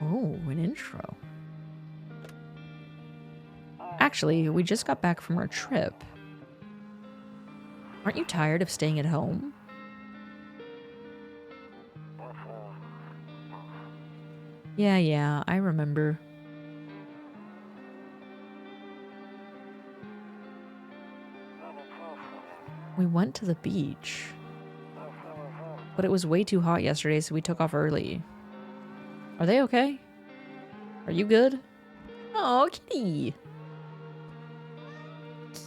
Oh, an intro. Actually, we just got back from our trip. Aren't you tired of staying at home? Yeah, I remember. We went to the beach. But it was way too hot yesterday, so we took off early. Are they okay? Are you good? Oh, kitty.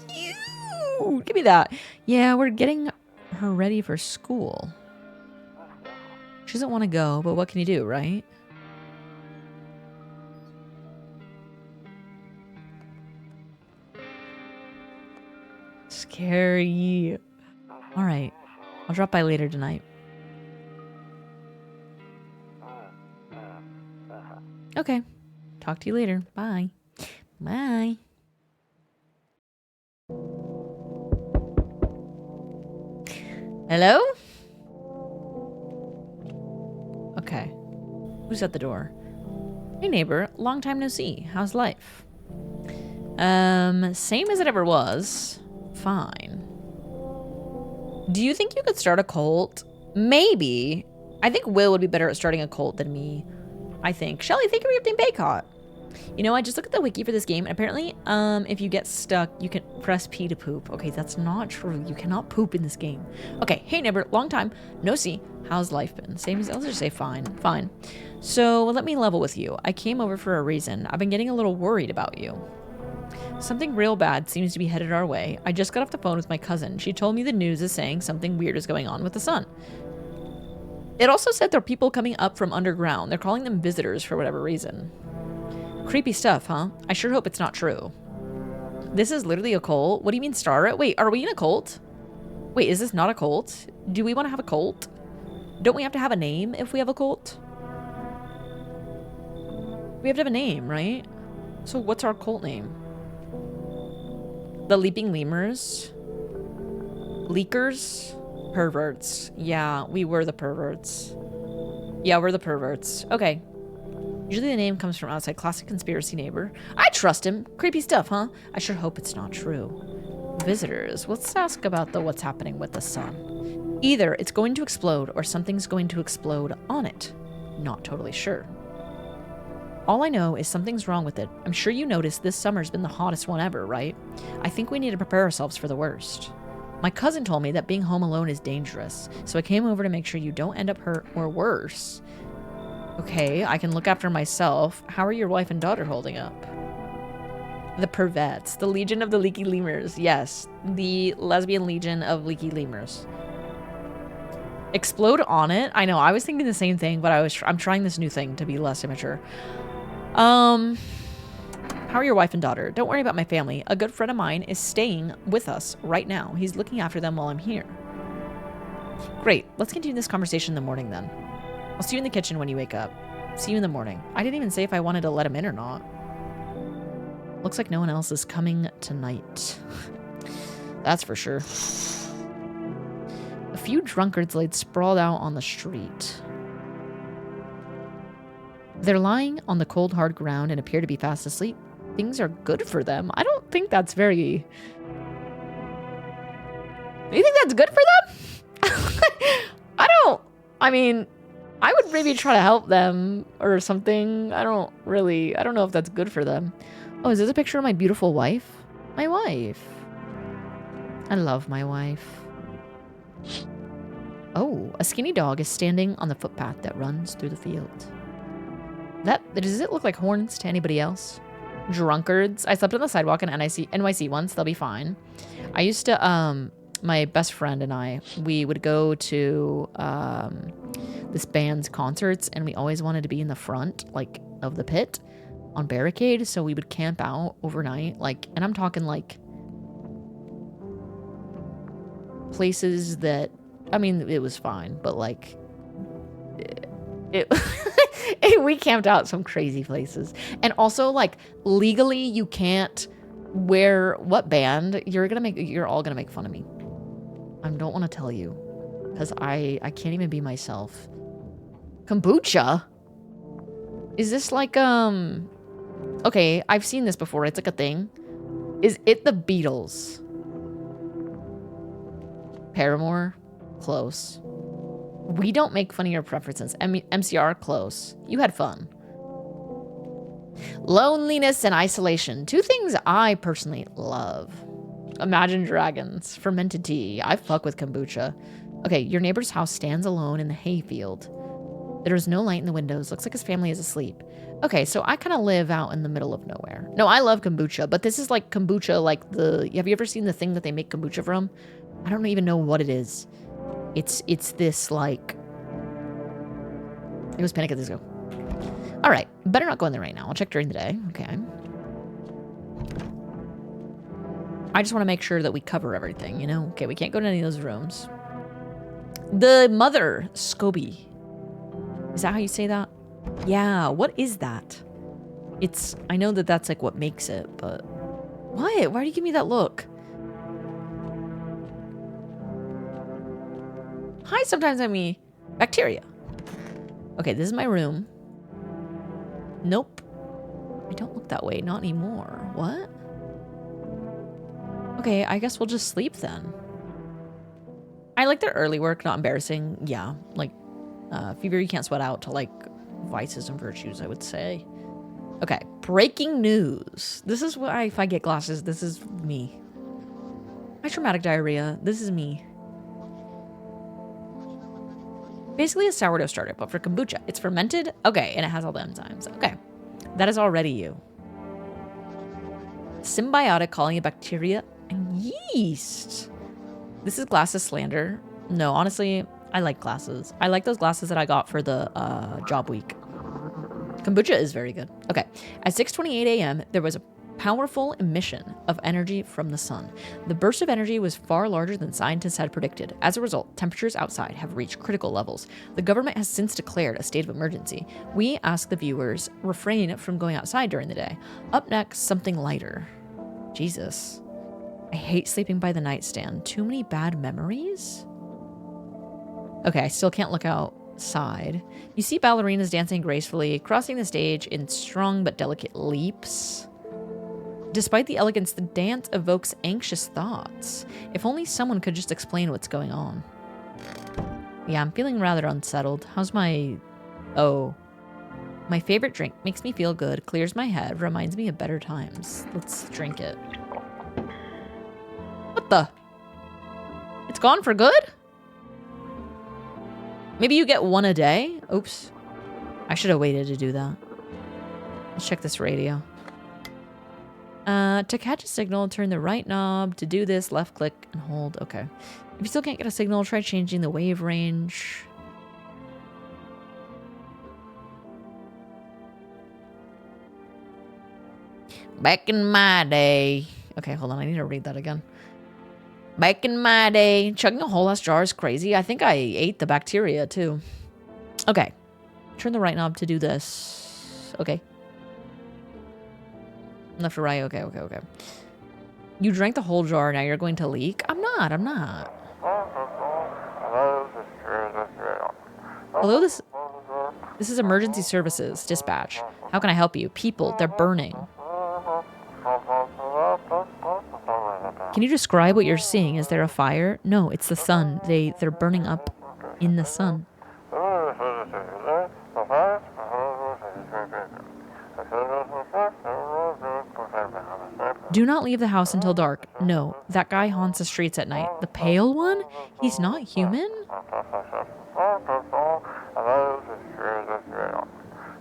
Cute. Give me that. Yeah, we're getting her ready for school. She doesn't want to go, but what can you do, right? Scary. All right. I'll drop by later tonight. Okay. Talk to you later. Bye. Bye. Hello? Okay. Who's at the door? Hey neighbor, long time no see. How's life? Same as it ever was. Fine. Do you think you could start a cult? Maybe. I think Will would be better at starting a cult than me. I think. Shelly, thank you for gifting Baycott. You know, I just looked at the wiki for this game, and apparently, if you get stuck, you can press P to poop. Okay, that's not true. You cannot poop in this game. Okay, hey neighbor, long time no see. How's life been? Same as, I'll just say fine. Fine. So, let me level with you. I came over for a reason. I've been getting a little worried about you. Something real bad seems to be headed our way. I just got off the phone with my cousin. She told me the news is saying something weird is going on with the sun. It also said there are people coming up from underground. They're calling them visitors for whatever reason. Creepy stuff, huh? I sure hope it's not true. This is literally a cult? What do you mean star it? Wait, are we in a cult? Wait, is this not a cult? Do we want to have a cult? Don't we have to have a name if we have a cult? We have to have a name, right? So what's our cult name? The Leaping Lemurs? Leakers? Perverts. Yeah, we were the perverts. Yeah, we're the perverts. Okay. Usually the name comes from outside. Classic conspiracy neighbor. I trust him. Creepy stuff, huh? I sure hope it's not true. Visitors. Let's ask about what's happening with the sun. Either it's going to explode or something's going to explode on it. Not totally sure. All I know is something's wrong with it. I'm sure you noticed this summer's been the hottest one ever, right? I think we need to prepare ourselves for the worst. My cousin told me that being home alone is dangerous, so I came over to make sure you don't end up hurt or worse. Okay, I can look after myself. How are your wife and daughter holding up? The Pervettes. The Legion of the Leaky Lemurs. Yes, the lesbian legion of leaky lemurs. Explode on it? I know, I was thinking the same thing, but I'm trying this new thing to be less immature. How are your wife and daughter? Don't worry about my family. A good friend of mine is staying with us right now. He's looking after them while I'm here. Great. Let's continue this conversation in the morning then. I'll see you in the kitchen when you wake up. See you in the morning. I didn't even say if I wanted to let him in or not. Looks like no one else is coming tonight. That's for sure. A few drunkards laid sprawled out on the street. They're lying on the cold, hard ground and appear to be fast asleep. Things are good for them. I don't think that's very... You think that's good for them? I mean, I would maybe try to help them or something. I don't know if that's good for them. Oh, is this a picture of my beautiful wife? My wife. I love my wife. Oh, a skinny dog is standing on the footpath that runs through the field. Does it look like horns to anybody else? Drunkards. I slept on the sidewalk in NYC once. They'll be fine. I used to, my best friend and I, we would go to this band's concerts, and we always wanted to be in the front, like, of the pit on barricade, so we would camp out overnight, like, and I'm talking, like, places that, I mean, it was fine, but, like, we camped out some crazy places. And also, like, legally, you can't wear what band. You're all gonna make fun of me. I don't want to tell you, because I can't even be myself. Kombucha? Is this like, okay, I've seen this before. It's like a thing. Is it the Beatles? Paramore? Close. We don't make fun of your preferences. MCR? Close. You had fun. Loneliness and isolation. Two things I personally love. Imagine Dragons. Fermented tea. I fuck with kombucha. Okay, your neighbor's house stands alone in the hayfield. There is no light in the windows. Looks like his family is asleep. Okay, so I kind of live out in the middle of nowhere. No, I love kombucha, but this is like kombucha like the... Have you ever seen the thing that they make kombucha from? I don't even know what it is. It's this like... It was Panic at the Disco. All right, better not go in there right now. I'll check during the day. Okay. I just want to make sure that we cover everything, you know? Okay, we can't go to any of those rooms. The mother, Scoby. Is that how you say that? Yeah, what is that? It's, I know that that's like what makes it, but... What? Why do you give me that look? Hi, sometimes I mean bacteria. Okay, this is my room. Nope. I don't look that way, not anymore. What? Okay, I guess we'll just sleep then. I like their early work, not embarrassing. Yeah, like, fever you can't sweat out to, like, vices and virtues, I would say. Okay, breaking news. This is what if I get glasses, this is me. My traumatic diarrhea, this is me. Basically a sourdough starter, but for kombucha. It's fermented, okay, and it has all the enzymes. Okay, that is already you. Symbiotic calling a bacteria and yeast. This is glasses slander. No, honestly, I like glasses. I like those glasses that I got for the job week. Kombucha is very good. Okay, at 6:28 a.m., there was a powerful emission of energy from the sun. The burst of energy was far larger than scientists had predicted. As a result, temperatures outside have reached critical levels. The government has since declared a state of emergency. We ask the viewers refrain from going outside during the day. Up next, something lighter. Jesus. I hate sleeping by the nightstand. Too many bad memories? Okay, I still can't look outside. You see ballerinas dancing gracefully, crossing the stage in strong but delicate leaps. Despite the elegance, the dance evokes anxious thoughts. If only someone could just explain what's going on. Yeah, I'm feeling rather unsettled. How's my... Oh. My favorite drink makes me feel good, clears my head, reminds me of better times. Let's drink it. What the? It's gone for good? Maybe you get one a day? Oops. I should have waited to do that. Let's check this radio. To catch a signal, turn the right knob. To do this, left click and hold. Okay. If you still can't get a signal, try changing the wave range. Back in my day. Okay, hold on. I need to read that again. Back in my day. Chugging a whole ass jar is crazy. I think I ate the bacteria too. Okay. Turn the right knob to do this. Okay. Left or right? Okay. You drank the whole jar, now you're going to leak? I'm not. Hello, this is emergency services. Dispatch. How can I help you? People, they're burning. Can you describe what you're seeing? Is there a fire? No, it's the sun. They're burning up in the sun. Do not leave the house until dark. No, that guy haunts the streets at night. The pale one? He's not human?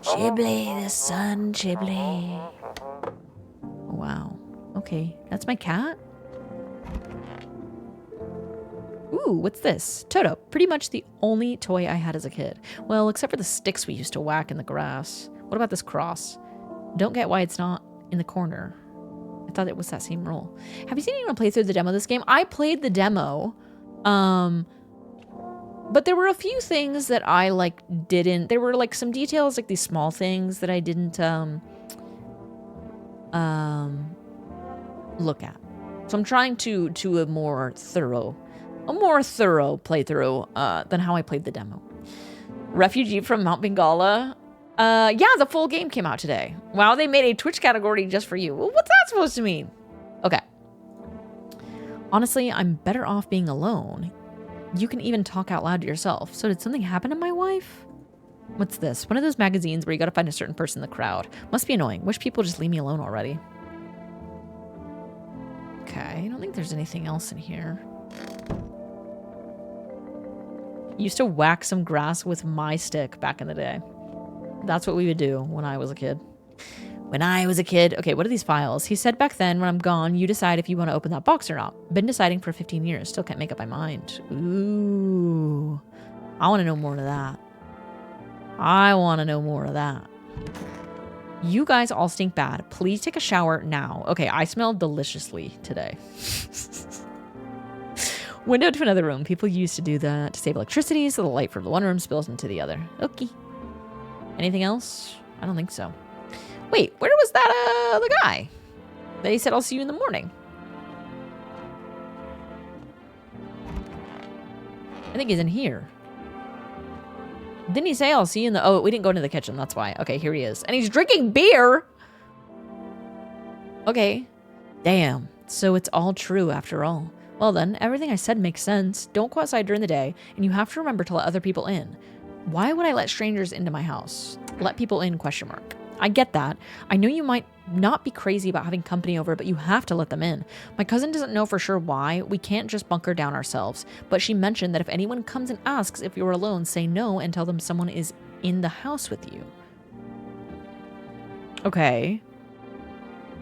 Chibli, the sun, Chibli. Wow. Okay, that's my cat? Ooh, what's this? Toto. Pretty much the only toy I had as a kid. Well, except for the sticks we used to whack in the grass. What about this cross? Don't get why it's not in the corner. I thought it was that same role. Have you seen anyone play through the demo of this game? I played the demo. But there were a few things that I didn't. There were some details, these small things that I didn't look at. So I'm trying to a more thorough playthrough than how I played the demo. Refugee from Mount Bengala. Yeah, the full game came out today. Wow, they made a Twitch category just for you. Well, what's that supposed to mean? Okay. Honestly, I'm better off being alone. You can even talk out loud to yourself. So did something happen to my wife? What's this? One of those magazines where you gotta find a certain person in the crowd. Must be annoying. Wish people just leave me alone already. Okay, I don't think there's anything else in here. Used to whack some grass with my stick back in the day. That's what we would do when I was a kid. Okay, what are these files? He said back then, when I'm gone, you decide if you want to open that box or not. Been deciding for 15 years. Still can't make up my mind. Ooh. I want to know more of that. You guys all stink bad. Please take a shower now. Okay, I smell deliciously today. Window to another room. People used to do that to save electricity, so the light from the one room spills into the other. Okay. Anything else? I don't think so. Wait, where was that, the guy? They said, I'll see you in the morning. I think he's in here. Didn't he say, I'll see you in the... Oh, we didn't go into the kitchen. That's why. Okay, here he is. And he's drinking beer. Okay. Damn. So it's all true after all. Well then, everything I said makes sense. Don't go outside during the day, and you have to remember to let other people in. Why would I let strangers into my house? Let people in, question mark. I get that. I know you might not be crazy about having company over, but you have to let them in. My cousin doesn't know for sure why. We can't just bunker down ourselves. But she mentioned that if anyone comes and asks if you're alone, say no and tell them someone is in the house with you. Okay.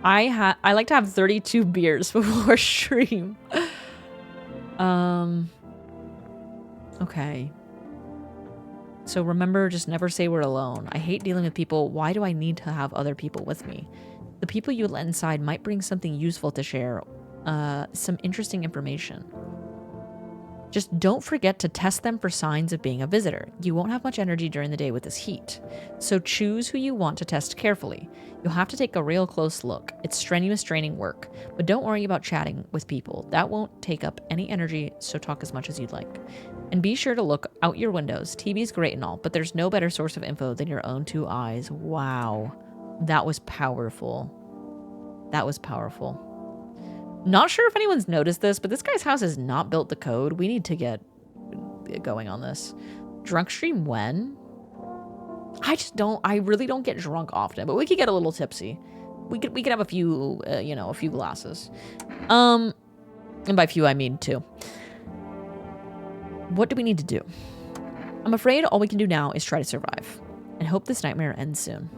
I like to have 32 beers before stream. Okay. So remember, just never say we're alone. I hate dealing with people. Why do I need to have other people with me? The people you let inside might bring something useful to share, some interesting information. Just don't forget to test them for signs of being a visitor. You won't have much energy during the day with this heat. So choose who you want to test carefully. You'll have to take a real close look. It's strenuous, draining work. But don't worry about chatting with people. That won't take up any energy, so talk as much as you'd like. And be sure to look out your windows. TV's great and all, but there's no better source of info than your own two eyes. Wow. That was powerful. That was powerful. Not sure if anyone's noticed this, but this guy's house is not built to code. We need to get going on this. Drunk stream when? I really don't get drunk often, but we could get a little tipsy. We could have a few, a few glasses. And by few, I mean 2. What do we need to do? I'm afraid all we can do now is try to survive and hope this nightmare ends soon.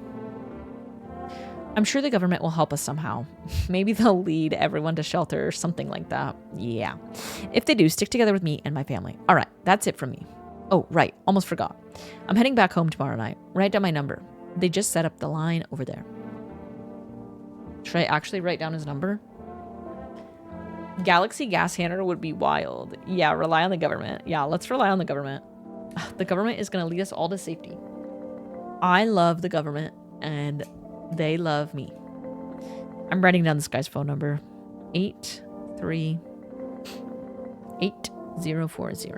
I'm sure the government will help us somehow. Maybe they'll lead everyone to shelter or something like that. Yeah. If they do, stick together with me and my family. All right, that's it from me. Oh, right, almost forgot. I'm heading back home tomorrow night. Write down my number. They just set up the line over there. Should I actually write down his number? Galaxy gas handler would be wild. Yeah, rely on the government. Yeah, let's rely on the government. The government is going to lead us all to safety. I love the government, and they love me. I'm writing down this guy's phone number. 838040.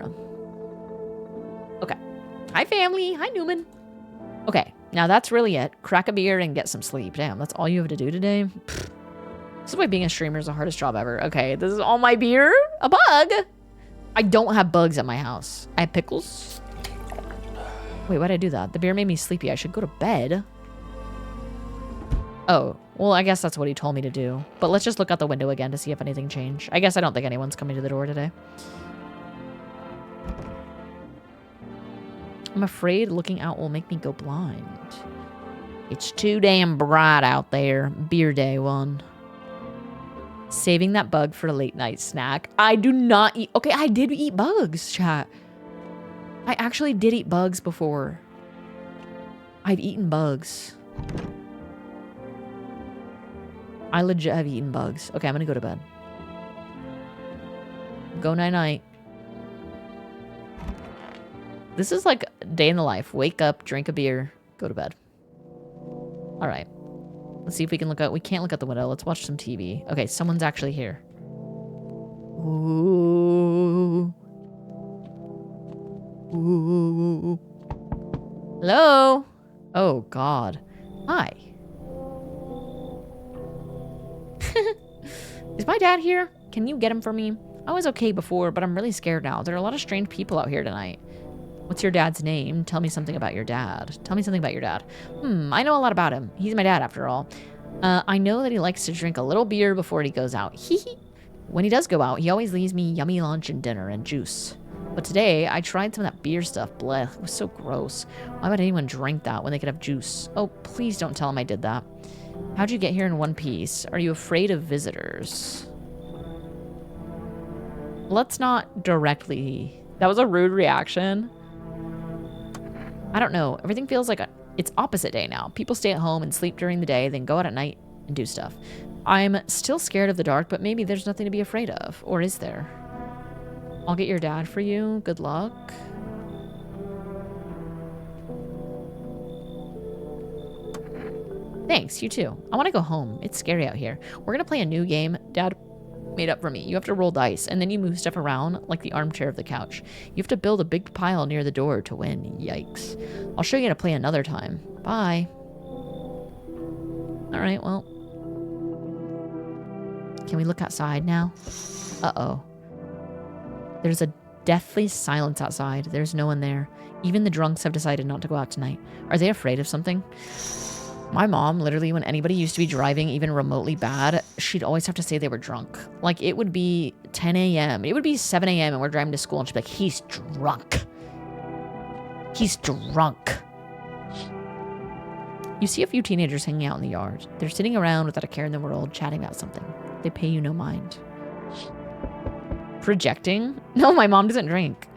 Okay. Hi, family. Hi, Newman. Okay. Now that's really it. Crack a beer and get some sleep. Damn, that's all you have to do today? Pfft. This is why being a streamer is the hardest job ever. Okay, this is all my beer. A bug. I don't have bugs at my house. I have pickles. Wait, why'd I do that? The beer made me sleepy. I should go to bed. Oh, well, I guess that's what he told me to do. But let's just look out the window again to see if anything changed. I guess I don't think anyone's coming to the door today. I'm afraid looking out will make me go blind. It's too damn bright out there. Beer day one. Saving that bug for a late night snack. I do not eat... Okay, I did eat bugs, chat. I actually did eat bugs before. I've eaten bugs. I legit have eaten bugs. Okay, I'm gonna go to bed. Go night-night. This is like a day in the life. Wake up, drink a beer, go to bed. All right. Let's see if we can look out. We can't look out the window. Let's watch some TV. Okay, someone's actually here. Ooh. Ooh. Hello? Oh, God. Hi. Is my dad here? Can you get him for me? I was okay before, but I'm really scared now. There are a lot of strange people out here tonight. What's your dad's name? Tell me something about your dad. Tell me something about your dad. I know a lot about him. He's my dad, after all. I know that he likes to drink a little beer before he goes out. When he does go out, he always leaves me yummy lunch and dinner and juice. But today, I tried some of that beer stuff. Blech, it was so gross. Why would anyone drink that when they could have juice? Oh, please don't tell him I did that. How'd you get here in one piece? Are you afraid of visitors? Let's not directly... That was a rude reaction. I don't know. Everything feels like it's opposite day now. People stay at home and sleep during the day, then go out at night and do stuff. I'm still scared of the dark, but maybe there's nothing to be afraid of. Or is there? I'll get your dad for you. Good luck. Thanks, you too. I want to go home. It's scary out here. We're going to play a new game Dad made up for me. You have to roll dice, and then you move stuff around like the armchair of the couch. You have to build a big pile near the door to win. Yikes. I'll show you how to play another time. Bye. Alright, well. Can we look outside now? Uh-oh. There's a deathly silence outside. There's no one there. Even the drunks have decided not to go out tonight. Are they afraid of something? My mom, literally, when anybody used to be driving even remotely bad, she'd always have to say they were drunk. Like, it would be 10 a.m. It would be 7 a.m. and we're driving to school and she'd be like, he's drunk. He's drunk. You see a few teenagers hanging out in the yard. They're sitting around without a care in the world, chatting about something. They pay you no mind. Projecting? No, my mom doesn't drink.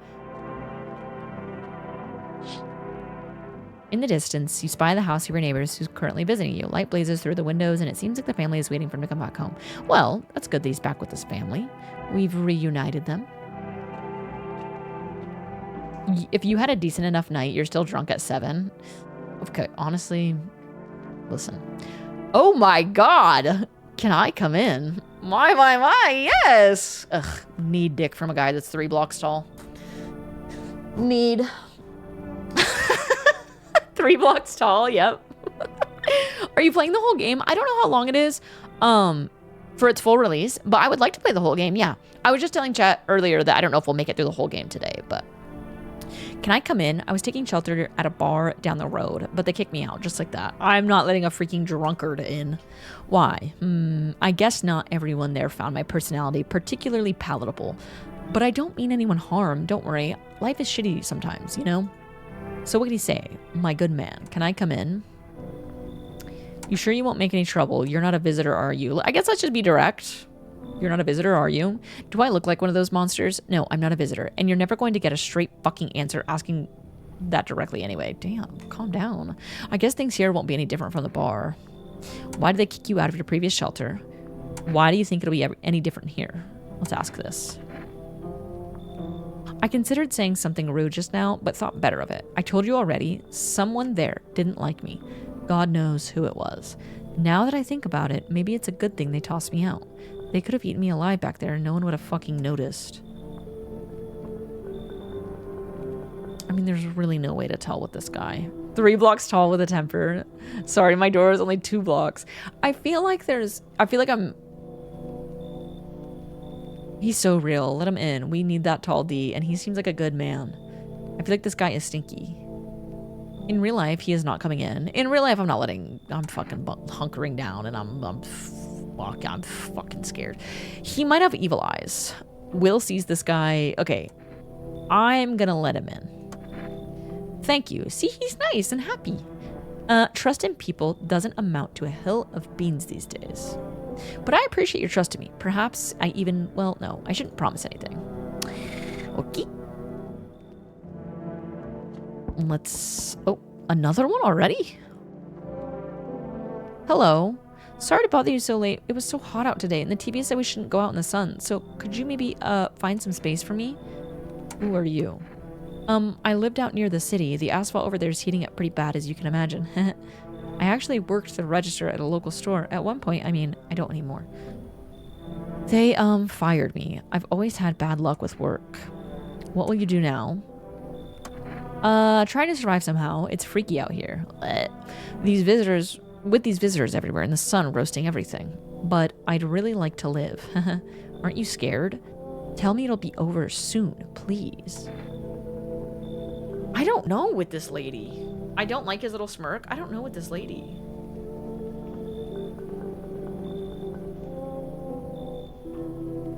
In the distance, you spy the house of your neighbors who's currently visiting you. Light blazes through the windows, and it seems like the family is waiting for him to come back home. Well, that's good that he's back with his family. We've reunited them. If you had a decent enough night, you're still drunk at 7. Okay, honestly, listen. Oh my God! Can I come in? My, yes! Ugh, need dick from a guy that's 3 blocks tall. Need... 3 blocks tall, yep. Are you playing the whole game? I don't know how long it is for its full release, but I would like to play the whole game, yeah. I was just telling chat earlier that I don't know if we'll make it through the whole game today, but... Can I come in? I was taking shelter at a bar down the road, but they kicked me out just like that. I'm not letting a freaking drunkard in. Why? I guess not everyone there found my personality particularly palatable, but I don't mean anyone harm. Don't worry. Life is shitty sometimes, you know? So what did he say? My good man, can I come in? You sure you won't make any trouble? You're not a visitor, are you? I guess let's just be direct. You're not a visitor, are you? Do I look like one of those monsters? No, I'm not a visitor. And you're never going to get a straight fucking answer asking that directly anyway. Damn, calm down. I guess things here won't be any different from the bar. Why did they kick you out of your previous shelter? Why do you think it'll be any different here? Let's ask this. I considered saying something rude just now, but thought better of it. I told you already, someone there didn't like me. God knows who it was. Now that I think about it, maybe it's a good thing they tossed me out. They could have eaten me alive back there and no one would have fucking noticed. I mean, there's really no way to tell with this guy. 3 blocks tall with a temper. Sorry, my door is only 2 blocks. I feel like he's so real. Let him in. We need that tall D, and he seems like a good man. I feel like this guy is stinky. In real life, he is not coming in. In real life, I'm fucking hunkering down, and I'm fucking scared. He might have evil eyes. Will sees this guy. Okay, I'm gonna let him in. Thank you. See, he's nice and happy. Trust in people doesn't amount to a hill of beans these days. But I appreciate your trust in me. Perhaps I even... Well, no. I shouldn't promise anything. Okay. Let's... Oh, another one already? Hello. Sorry to bother you so late. It was so hot out today, and the TV said we shouldn't go out in the sun. So could you maybe find some space for me? Who are you? I lived out near the city. The asphalt over there is heating up pretty bad, as you can imagine. I actually worked the register at a local store. At one point, I mean, I don't anymore. They, fired me. I've always had bad luck with work. What will you do now? Trying to survive somehow. It's freaky out here. With these visitors everywhere and the sun roasting everything. But I'd really like to live. Aren't you scared? Tell me it'll be over soon, please. I don't know with this lady. I don't like his little smirk. I don't know with this lady.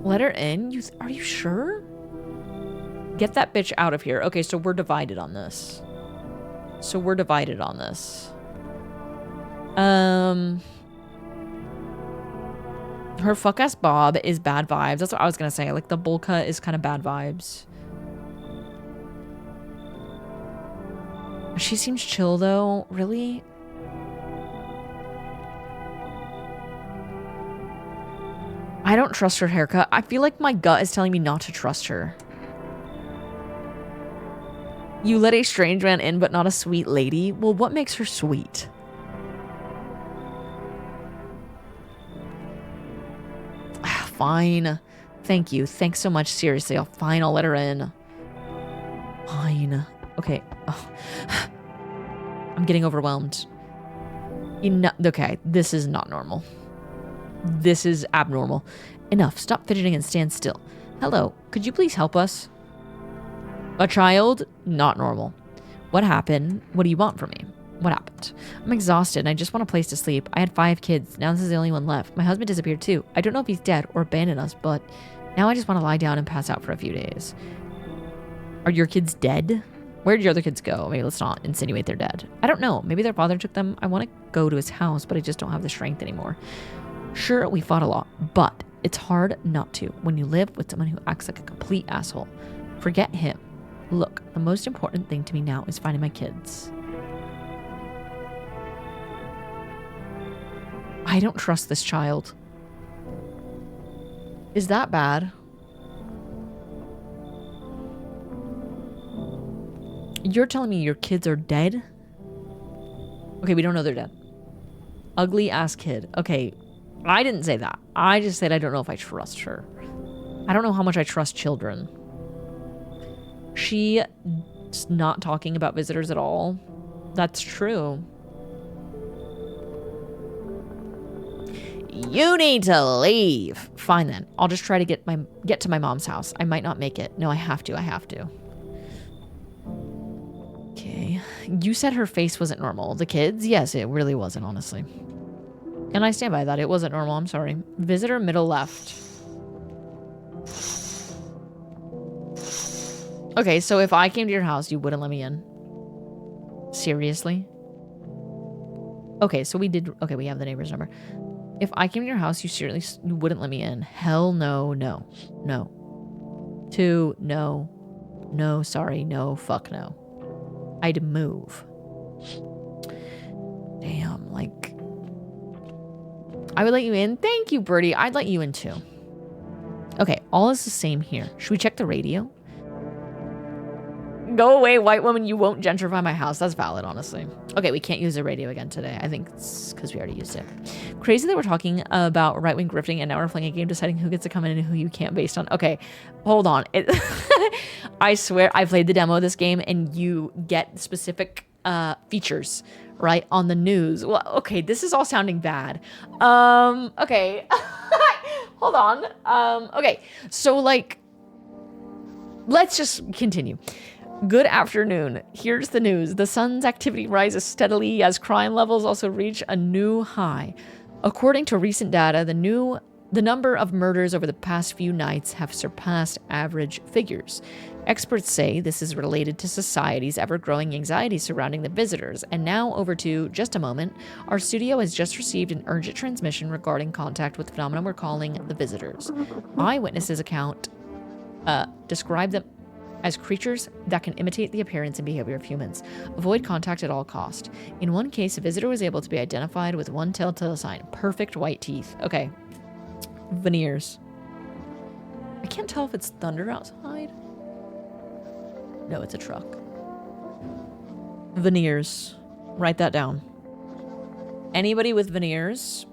Let her in? Are you sure? Get that bitch out of here. Okay, so we're divided on this. Her fuck-ass Bob is bad vibes. That's what I was gonna say. Like, the bowl cut is kind of bad vibes. She seems chill, though. Really? I don't trust her haircut. I feel like my gut is telling me not to trust her. You let a strange man in, but not a sweet lady? Well, what makes her sweet? Fine. Thank you. Thanks so much. Seriously, I'll let her in. Fine. Okay. Oh. I'm getting overwhelmed. Okay, this is not normal. This is abnormal. Enough. Stop fidgeting and stand still. Hello. Could you please help us? A child? Not normal. What happened? What do you want from me? What happened? I'm exhausted and I just want a place to sleep. I had 5 kids. Now this is the only one left. My husband disappeared too. I don't know if he's dead or abandoned us, but now I just want to lie down and pass out for a few days. Are your kids dead? Where did your other kids go? Maybe let's not insinuate they're dead. I don't know. Maybe their father took them. I want to go to his house, but I just don't have the strength anymore. Sure, we fought a lot, but it's hard not to when you live with someone who acts like a complete asshole. Forget him. Look, the most important thing to me now is finding my kids. I don't trust this child. Is that bad? You're telling me your kids are dead? Okay, we don't know they're dead. Ugly ass kid. Okay, I didn't say that. I just said I don't know if I trust her. I don't know how much I trust children. She's not talking about visitors at all. That's true. You need to leave. Fine then. I'll just try to get to my mom's house. I might not make it. No, I have to. Okay. You said her face wasn't normal. The kids? Yes, it really wasn't, honestly. And I stand by that. It wasn't normal. I'm sorry. Visitor middle left. Okay, so if I came to your house, you wouldn't let me in? Seriously? Okay, so we have the neighbor's number. If I came to your house, you wouldn't let me in. Hell no, no, no. 2, no. No, sorry, no, fuck no. I'd move. Damn, like... I would let you in. Thank you, Birdie. I'd let you in too. Okay, all is the same here. Should we check the radio? Go away, white woman. You won't gentrify my house. That's valid, honestly. Okay, we can't use the radio again today. I think it's because we already used it. Crazy that we're talking about right-wing grifting and now we're playing a game deciding who gets to come in and who you can't based on. Okay, hold on. I swear I played the demo of this game and you get specific features, right, on the news. Well, okay, this is all sounding bad. Okay. Hold on. Okay, so like, let's just continue. Good afternoon. Here's the news. The sun's activity rises steadily as crime levels also reach a new high. According to recent data, the number of murders over the past few nights have surpassed average figures. Experts say this is related to society's ever-growing anxiety surrounding the visitors. And now over to just a moment. Our studio has just received an urgent transmission regarding contact with the phenomenon we're calling the visitors. Eyewitnesses account describe them as creatures that can imitate the appearance and behavior of humans. Avoid contact at all cost. In one case, a visitor was able to be identified with one telltale sign: perfect white teeth. Okay. Veneers. I can't tell if it's thunder outside. No, it's a truck. Veneers. Write that down. Anybody with veneers?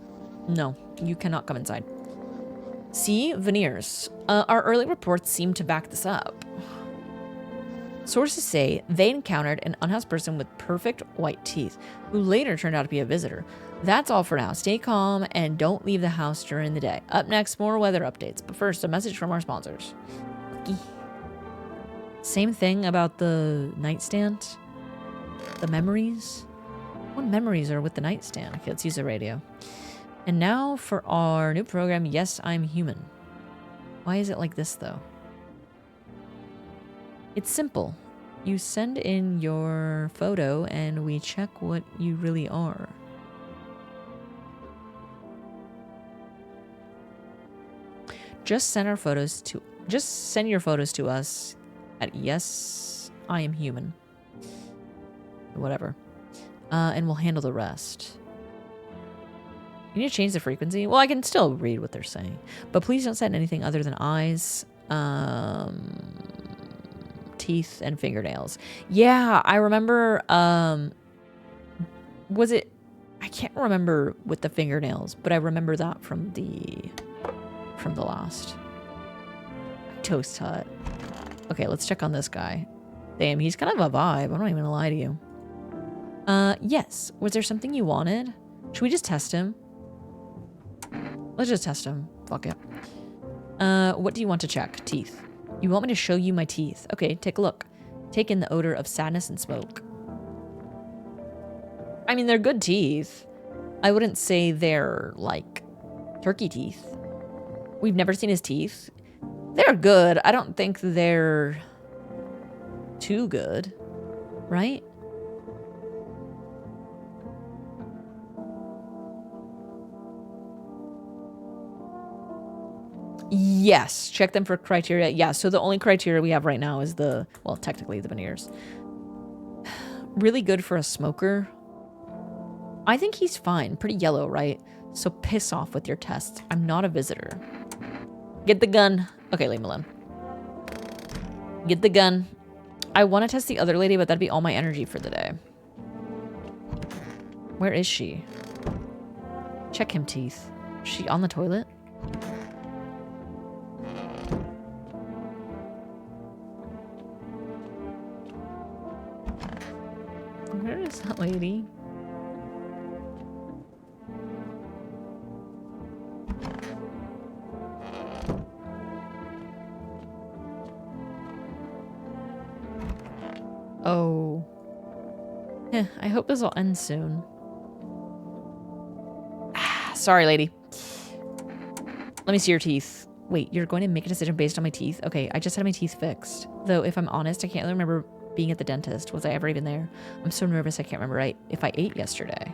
No, you cannot come inside. See? Veneers. Our early reports seem to back this up. Sources say they encountered an unhoused person with perfect white teeth, who later turned out to be a visitor. That's all for now. Stay calm and don't leave the house during the day. Up next, more weather updates. But first, a message from our sponsors. Lucky. Same thing about the nightstand. The memories. What memories are with the nightstand? Okay, let's use the radio. And now for our new program, Yes, I'm Human. Why is it like this, though? It's simple. You send in your photo and we check what you really are. Just send your photos to us at Yes, I Am Human. Whatever. And we'll handle the rest. You need to change the frequency? Well, I can still read what they're saying. But please don't send anything other than eyes, teeth, and fingernails. Yeah, I remember, was it... I can't remember with the fingernails, but I remember that from the last. Toast Hut. Okay, let's check on this guy. Damn, he's kind of a vibe. I'm not even gonna lie to you. Yes. Was there something you wanted? Should we just test him? Let's just test him. Fuck it. What do you want to check? Teeth. You want me to show you my teeth? Okay, take a look. Take in the odor of sadness and smoke. I mean, they're good teeth. I wouldn't say they're, like, turkey teeth. We've never seen his teeth. They're good. I don't think they're too good, right? Yes, check them for criteria. Yeah, so the only criteria we have right now is the, well, technically the veneers. Really good for a smoker. I think he's fine. Pretty yellow, right? So piss off with your tests. I'm not a visitor. Get the gun. Okay, leave him alone. Get the gun. I want to test the other lady, but that'd be all my energy for the day. Where is she? Check him teeth. Is she on the toilet? Where is that lady? Oh. I hope this will end soon. Ah, sorry, lady. Let me see your teeth. Wait, you're going to make a decision based on my teeth? Okay, I just had my teeth fixed. Though, if I'm honest, I can't really remember being at the dentist. Was I ever even there? I'm so nervous I can't remember if I ate yesterday.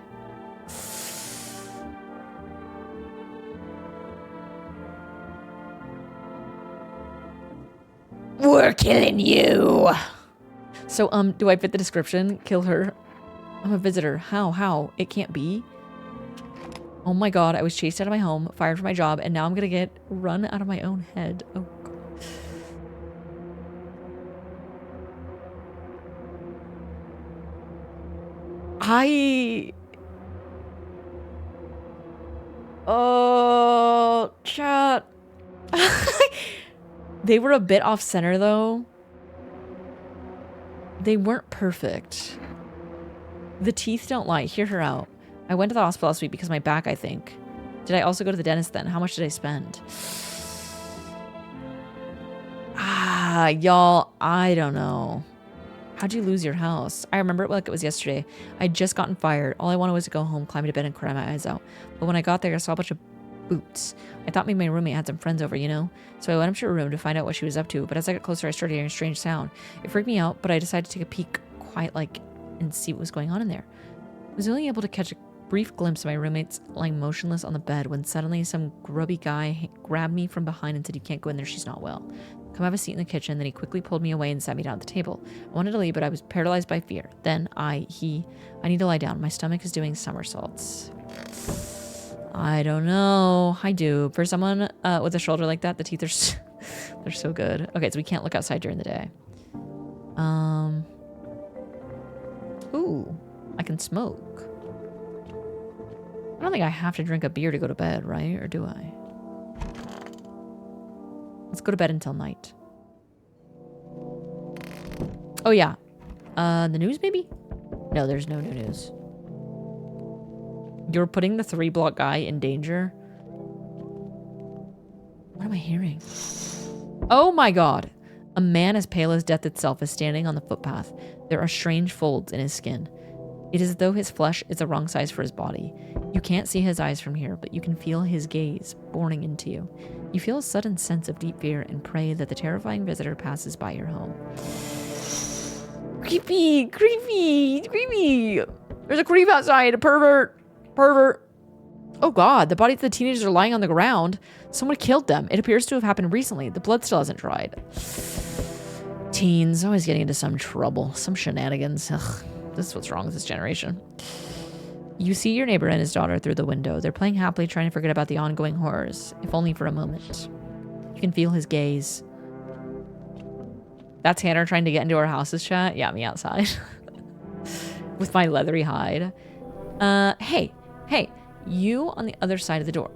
We're killing you! So, do I fit the description? Kill her. I'm a visitor. How? It can't be. Oh my god, I was chased out of my home, fired from my job, and now I'm gonna get run out of my own head. Oh god. Oh, chat. They were a bit off center though. They weren't perfect. The teeth don't lie. Hear her out. I went to the hospital last week because of my back, I think. Did I also go to the dentist then? How much did I spend? Ah, y'all, I don't know. How'd you lose your house? I remember it like it was yesterday. I'd just gotten fired. All I wanted was to go home, climb into bed, and cry my eyes out. But when I got there, I saw a bunch of boots. I thought maybe my roommate had some friends over, you know? So I went up to her room to find out what she was up to. But as I got closer, I started hearing a strange sound. It freaked me out, but I decided to take a peek quiet like and see what was going on in there. I was only able to catch a brief glimpse of my roommates lying motionless on the bed when suddenly some grubby guy grabbed me from behind and said, "You can't go in there, she's not well. Come have a seat in the kitchen." Then he quickly pulled me away and sat me down at the table. I wanted to leave, but I was paralyzed by fear. Then I need to lie down. My stomach is doing somersaults. I don't know. I do. For someone with a shoulder like that, the teeth are they're so good. Okay, so we can't look outside during the day. Ooh, I can smoke. I don't think I have to drink a beer to go to bed, right? Or do I? Let's go to bed until night. Oh, yeah. The news, maybe? No, there's no new news. You're putting the 3-block guy in danger? What am I hearing? Oh my god. A man as pale as death itself is standing on the footpath. There are strange folds in his skin. It is as though his flesh is the wrong size for his body. You can't see his eyes from here, but you can feel his gaze boring into you. You feel a sudden sense of deep fear and pray that the terrifying visitor passes by your home. Creepy, creepy, creepy. There's a creep outside, a pervert. Pervert. Oh god, the bodies of the teenagers are lying on the ground. Someone killed them. It appears to have happened recently. The blood still hasn't dried. Teens, always getting into some trouble. Some shenanigans. Ugh, this is what's wrong with this generation. You see your neighbor and his daughter through the window. They're playing happily, trying to forget about the ongoing horrors, if only for a moment. You can feel his gaze. That's Hannah trying to get into our house's chat. Yeah, me outside. With my leathery hide. Hey, you on the other side of the door.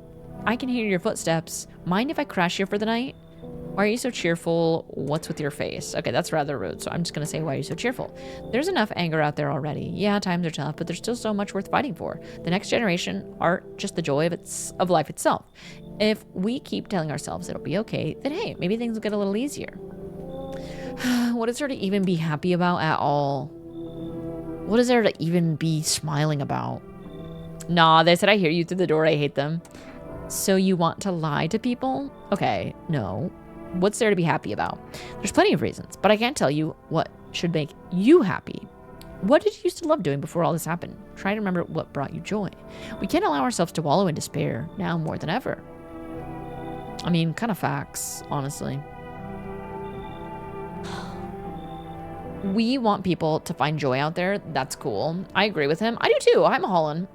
I can hear your footsteps. Mind if I crash here for the night? Why are you so cheerful? What's with your face? Okay, that's rather rude, so I'm just gonna say, why are you so cheerful? There's enough anger out there already. Yeah, times are tough, but there's still so much worth fighting for. The next generation aren't just the joy of life itself. If we keep telling ourselves it'll be okay, then hey, maybe things will get a little easier. What is there to even be happy about at all? What is there to even be smiling about? Nah, they said I hear you through the door. I hate them. So you want to lie to people? Okay, no. What's there to be happy about? There's plenty of reasons, but I can't tell you what should make you happy. What did you used to love doing before all this happened? Try to remember what brought you joy. We can't allow ourselves to wallow in despair now more than ever. I mean, kind of facts, honestly. We want people to find joy out there. That's cool. I agree with him. I do too. I'm Holland.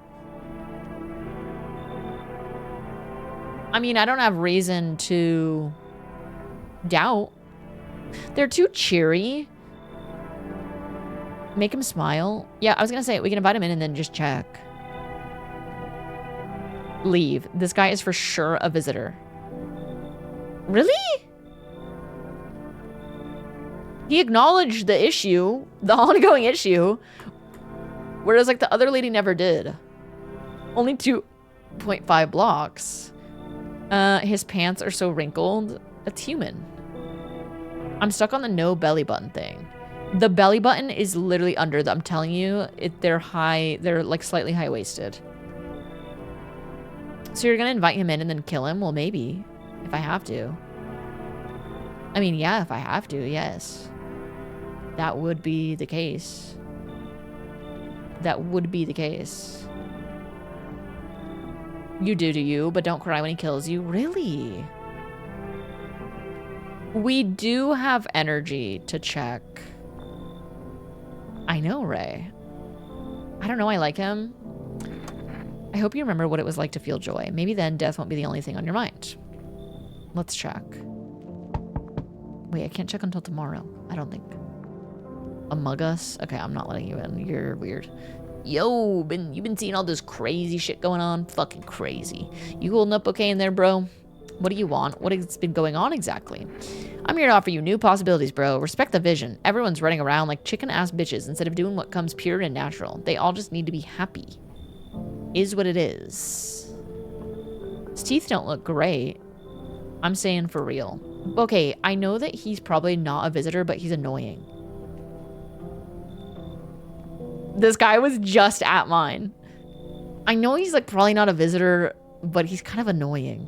I mean, I don't have reason to doubt. They're too cheery. Make him smile. Yeah, I was gonna say, we can invite him in and then just check. Leave. This guy is for sure a visitor. Really? He acknowledged the issue, the ongoing issue, whereas like the other lady never did. Only 2.5 blocks. His pants are so wrinkled. That's human. I'm stuck on the no belly button thing. The belly button is literally under I'm telling you, they're like slightly high-waisted. So you're gonna invite him in and then kill him? Well, maybe, if I have to. I mean, yeah, if I have to, yes. That would be the case. That would be the case. You do to you, but don't cry when he kills you. Really? We do have energy to check. I know, Ray. I don't know, I like him. I hope you remember what it was like to feel joy. Maybe then death won't be the only thing on your mind. Let's check. Wait, I can't check until tomorrow. I don't think. Among Us? Okay, I'm not letting you in. You're weird. Yo, you been seeing all this crazy shit going on? Fucking crazy. You holding up okay in there, bro? What do you want? What has been going on exactly? I'm here to offer you new possibilities, bro. Respect the vision. Everyone's running around like chicken-ass bitches instead of doing what comes pure and natural. They all just need to be happy. Is what it is. His teeth don't look great. I'm saying for real. Okay, I know that he's probably not a visitor, but he's annoying. This guy was just at mine. I know he's like probably not a visitor, but he's kind of annoying.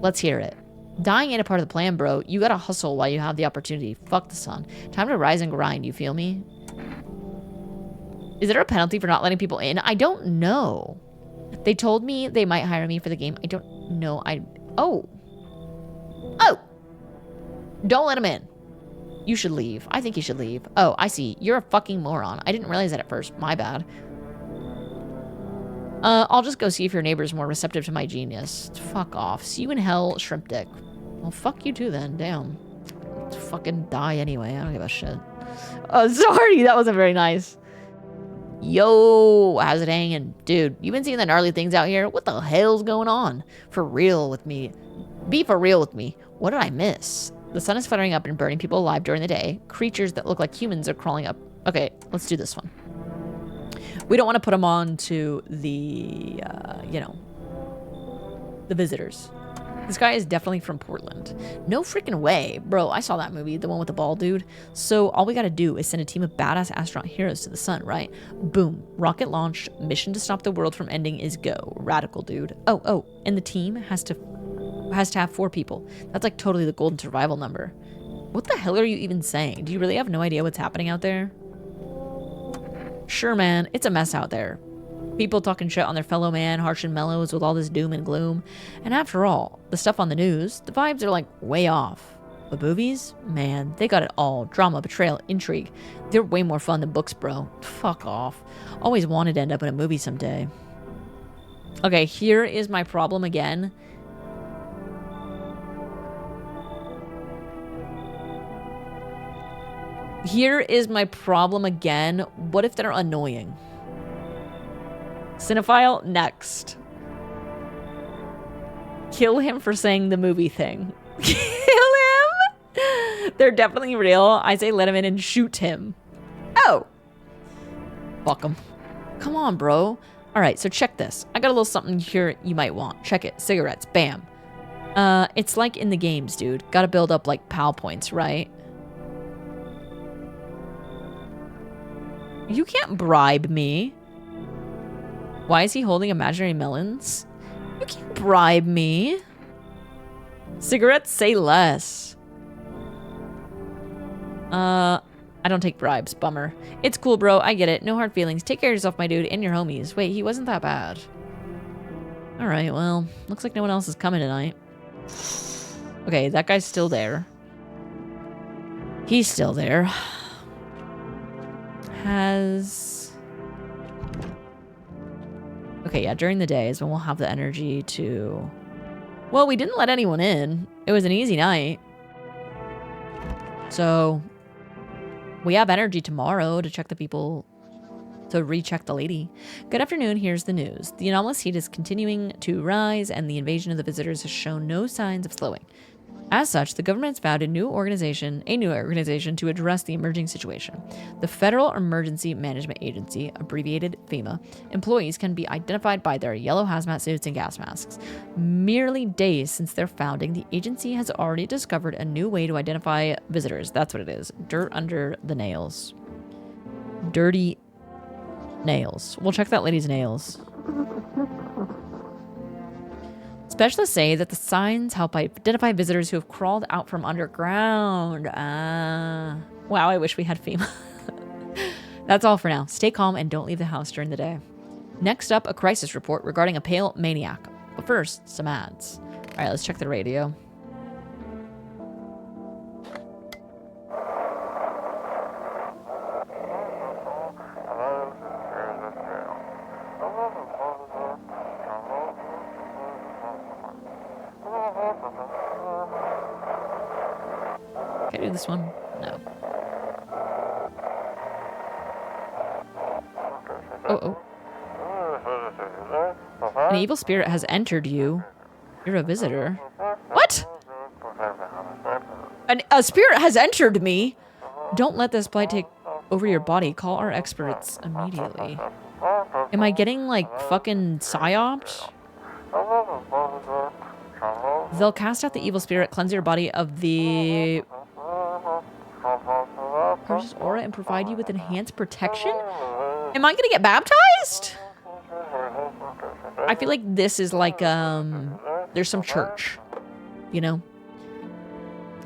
Let's hear it. Dying ain't a part of the plan, bro. You gotta hustle while you have the opportunity. Fuck the sun. Time to rise and grind, you feel me? Is there a penalty for not letting people in? I don't know. They told me they might hire me for the game. I don't know. Oh. Don't let him in. You should leave. I think you should leave. Oh, I see. You're a fucking moron. I didn't realize that at first. My bad. I'll just go see if your neighbor's more receptive to my genius. Fuck off. See you in hell, shrimp dick. Well, fuck you too then. Damn. Fucking die anyway. I don't give a shit. Oh, sorry. That wasn't very nice. Yo, how's it hanging? Dude, you been seeing the gnarly things out here? What the hell's going on? For real with me. Be for real with me. What did I miss? The sun is fluttering up and burning people alive during the day. Creatures that look like humans are crawling up. Okay, let's do this one. We don't want to put them on to the, you know, the visitors. This guy is definitely from Portland. No freaking way. Bro, I saw that movie, the one with the bald dude. So all we gotta do is send a team of badass astronaut heroes to the sun, right? Boom. Rocket launched. Mission to stop the world from ending is go. Radical, dude. Oh, and the team has to have 4 people. That's like totally the golden survival number. What the hell are you even saying? Do you really have no idea what's happening out there? Sure, man. It's a mess out there. People talking shit on their fellow man, harsh and mellows with all this doom and gloom. And after all, the stuff on the news, the vibes are like way off. But movies? Man, they got it all. Drama, betrayal, intrigue. They're way more fun than books, bro. Fuck off. Always wanted to end up in a movie someday. Okay, here is my problem again. Here is my problem again. What if they're annoying? Cinephile, next. Kill him for saying the movie thing. Kill him? They're definitely real. I say let him in and shoot him. Oh. Fuck him. Come on, bro. All right, so check this. I got a little something here you might want. Check it. Cigarettes. Bam. It's like in the games, dude. Gotta build up like PAL points, right? You can't bribe me. Why is he holding imaginary melons? You can't bribe me. Cigarettes, say less. I don't take bribes. Bummer. It's cool, bro. I get it. No hard feelings. Take care of yourself, my dude, and your homies. Wait, he wasn't that bad. Alright, well, looks like no one else is coming tonight. Okay, that guy's still there. He's still there. Okay, yeah, during the day is when we'll have the energy to... Well, we didn't let anyone in. It was an easy night. So, we have energy tomorrow to check the people, to recheck the lady. Good afternoon, here's the news. The anomalous heat is continuing to rise and the invasion of the visitors has shown no signs of slowing. As such, the government has founded a new organization to address the emerging situation. The Federal Emergency Management Agency, abbreviated FEMA, employees can be identified by their yellow hazmat suits and gas masks. Merely days since their founding, the agency has already discovered a new way to identify visitors. That's what it is. Dirt under the nails. Dirty nails. We'll check that lady's nails. Specialists say that the signs help identify visitors who have crawled out from underground. Wow, I wish we had FEMA. That's all for now. Stay calm and don't leave the house during the day. Next up, a crisis report regarding a pale maniac. But first, some ads. All right, let's check the radio. Can I do this one? No. Oh. An evil spirit has entered you. You're a visitor. What? A spirit has entered me? Don't let this blight take over your body. Call our experts immediately. Am I getting, like, fucking psyoped? They'll cast out the evil spirit, cleanse your body of the... precious aura and provide you with enhanced protection? Am I gonna get baptized? I feel like this is like, there's some church, you know?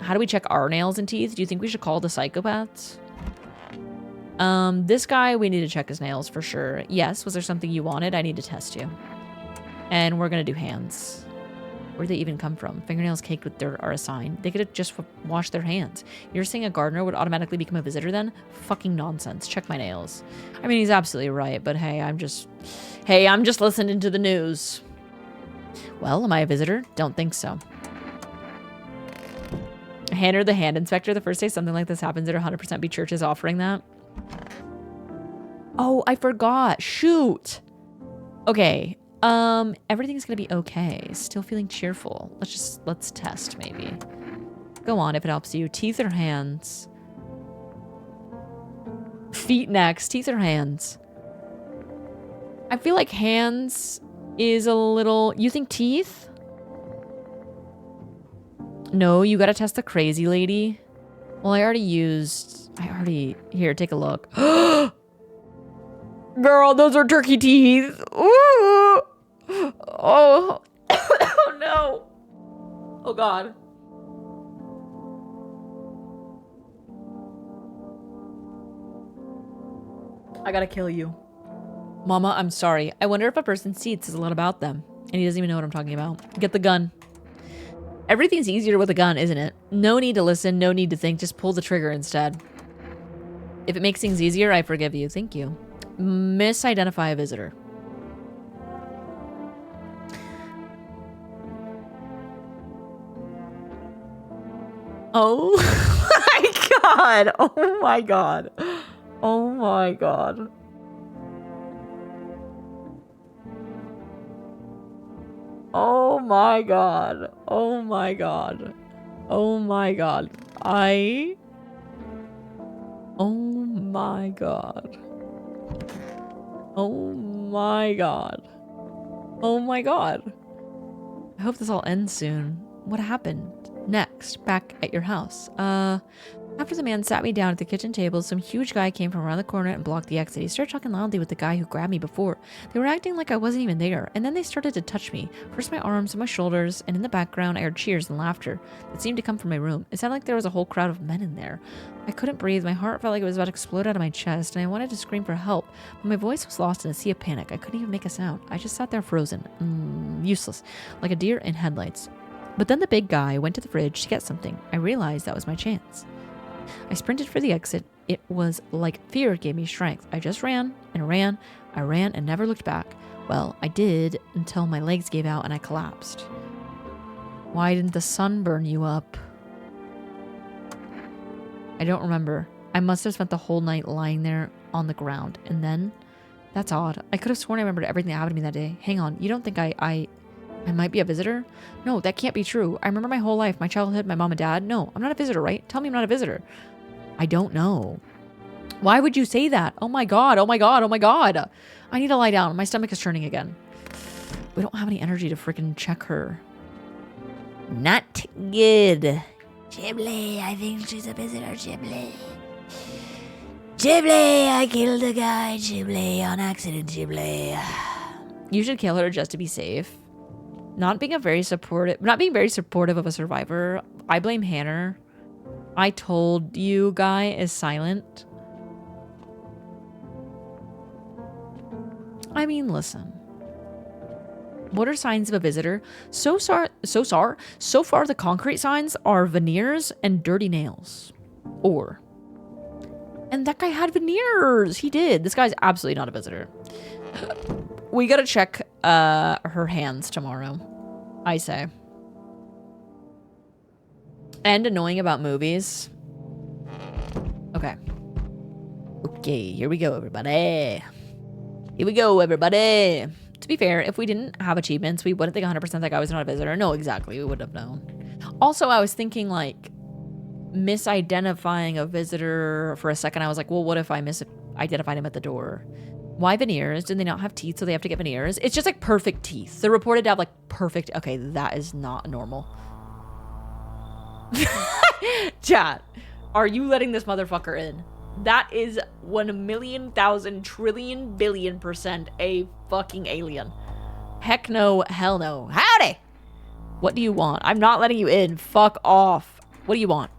How do we check our nails and teeth? Do you think we should call the psychopaths? This guy, we need to check his nails for sure. Yes, was there something you wanted? I need to test you. And we're gonna do hands. Where'd they even come from? Fingernails caked with dirt are a sign. They could have just washed their hands. You're saying a gardener would automatically become a visitor then? Fucking nonsense. Check my nails. I mean, he's absolutely right, but hey, I'm just listening to the news. Well, am I a visitor? Don't think so. Hand her the hand inspector. The first day something like this happens, there'd 100% be churches offering that. Oh, I forgot. Shoot. Okay. Everything's gonna be okay. Still feeling cheerful. Let's test maybe. Go on if it helps you. Teeth or hands? Feet next. Teeth or hands? I feel like hands is a little... You think teeth? No, you gotta test the crazy lady. Well, I already... Here, take a look. Girl, those are turkey teeth. Ooh. Oh. Oh, no. Oh, God. I gotta kill you. Mama, I'm sorry. I wonder if a person's teeth says a lot about them. And he doesn't even know what I'm talking about. Get the gun. Everything's easier with a gun, isn't it? No need to listen, no need to think. Just pull the trigger instead. If it makes things easier, I forgive you. Thank you. Misidentify a visitor. Oh my God. Oh my God. Oh my God. Oh my God. Oh my God. Oh my God. Oh my God. Oh my God. Oh my God. I hope this all ends soon. What happened? Next, back at your house. After the man sat me down at the kitchen table, some huge guy came from around the corner and blocked the exit. He started talking loudly with the guy who grabbed me before. They were acting like I wasn't even there, and then they started to touch me. First my arms and my shoulders, and in the background I heard cheers and laughter that seemed to come from my room. It sounded like there was a whole crowd of men in there. I couldn't breathe. My heart felt like it was about to explode out of my chest, and I wanted to scream for help, but my voice was lost in a sea of panic. I couldn't even make a sound. I just sat there frozen, useless, like a deer in headlights. But then the big guy went to the fridge to get something. I realized that was my chance. I sprinted for the exit. It was like fear gave me strength. I just ran and ran. I ran and never looked back. Well, I did until my legs gave out and I collapsed. Why didn't the sun burn you up? I don't remember. I must have spent the whole night lying there on the ground. And then, that's odd. I could have sworn I remembered everything that happened to me that day. Hang on, you don't think I might be a visitor? No, that can't be true. I remember my whole life, my childhood, my mom and dad. No, I'm not a visitor, right? Tell me I'm not a visitor. I don't know. Why would you say that? Oh my God, oh my God, oh my God. I need to lie down. My stomach is churning again. We don't have any energy to freaking check her. Not good. Ghibli, I think she's a visitor, Ghibli. Ghibli, I killed a guy, Ghibli, on accident, Ghibli. You should kill her just to be safe. Not being very supportive of a survivor. I blame Hannah. I told you guy is silent. I mean, listen. What are signs of a visitor? So far, the concrete signs are veneers and dirty nails. And that guy had veneers. He did. This guy's absolutely not a visitor. We gotta check her hands tomorrow, I say. And annoying about movies. Okay. Okay, here we go, everybody. Here we go, everybody. To be fair, if we didn't have achievements, we wouldn't think 100% that guy was not a visitor. No, exactly. We would have known. Also, I was thinking, like, misidentifying a visitor for a second. I was like, well, what if I misidentified him at the door? Why veneers? Did they not have teeth, so they have to get veneers? It's just like perfect teeth. They're reported to have like perfect... Okay, that is not normal. Chat, are you letting this motherfucker in? That is 1,000,000,000,000,000,000,000,000% a fucking alien. Heck no, hell no. Howdy! What do you want? I'm not letting you in. Fuck off. What do you want?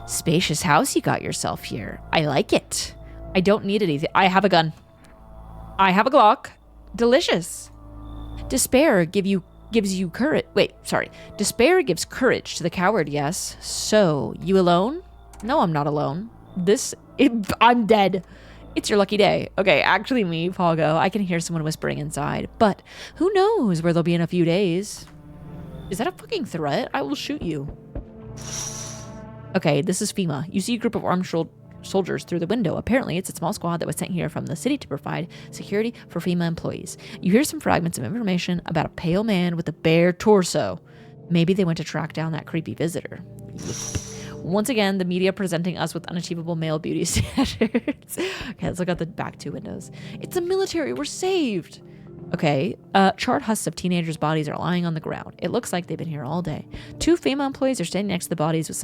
Spacious house you got yourself here. I like it. I don't need anything. I have a gun. I have a Glock. Delicious. Despair gives you courage. Wait, sorry. Despair gives courage to the coward, yes. So, you alone? No, I'm not alone. I'm dead. It's your lucky day. Okay, actually me, Pogo. I can hear someone whispering inside. But who knows where they'll be in a few days? Is that a fucking threat? I will shoot you. Okay, this is FEMA. You see a group of armed soldiers through the window. Apparently, it's a small squad that was sent here from the city to provide security for FEMA employees. You hear some fragments of information about a pale man with a bare torso. Maybe they went to track down that creepy visitor. Once again, the media presenting us with unachievable male beauty standards. Okay, let's look at the back 2 windows. It's a military. We're saved. Okay, charred husks of teenagers' bodies are lying on the ground. It looks like they've been here all day. 2 FEMA employees are standing next to the bodies with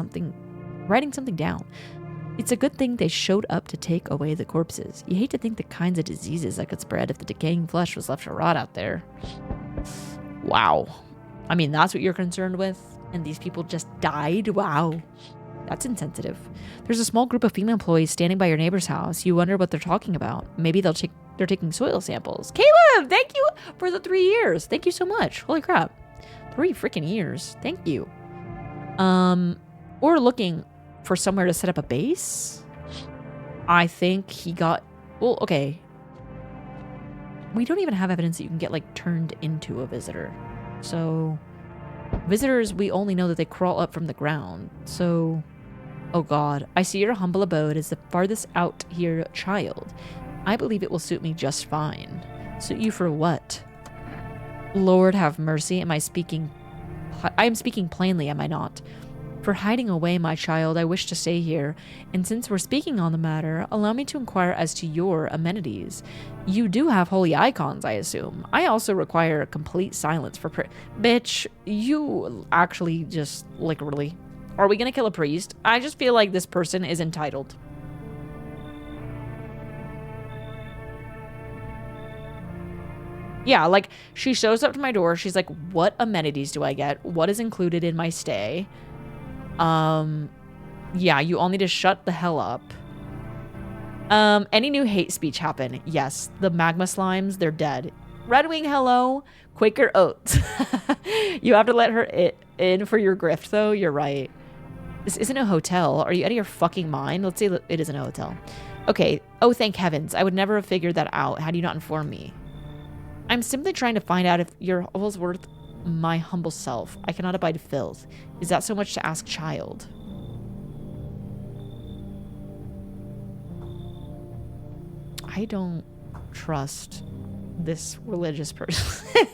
writing something down. It's a good thing they showed up to take away the corpses. You hate to think the kinds of diseases that could spread if the decaying flesh was left to rot out there. Wow. I mean, that's what you're concerned with? And these people just died? Wow. That's insensitive. There's a small group of female employees standing by your neighbor's house. You wonder what they're talking about. Maybe they're taking soil samples. Caleb, thank you for the 3 years. Thank you so much. Holy crap. 3 freaking years. Thank you. Or looking for somewhere to set up a base. I think he got... Well, okay. We don't even have evidence that you can get, like, turned into a visitor. So... Visitors, we only know that they crawl up from the ground. So... Oh god. I see your humble abode as the farthest out here child. I believe it will suit me just fine. Suit you for what? Lord have mercy. I am speaking plainly, am I not? For hiding away, my child, I wish to stay here, and since we're speaking on the matter, allow me to inquire as to your amenities. You do have holy icons, I assume. I also require complete silence for Bitch, you actually just, like, really... Are we gonna kill a priest? I just feel like this person is entitled. Yeah, like, she shows up to my door, she's like, what amenities do I get? What is included in my stay? Yeah, you all need to shut the hell up. Any new hate speech happen? Yes. The magma slimes, they're dead. Red Wing, hello. Quaker Oats. You have to let her in for your grift, though. You're right. This isn't a hotel. Are you out of your fucking mind? Let's say it isn't a hotel. Okay. Oh, thank heavens. I would never have figured that out had you not informed me. I'm simply trying to find out if you're always worth my humble self. I cannot abide filth. Is that so much to ask, child? I don't trust this religious person.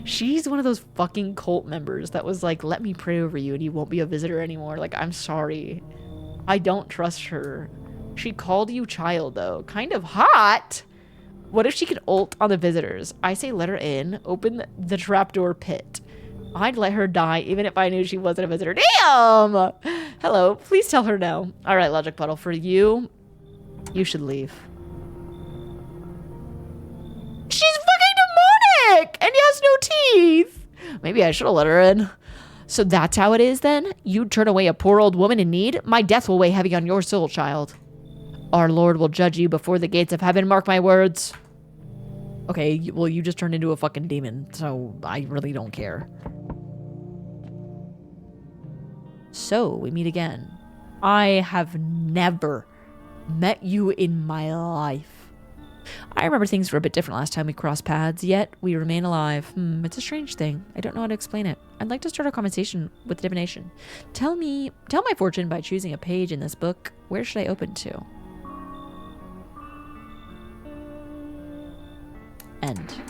She's one of those fucking cult members that was like, let me pray over you and you won't be a visitor anymore. Like, I'm sorry. I don't trust her. She called you child, though. Kind of hot. What if she could ult on the visitors? I say let her in. Open the trapdoor pit. I'd let her die even if I knew she wasn't a visitor. Damn! Hello. Please tell her no. All right, Logic Puddle. For you, you should leave. She's fucking demonic! And has no teeth! Maybe I should have let her in. So that's how it is, then? You'd turn away a poor old woman in need? My death will weigh heavy on your soul, child. Our Lord will judge you before the gates of heaven, mark my words. Okay, well, you just turned into a fucking demon, so I really don't care. So, we meet again. I have never met you in my life. I remember things were a bit different last time we crossed paths, yet we remain alive. It's a strange thing. I don't know how to explain it. I'd like to start a conversation with divination. Tell my fortune by choosing a page in this book. Where should I open to? End.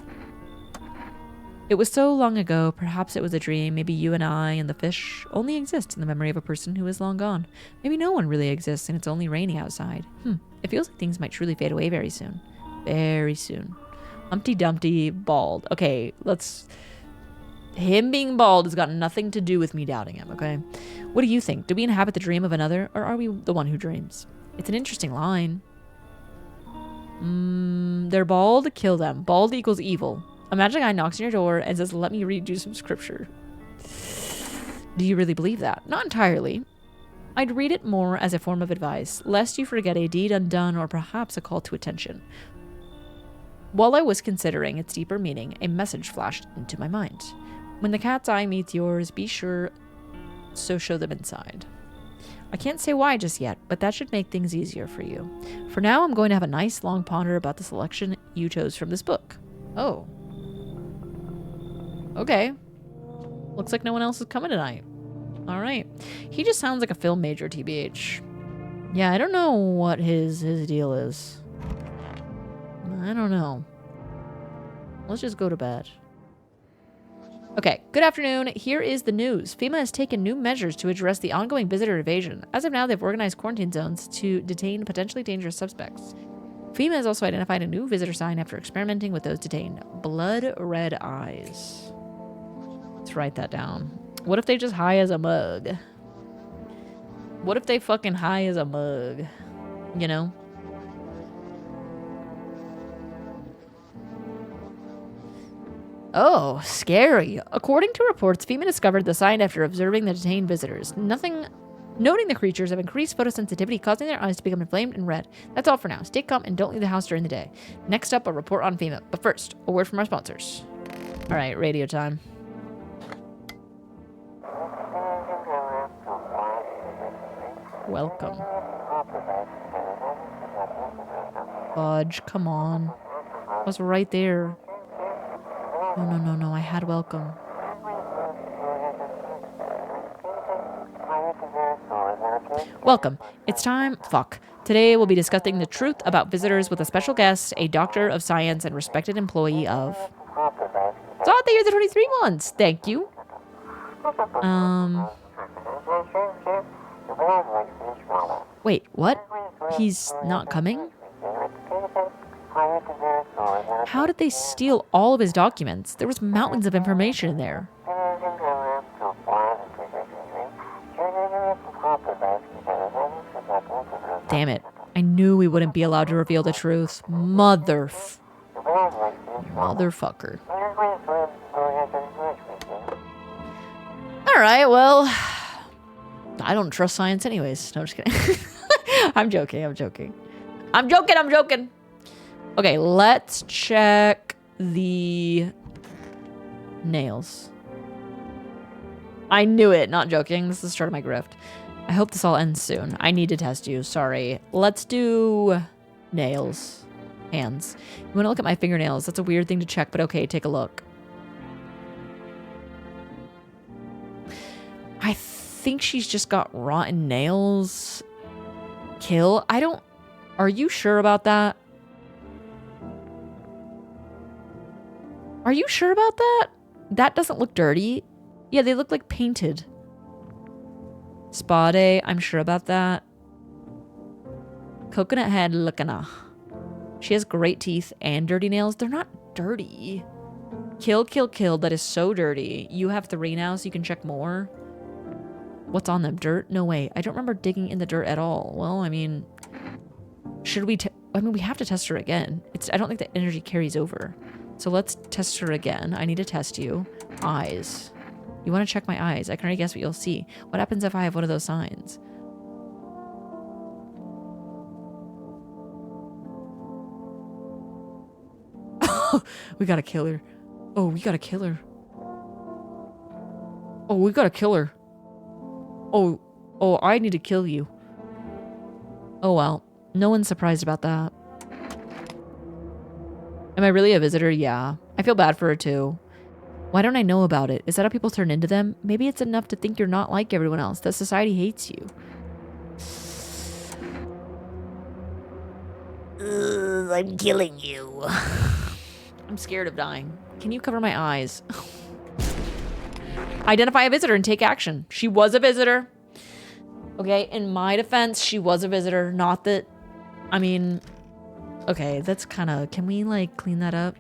It was so long ago, perhaps it was a dream. Maybe you and I and the fish only exist in the memory of a person who is long gone. Maybe no one really exists and it's only raining outside. It feels like things might truly fade away very soon. Very soon. Humpty Dumpty, bald. Okay, him being bald has got nothing to do with me doubting him, okay? What do you think? Do we inhabit the dream of another, or are we the one who dreams? It's an interesting line. They're bald, kill them. Bald equals evil. Imagine a guy knocks on your door and says, let me read you some scripture. Do you really believe that? Not entirely. I'd read it more as a form of advice, lest you forget a deed undone or perhaps a call to attention. While I was considering its deeper meaning, a message flashed into my mind. When the cat's eye meets yours, be sure so show them inside. I can't say why just yet, but that should make things easier for you. For now, I'm going to have a nice long ponder about the selection you chose from this book. Oh. Okay. Looks like no one else is coming tonight. All right. He just sounds like a film major, TBH. Yeah, I don't know what his deal is. I don't know. Let's just go to bed. Okay, good afternoon. Here is the news. FEMA has taken new measures to address the ongoing visitor invasion. As of now, they've organized quarantine zones to detain potentially dangerous suspects. FEMA has also identified a new visitor sign after experimenting with those detained. Blood red eyes. Let's write that down. What if they just high as a mug? What if they fucking high as a mug? You know? Oh, scary. According to reports, FEMA discovered the sign after observing the detained visitors. Noting the creatures have increased photosensitivity, causing their eyes to become inflamed and red. That's all for now. Stay calm and don't leave the house during the day. Next up, a report on FEMA. But first, a word from our sponsors. All right, radio time. Welcome. Fudge, come on. I was right there. No. I had welcome. Welcome. It's time. Fuck. Today we'll be discussing the truth about visitors with a special guest, a doctor of science and respected employee of... Saw the year the 23 ones. Thank you. Wait, what? He's not coming? How did they steal all of his documents? There was mountains of information in there. Damn it. I knew we wouldn't be allowed to reveal the truth. Motherfucker. Alright, well... I don't trust science anyways. No, I'm just kidding. I'm joking. Okay, let's check the nails. I knew it. Not joking. This is the start of my grift. I hope this all ends soon. I need to test you. Sorry. Let's do nails. Hands. You want to look at my fingernails? That's a weird thing to check, but okay, take a look. I think she's just got rotten nails. Kill? Are you sure about that? Are you sure about that? That doesn't look dirty. Yeah, they look like painted. Spa day, I'm sure about that. Coconut head, lookana. She has great teeth and dirty nails. They're not dirty. Kill. That is so dirty. You have 3 now, so you can check more. What's on them? Dirt? No way. I don't remember digging in the dirt at all. Well, I mean, should we... we have to test her again. I don't think the energy carries over. So let's test her again. I need to test you. Eyes. You want to check my eyes. I can already guess what you'll see. What happens if I have one of those signs? We gotta kill her. Oh, we gotta kill her. Oh, I need to kill you. Oh, well. No one's surprised about that. Am I really a visitor? Yeah. I feel bad for her, too. Why don't I know about it? Is that how people turn into them? Maybe it's enough to think you're not like everyone else, that society hates you. I'm killing you. I'm scared of dying. Can you cover my eyes? Identify a visitor and take action. She was a visitor. Okay, in my defense, she was a visitor. Not that... I mean... Okay, that's kind of... Can we, like, clean that up?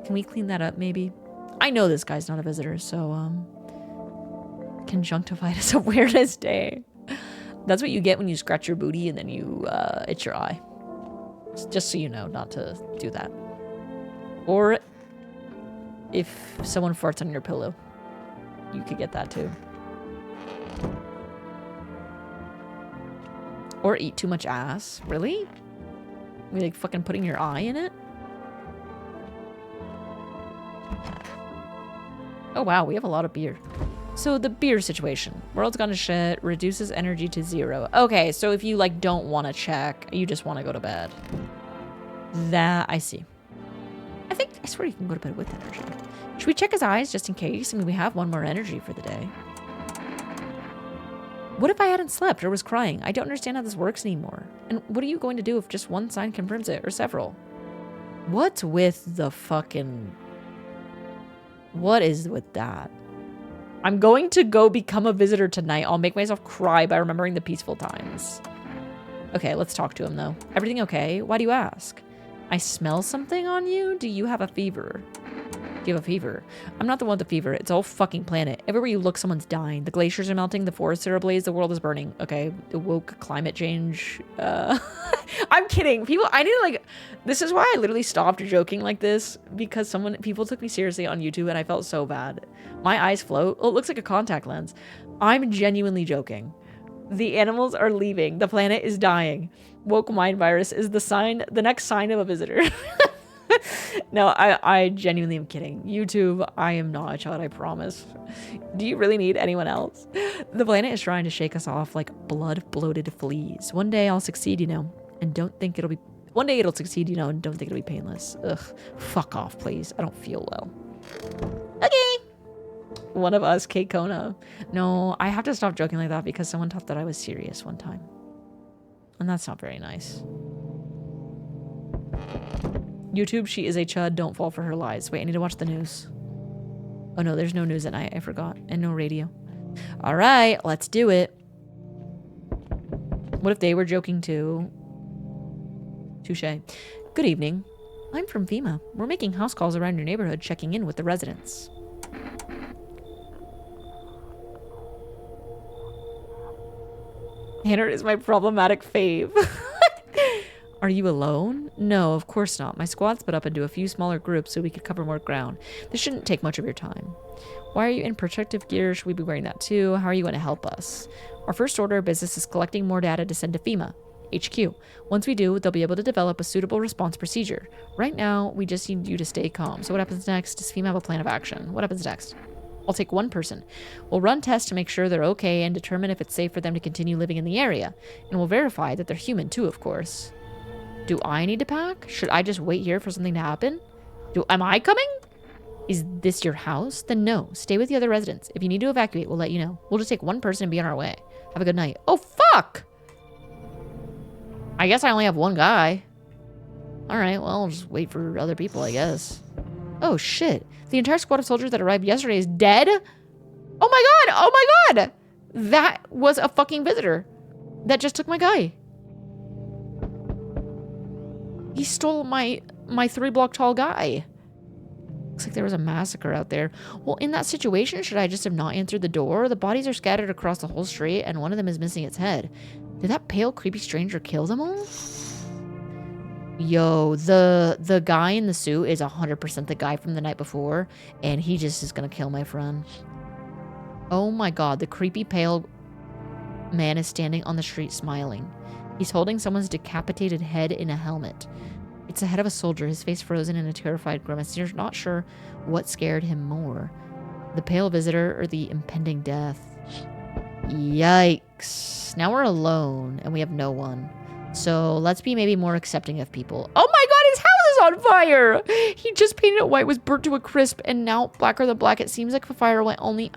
Can we clean that up, maybe? I know this guy's not a visitor, so, Conjunctivitis Awareness Day. That's what you get when you scratch your booty and then you, itch your eye. Just so you know not to do that. Or if someone farts on your pillow, you could get that too. Or eat too much ass. Really? You like fucking putting your eye in it? Oh wow, we have a lot of beer. So the beer situation. World's gone to shit, reduces energy to 0. Okay, so if you like don't want to check, you just want to go to bed. That, I see. I swear you can go to bed with energy. Should we check his eyes just in case? I mean, we have 1 more energy for the day. What if I hadn't slept or was crying? I don't understand how this works anymore. And what are you going to do if just 1 sign confirms it, or several? What's with the fucking What is with that? I'm going to go become a visitor tonight. I'll make myself cry by remembering the peaceful times. Okay, let's talk to him, though. Everything okay? Why do you ask? I smell something on you? Do you have a fever? Do you have a fever? I'm not the one with the fever. It's a whole fucking planet. Everywhere you look, someone's dying. The glaciers are melting. The forests are ablaze. The world is burning. Okay, woke climate change. I'm kidding. People, I need to like, this is why I literally stopped joking like this, because people took me seriously on YouTube and I felt so bad. My eyes float. Oh, it looks like a contact lens. I'm genuinely joking. The animals are leaving. The planet is dying. Woke mind virus is the next sign of a visitor. No, I genuinely am kidding. YouTube, I am not a child, I promise. Do you really need anyone else? The planet is trying to shake us off like blood-bloated fleas. One day I'll succeed, you know, and don't think it'll be... One day it'll succeed, you know, and don't think it'll be painless. Ugh, fuck off, please. I don't feel well. Okay. One of us, Kate Kona. No, I have to stop joking like that because someone thought that I was serious one time. And that's not very nice. YouTube, she is a chud. Don't fall for her lies. Wait, I need to watch the news. Oh no, there's no news at night. I forgot. And no radio. All right, let's do it. What if they were joking too? Touché. Good evening. I'm from FEMA. We're making house calls around your neighborhood, checking in with the residents. Hannah is my problematic fave. Are you alone? No, of course not. My squad split up into a few smaller groups so we could cover more ground. This shouldn't take much of your time. Why are you in protective gear? Should we be wearing that too? How are you going to help us? Our first order of business is collecting more data to send to FEMA HQ. Once we do, they'll be able to develop a suitable response procedure. Right now, we just need you to stay calm. So what happens next? Does FEMA have a plan of action? What happens next? I'll take one person. We'll run tests to make sure they're okay and determine if it's safe for them to continue living in the area. And we'll verify that they're human too, of course. Do I need to pack? Should I just wait here for something to happen? Am I coming? Is this your house? Then no. Stay with the other residents. If you need to evacuate, we'll let you know. We'll just take one person and be on our way. Have a good night. Oh, fuck! I guess I only have one guy. Alright, well, I'll just wait for other people, I guess. Oh, shit. The entire squad of soldiers that arrived yesterday is dead? Oh my god! Oh my god! That was a fucking visitor. That just took my guy. He stole my 3-block tall guy. Looks like there was a massacre out there. Well, in that situation, should I just have not answered the door? The bodies are scattered across the whole street, and one of them is missing its head. Did that pale, creepy stranger kill them all? Yo, the guy in the suit is 100% the guy from the night before, and he just is gonna kill my friend. Oh my god, the creepy pale man is standing on the street smiling. He's holding someone's decapitated head in a helmet. It's the head of a soldier, his face frozen in a terrified grimace. You're not sure what scared him more, the pale visitor or the impending death. Yikes. Now we're alone, and we have no one. So let's be maybe more accepting of people. Oh my god, his house is on fire! He just painted it white, was burnt to a crisp, and now blacker than black. It seems like the fire only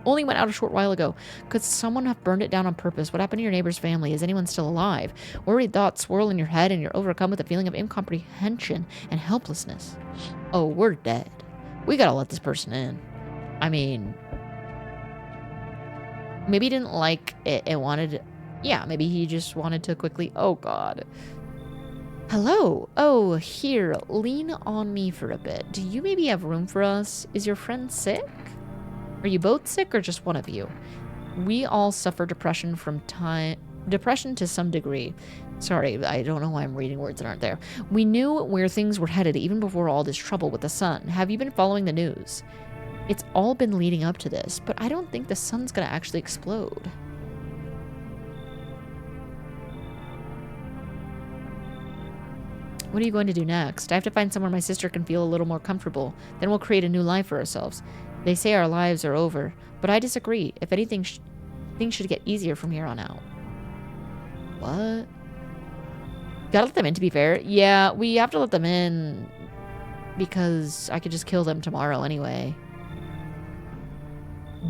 went out a short while ago. Could someone have burned it down on purpose? What happened to your neighbor's family? Is anyone still alive? Worried thoughts swirl in your head, and you're overcome with a feeling of incomprehension and helplessness. Oh, we're dead. We gotta let this person in. I mean, maybe he didn't like it and wanted... Yeah, maybe he just wanted to quickly... Oh, God. Hello. Oh, here. Lean on me for a bit. Do you maybe have room for us? Is your friend sick? Are you both sick or just one of you? We all suffer depression to some degree. Sorry, I don't know why I'm reading words that aren't there. We knew where things were headed even before all this trouble with the sun. Have you been following the news? It's all been leading up to this, but I don't think the sun's gonna actually explode. What are you going to do next? I have to find somewhere my sister can feel a little more comfortable. Then we'll create a new life for ourselves. They say our lives are over, but I disagree. If anything, things should get easier from here on out. What? Gotta let them in, to be fair. Yeah, we have to let them in because I could just kill them tomorrow anyway.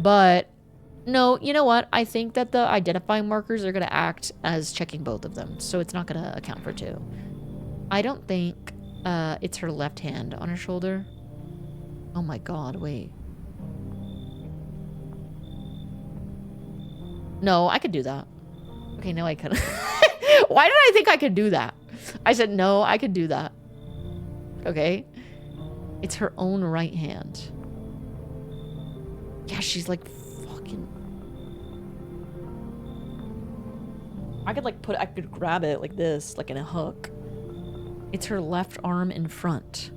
But, no, you know what? I think that the identifying markers are going to act as checking both of them, so it's not going to account for two. I don't think it's her left hand on her shoulder. Oh my god, wait. No, I could do that. Okay, no, I couldn't. Why did I think I could do that? I said, no, I could do that. Okay. It's her own right hand. Yeah, she's like fucking... I could grab it like this, like in a hook. It's her left arm in front.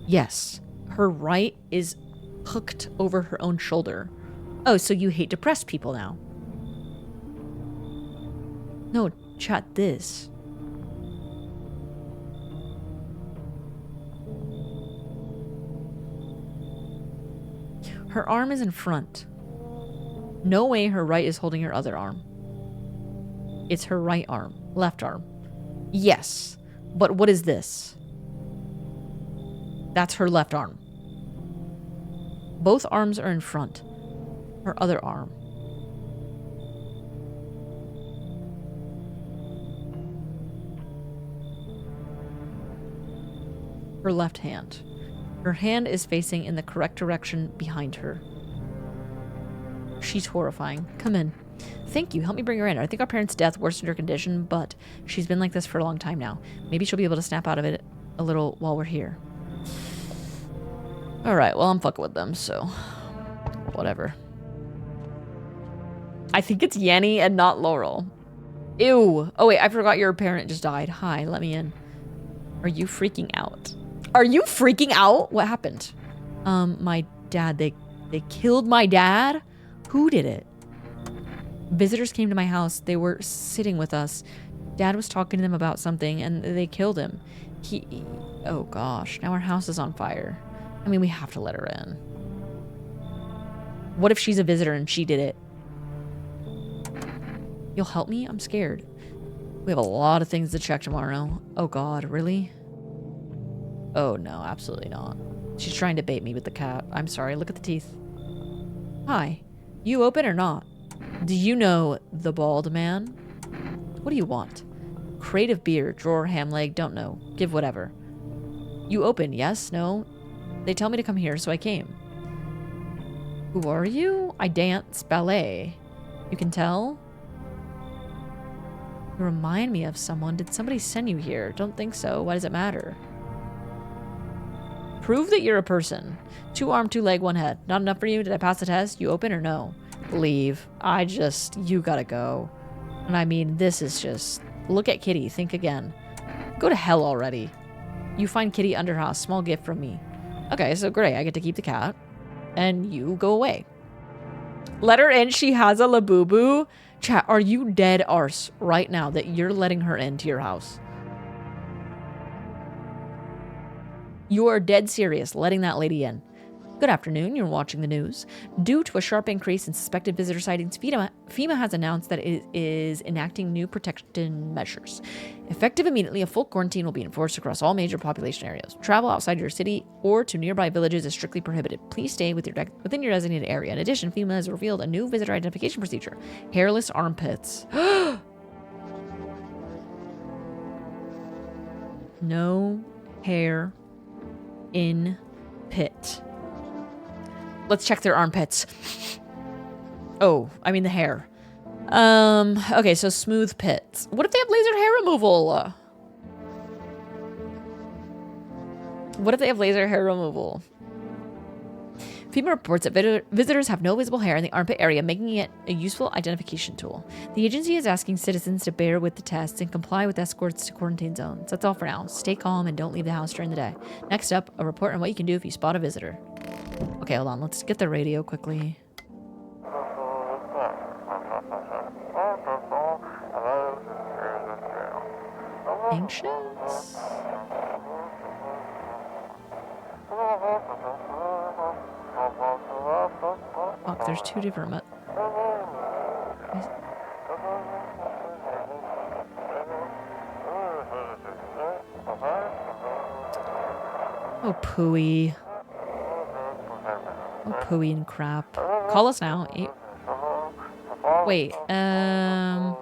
Yes, her right is hooked over her own shoulder. Oh, so you hate depressed people now? No, chat this. Her arm is in front. No way her right is holding her other arm. It's her right arm. Left arm. Yes. But what is this? That's her left arm. Both arms are in front. Her other arm. Her left hand. Her hand is facing in the correct direction behind her. She's horrifying. Come in. Thank you. Help me bring her in. I think our parents' death worsened her condition, but she's been like this for a long time now. Maybe she'll be able to snap out of it a little while we're here. Alright, well, I'm fucking with them, so... whatever. I think it's Yenny and not Laurel. Ew. Oh, wait, I forgot your parent just died. Hi, let me in. Are you freaking out? Are you freaking out? What happened? My dad, they killed my dad? Who did it? Visitors came to my house. They were sitting with us. Dad was talking to them about something and they killed him. Oh gosh, now our house is on fire. I mean, we have to let her in. What if she's a visitor and she did it? You'll help me? I'm scared. We have a lot of things to check tomorrow. Oh god, really? Oh no, absolutely not. She's trying to bait me with the cat. I'm sorry, look at the teeth. Hi. You open or not? Do you know the bald man? What do you want? Crate of beer, drawer, ham leg, don't know. Give whatever. You open, yes, no? They tell me to come here, so I came. Who are you? I dance ballet. You can tell? You remind me of someone. Did somebody send you here? Don't think so. Why does it matter? Prove that you're a person. 2 arm, 2 leg, 1 head. Not enough for you? Did I pass the test? You open or no? Leave. You gotta go. And I mean, this is just... Look at Kitty. Think again. Go to hell already. You find Kitty under house. Small gift from me. Okay, so great. I get to keep the cat. And you go away. Let her in. She has a Labubu. Chat, are you dead arse right now that you're letting her into your house? You are dead serious letting that lady in. Good afternoon, you're watching the news. Due to a sharp increase in suspected visitor sightings, FEMA has announced that it is enacting new protection measures. Effective immediately, a full quarantine will be enforced across all major population areas. Travel outside your city or to nearby villages is strictly prohibited. Please stay within your designated area. In addition, FEMA has revealed a new visitor identification procedure. Hairless armpits. No hair in pit. Let's check their armpits. Oh, I mean the hair. Okay, so smooth pits. What if they have laser hair removal? What if they have laser hair removal? FEMA reports that visitors have no visible hair in the armpit area, making it a useful identification tool. The agency is asking citizens to bear with the tests and comply with escorts to quarantine zones. That's all for now. Stay calm and don't leave the house during the day. Next up, a report on what you can do if you spot a visitor. Okay, hold on. Let's get the radio quickly. Anxious? Fuck, there's 2 different... Oh, pooey. Oh, pooey and crap. Call us now. Wait, I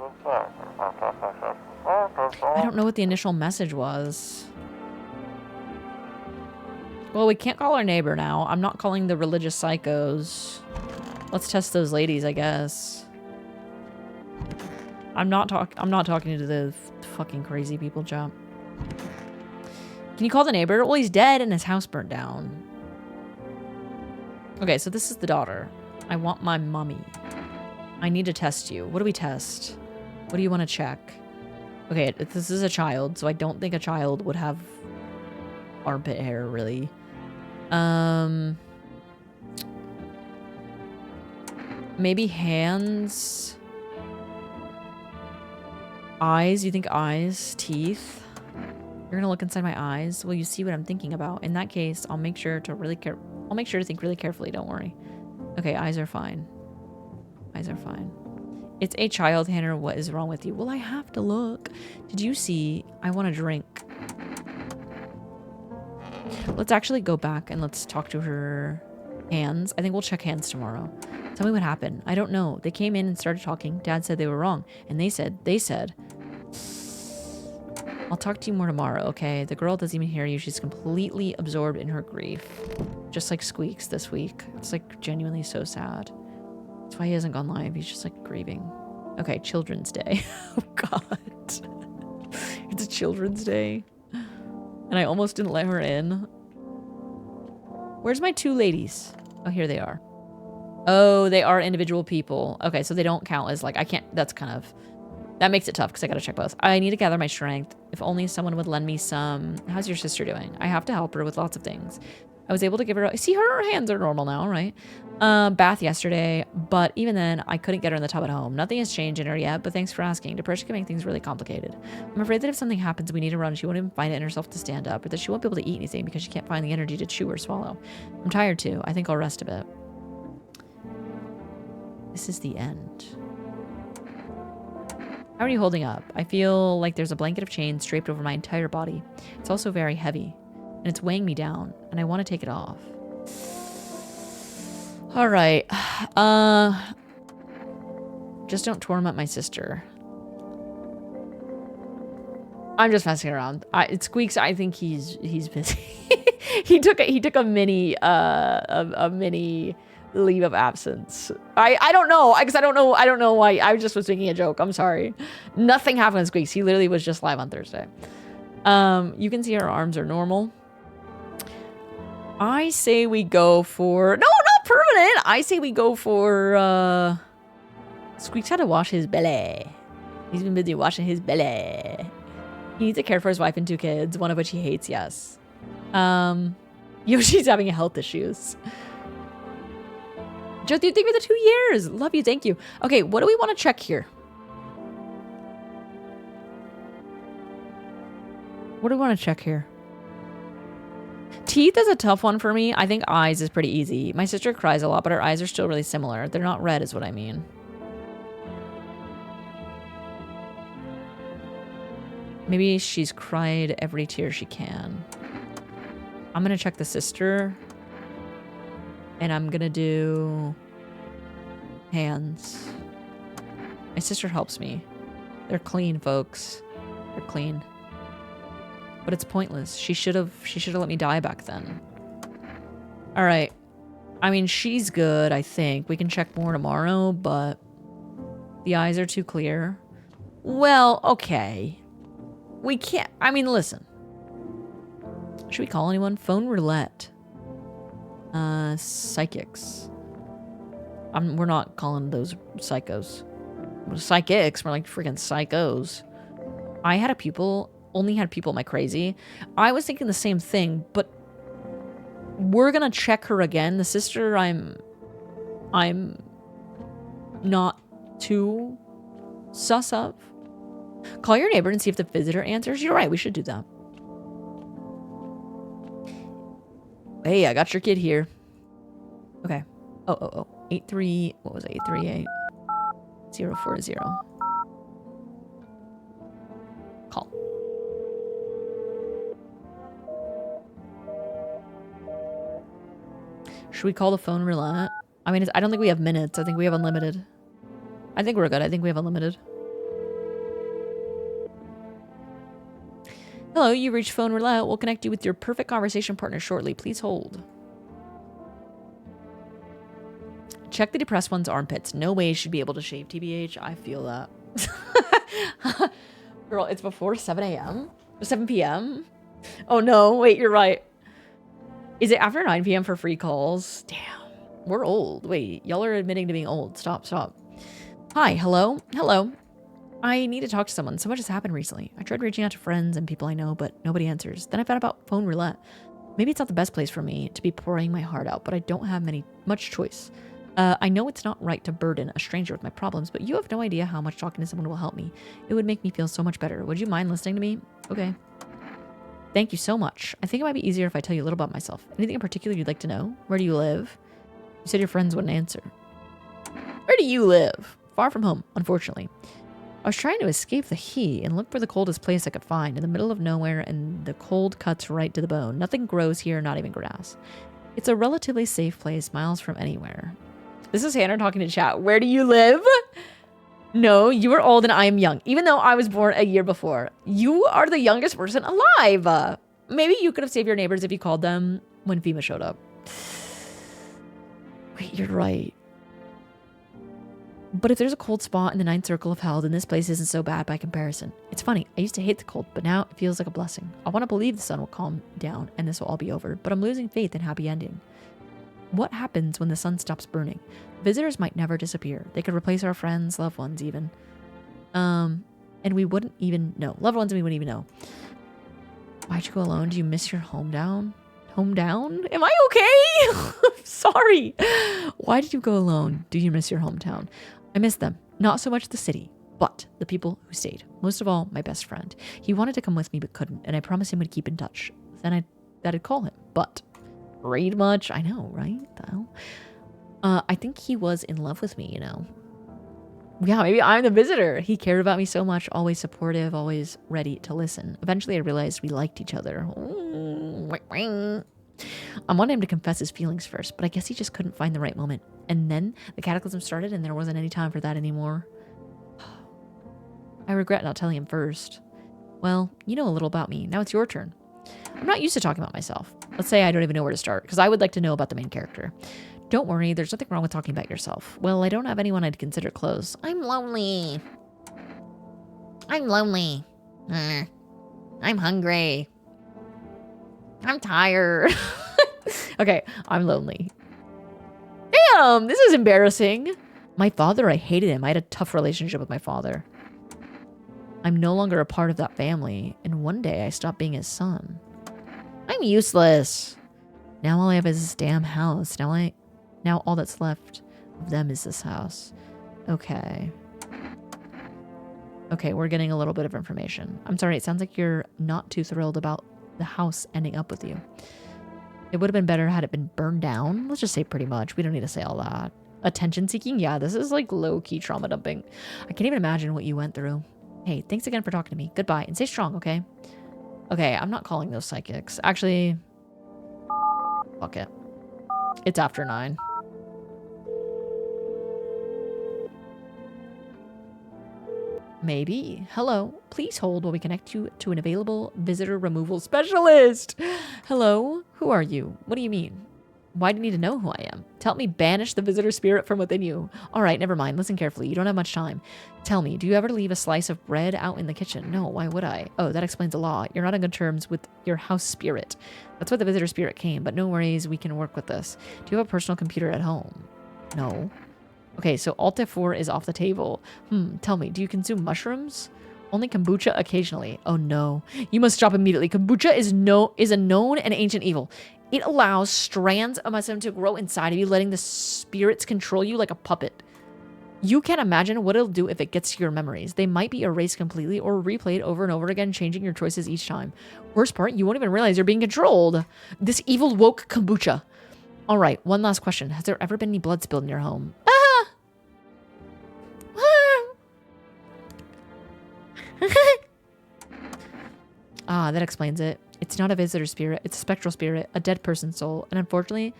don't know what the initial message was. Well, we can't call our neighbor now. I'm not calling the religious psychos. Let's test those ladies, I guess. I'm not talking to the fucking crazy people, Chop. Can you call the neighbor? Well, he's dead and his house burnt down. Okay, so this is the daughter. I want my mummy. I need to test you. What do we test? What do you want to check? Okay, this is a child, so I don't think a child would have armpit hair, really. Maybe hands. Eyes. You think eyes? Teeth? You're gonna look inside my eyes? Will you see what I'm thinking about? In that case, I'll make sure to think really carefully, don't worry. Okay, eyes are fine. Eyes are fine. It's a child, Hannah. What is wrong with you? Well, I have to look. Did you see? I want a drink. Let's actually go back and let's talk to her hands. I think we'll check hands tomorrow. Tell me what happened. I don't know. They came in and started talking. Dad said they were wrong. And they said, I'll talk to you more tomorrow, okay? The girl doesn't even hear you. She's completely absorbed in her grief. Just like Squeaks this week. It's like genuinely so sad. That's why he hasn't gone live. He's just like grieving. Okay, Children's Day. Oh God. It's a Children's Day. And I almost didn't let her in. Where's my two ladies? Oh, here they are. Oh, they are individual people. Okay, so they don't count as like, I can't, that's kind of, that makes it tough because I gotta check both. I need to gather my strength. If only someone would lend me some. How's your sister doing? I have to help her with lots of things. I was able to give her, see, her hands are normal now, right? Bath yesterday, but even then, I couldn't get her in the tub at home. Nothing has changed in her yet, but thanks for asking. Depression can make things really complicated. I'm afraid that if something happens, we need to run. She won't even find it in herself to stand up, or that she won't be able to eat anything because she can't find the energy to chew or swallow. I'm tired too. I think I'll rest a bit. This is the end. How are you holding up? I feel like there's a blanket of chains draped over my entire body. It's also very heavy, and it's weighing me down, and I want to take it off. All right. Just don't torment my sister. I'm just messing around. It Squeaks. I think he's busy. he took a mini leave of absence. I don't know, because I don't know why. I just was making a joke. I'm sorry. Nothing happened with Squeaks. He literally was just live on Thursday. You can see her arms are normal. I say we go for, no, not permanent. I say we go for, Squeaks had to wash his belly. He's been busy washing his belly. He needs to care for his wife and 2 kids, one of which he hates, yes. Yoshi's having health issues. Joe, thank you for the 2 years. Love you, thank you. Okay, what do we want to check here? What do we want to check here? Teeth is a tough one for me. I think eyes is pretty easy. My sister cries a lot, but her eyes are still really similar. They're not red is what I mean. Maybe she's cried every tear she can. I'm going to check the sister. And I'm going to do hands. My sister helps me. They're clean, folks. They're clean. But it's pointless. She should have let me die back then. All right. I mean, she's good, I think. We can check more tomorrow, but the eyes are too clear. Well, okay. We can't. I mean, listen. Should we call anyone? Phone roulette. Psychics. We're not calling those psychos. Psychics. We're like freaking psychos. I had a pupil. Only had people. Am I crazy? I was thinking the same thing, but we're gonna check her again. The sister, I'm not too sus of. Call your neighbor and see if the visitor answers. You're right. We should do that. Hey, I got your kid here. Okay. Oh. 83. What was it? 838 040. Call. Should we call the phone roulette? I mean, I don't think we have minutes. I think we have unlimited. I think we're good. I think we have unlimited. Hello, you reached phone roulette. We'll connect you with your perfect conversation partner shortly. Please hold. Check the depressed one's armpits. No way should be able to shave, TBH. I feel that. Girl, it's before 7 a.m.? 7 p.m.? Oh no, wait, you're right. Is it after 9 p.m. for free calls? Damn, we're old. Wait, y'all are admitting to being old. Stop. Hi, hello? Hello. I need to talk to someone. So much has happened recently. I tried reaching out to friends and people I know, but nobody answers. Then I found about phone roulette. Maybe it's not the best place for me to be pouring my heart out, but I don't have much choice. I know it's not right to burden a stranger with my problems, but you have no idea how much talking to someone will help me. It would make me feel so much better. Would you mind listening to me? Okay. Thank you so much. I think it might be easier if I tell you a little about myself. Anything in particular you'd like to know? Where do you live? You said your friends wouldn't answer. Where do you live? Far from home, unfortunately. I was trying to escape the heat and look for the coldest place I could find, in the middle of nowhere, and the cold cuts right to the bone. Nothing grows here, not even grass. It's a relatively safe place, miles from anywhere. This is Hannah talking to chat. Where do you live? No, you are old and I am young, even though I was born a year before. You are the youngest person alive. Maybe you could have saved your neighbors if you called them when FEMA showed up. Wait, you're right. But if there's a cold spot in the 9th circle of hell, then this place isn't so bad by comparison. It's funny, I used to hate the cold, but now it feels like a blessing. I want to believe the sun will calm down and this will all be over, but I'm losing faith in happy ending. What happens when the sun stops burning? Visitors might never disappear. They could replace our friends, loved ones even. And we wouldn't even know. Loved ones and we wouldn't even know. Why'd you go alone? Do you miss your hometown? Hometown? Am I okay? Sorry. Why did you go alone? Do you miss your hometown? I miss them. Not so much the city, but the people who stayed. Most of all, my best friend. He wanted to come with me but couldn't, and I promised him we'd keep in touch. Then I'd call him, but read much? I know, right? The hell? I think he was in love with me, you know. Yeah, maybe I'm the visitor. He cared about me so much, always supportive, always ready to listen. Eventually, I realized we liked each other. I wanted him to confess his feelings first, but I guess he just couldn't find the right moment. And then the cataclysm started, and there wasn't any time for that anymore. I regret not telling him first. Well, you know a little about me. Now it's your turn. I'm not used to talking about myself. Let's say I don't even know where to start, because I would like to know about the main character. Don't worry, there's nothing wrong with talking about yourself. Well, I don't have anyone I'd consider close. I'm lonely. I'm lonely. I'm hungry. I'm tired. Okay, I'm lonely. Damn, this is embarrassing. My father, I hated him. I had a tough relationship with my father. I'm no longer a part of that family, and one day I stopped being his son. I'm useless. Now all I have is this damn house. Now all that's left of them is this house. Okay. Okay, we're getting a little bit of information. I'm sorry, it sounds like you're not too thrilled about the house ending up with you. It would have been better had it been burned down. Let's just say pretty much. We don't need to say all that. Attention seeking? Yeah, this is like low-key trauma dumping. I can't even imagine what you went through. Hey, thanks again for talking to me. Goodbye, and stay strong, okay? Okay, I'm not calling those psychics. Actually, fuck it. It's after 9. Maybe. Hello. Please hold while we connect you to an available visitor removal specialist. Hello. Who are you? What do you mean? Why do you need to know who I am? Tell me, banish the visitor spirit from within you. All right, never mind. Listen carefully. You don't have much time. Tell me, do you ever leave a slice of bread out in the kitchen? No, why would I? Oh, that explains a lot. You're not on good terms with your house spirit. That's why the visitor spirit came, but no worries. We can work with this. Do you have a personal computer at home? No. Okay, so Alt F4 is off the table. Tell me, do you consume mushrooms? Only kombucha occasionally. Oh no. You must stop immediately. Kombucha is a known and ancient evil. It allows strands of mushroom to grow inside of you, letting the spirits control you like a puppet. You can't imagine what it'll do if it gets to your memories. They might be erased completely or replayed over and over again, changing your choices each time. Worst part, you won't even realize you're being controlled. This evil woke kombucha. All right, one last question. Has there ever been any blood spilled in your home? That explains it. It's not a visitor spirit. It's a spectral spirit, a dead person's soul. And unfortunately,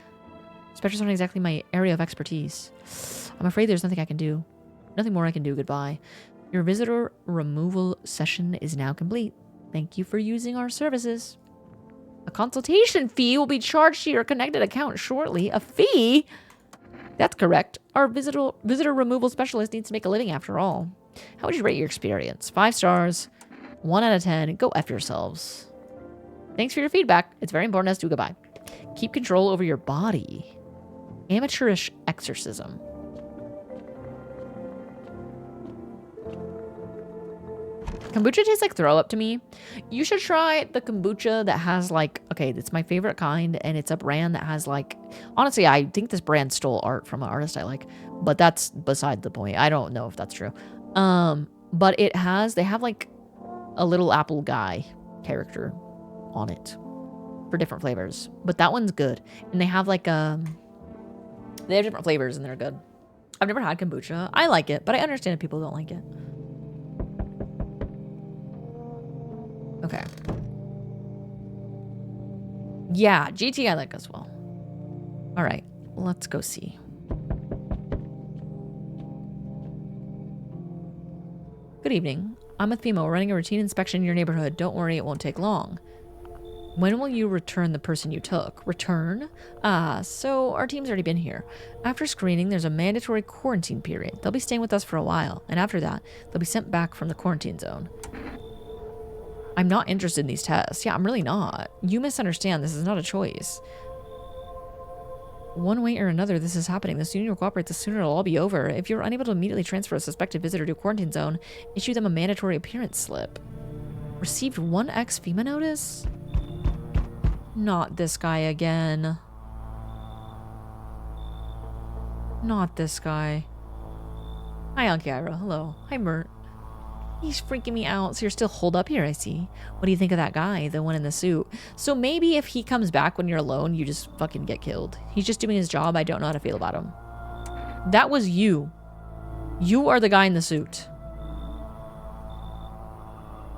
specters aren't exactly my area of expertise. I'm afraid there's nothing I can do. Nothing more I can do. Goodbye. Your visitor removal session is now complete. Thank you for using our services. A consultation fee will be charged to your connected account shortly. A fee? That's correct. Our visitor removal specialist needs to make a living after all. How would you rate your experience? 5 stars, 1 out of 10. Go F yourselves. Thanks for your feedback. It's very important as to goodbye. Keep control over your body. Amateurish exorcism. Kombucha tastes like throw up to me. You should try the kombucha that has like, okay, it's my favorite kind, and it's a brand that has like, honestly, I think this brand stole art from an artist I like, but that's beside the point. I don't know if that's true. But they have like a little apple guy character on it for different flavors, but that one's good. And they have like, they have different flavors and they're good. I've never had kombucha. I like it, but I understand if people don't like it. Okay. Yeah, GT I like as well. All right, let's go see. Good evening. I'm with FEMA. We're running a routine inspection in your neighborhood. Don't worry, it won't take long. When will you return the person you took? Return? So our team's already been here. After screening, there's a mandatory quarantine period. They'll be staying with us for a while, and after that, they'll be sent back from the quarantine zone. I'm not interested in these tests. Yeah, I'm really not. You misunderstand. This is not a choice. One way or another, this is happening. The sooner you cooperate, the sooner it'll all be over. If you're unable to immediately transfer a suspected visitor to a quarantine zone, issue them a mandatory appearance slip. Received 1X FEMA notice? Not this guy again. Not this guy. Hi, Ankiira. Hello. Hi, Mert. He's freaking me out. So you're still holed up here, I see. What do you think of that guy, the one in the suit? So maybe if he comes back when you're alone, you just fucking get killed. He's just doing his job. I don't know how to feel about him. That was you. You are the guy in the suit.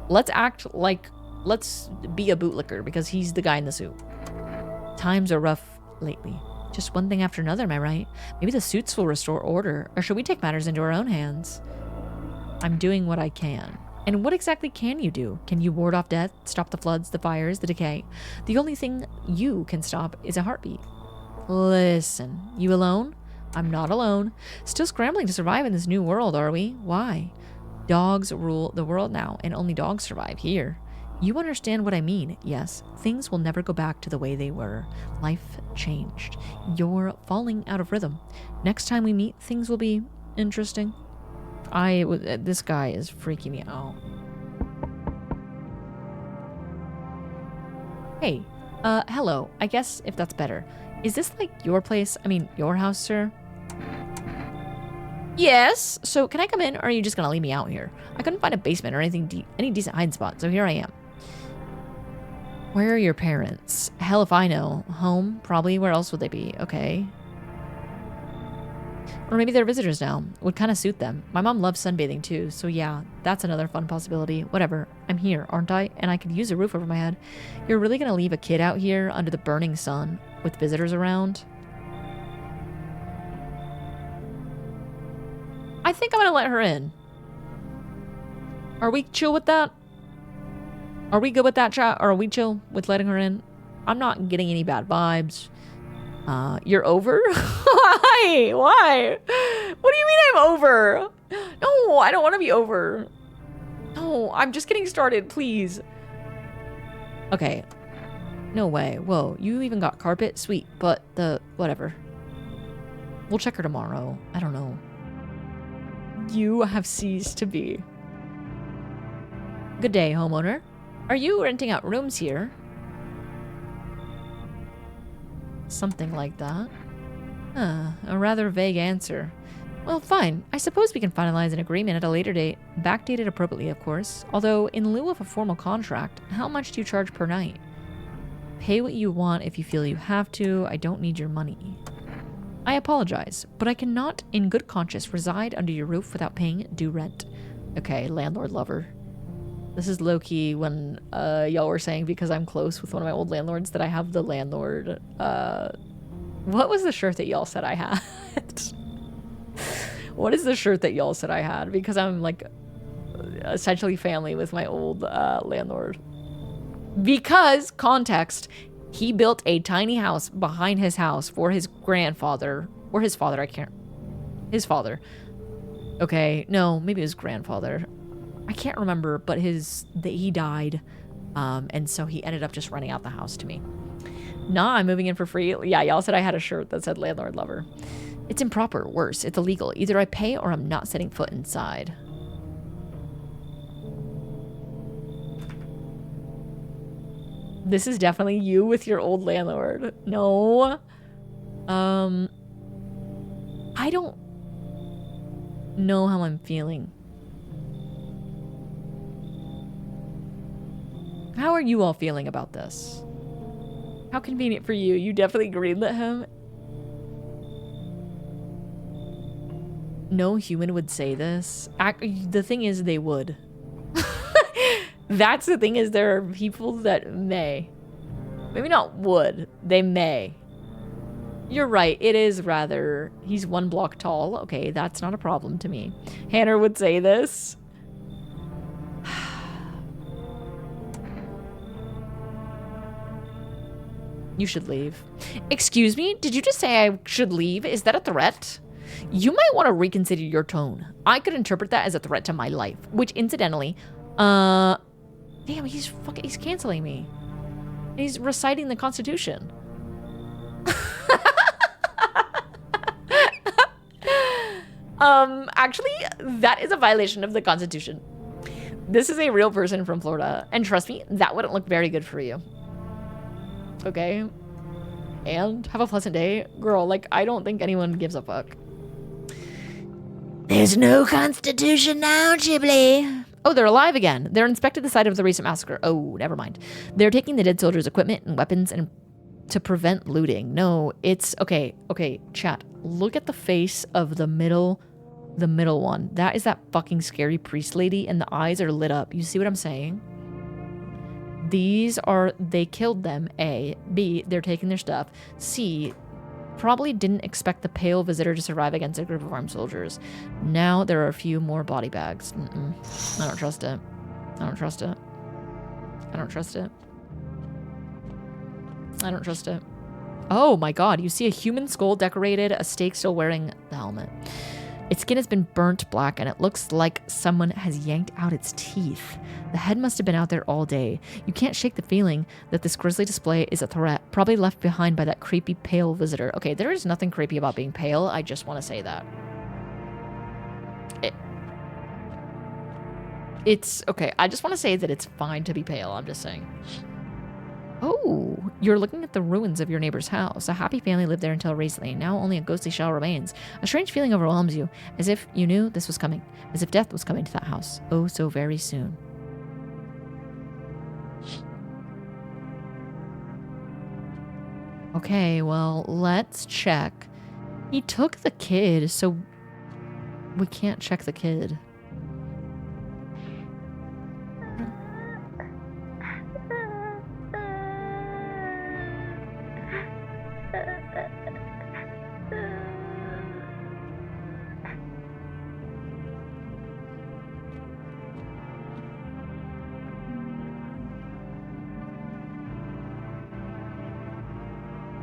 Let's act like... Let's be a bootlicker because he's the guy in the suit. Times are rough lately. Just one thing after another, am I right? Maybe the suits will restore order. Or should we take matters into our own hands? I'm doing what I can. And what exactly can you do? Can you ward off death, stop the floods, the fires, the decay? The only thing you can stop is a heartbeat. Listen, you alone? I'm not alone. Still scrambling to survive in this new world, are we? Why? Dogs rule the world now, and only dogs survive here. You understand what I mean, yes. Things will never go back to the way they were. Life changed. You're falling out of rhythm. Next time we meet, things will be interesting. This guy is freaking me out. Hey, hello. I guess if that's better. Is this like your place? I mean, your house, sir? Yes. So can I come in, or are you just gonna leave me out here? I couldn't find a basement or anything, any decent hiding spot, so here I am. Where are your parents? Hell if I know. Home? Probably. Where else would they be? Okay. Or maybe they're visitors now. Would kind of suit them. My mom loves sunbathing too, so yeah, that's another fun possibility. Whatever. I'm here, aren't I? And I could use a roof over my head. You're really gonna leave a kid out here under the burning sun with visitors around? I think I'm gonna let her in. Are we chill with that? Are we good with that, chat? Or are we chill with letting her in? I'm not getting any bad vibes. You're over? Why? Why? What do you mean I'm over? No, I don't want to be over. No, I'm just getting started, please. Okay. No way. Whoa, you even got carpet? Sweet, but whatever. We'll check her tomorrow. I don't know. You have ceased to be. Good day, homeowner. Are you renting out rooms here? Something like that. A rather vague answer. Well, fine. I suppose we can finalize an agreement at a later date. Backdated appropriately, of course. Although, in lieu of a formal contract, how much do you charge per night? Pay what you want if you feel you have to. I don't need your money. I apologize, but I cannot, in good conscience, reside under your roof without paying due rent. Okay, landlord lover. This is low-key when y'all were saying, because I'm close with one of my old landlords, that I have the landlord. What was the shirt that y'all said I had? What is the shirt that y'all said I had? Because I'm like essentially family with my old landlord. Because, context, he built a tiny house behind his house for his grandfather, or his father, his father. Okay, no, maybe his grandfather. I can't remember, but he died, and so he ended up just renting out the house to me. Nah, I'm moving in for free. Yeah, y'all said I had a shirt that said landlord lover. It's improper, worse, it's illegal. Either I pay or I'm not setting foot inside. This is definitely you with your old landlord. No. I don't know how I'm feeling. How are you all feeling about this? How convenient for you. You definitely greenlit him. No human would say this. The thing is, they would. That's the thing, is there are people that may. Maybe not would. They may. You're right. It is rather... He's 1 block tall. Okay, that's not a problem to me. Hannah would say this. You should leave. Excuse me? Did you just say I should leave? Is that a threat? You might want to reconsider your tone. I could interpret that as a threat to my life. Which, incidentally... Damn, he's canceling me. He's reciting the Constitution. Actually, that is a violation of the Constitution. This is a real person from Florida. And trust me, that wouldn't look very good for you. Okay? And have a pleasant day. Girl, like, I don't think anyone gives a fuck. There's no Constitution now, Ghibli. Oh, they're alive again. They're inspected the site of the recent massacre. Oh, never mind. They're taking the dead soldiers' equipment and weapons and to prevent looting. No, it's... Okay, chat. Look at the face of the middle one. That is that fucking scary priest lady, and the eyes are lit up. You see what I'm saying? They killed them, A. B, they're taking their stuff. C, probably didn't expect the pale visitor to survive against a group of armed soldiers. Now there are a few more body bags. I don't trust it. I don't trust it. I don't trust it. I don't trust it. Oh my god, you see a human skull decorated, a stake still wearing the helmet. Its skin has been burnt black and it looks like someone has yanked out its teeth. The head must have been out there all day. You can't shake the feeling that this grisly display is a threat, probably left behind by that creepy pale visitor. Okay, there is nothing creepy about being pale. I just want to say that. It's okay. I just want to say that it's fine to be pale. I'm just saying. Oh, you're looking at the ruins of your neighbor's house. A happy family lived there until recently. Now only a ghostly shell remains. A strange feeling overwhelms you, as if you knew this was coming, as if death was coming to that house. Oh, so very soon. Okay, well, let's check. He took the kid, so we can't check the kid.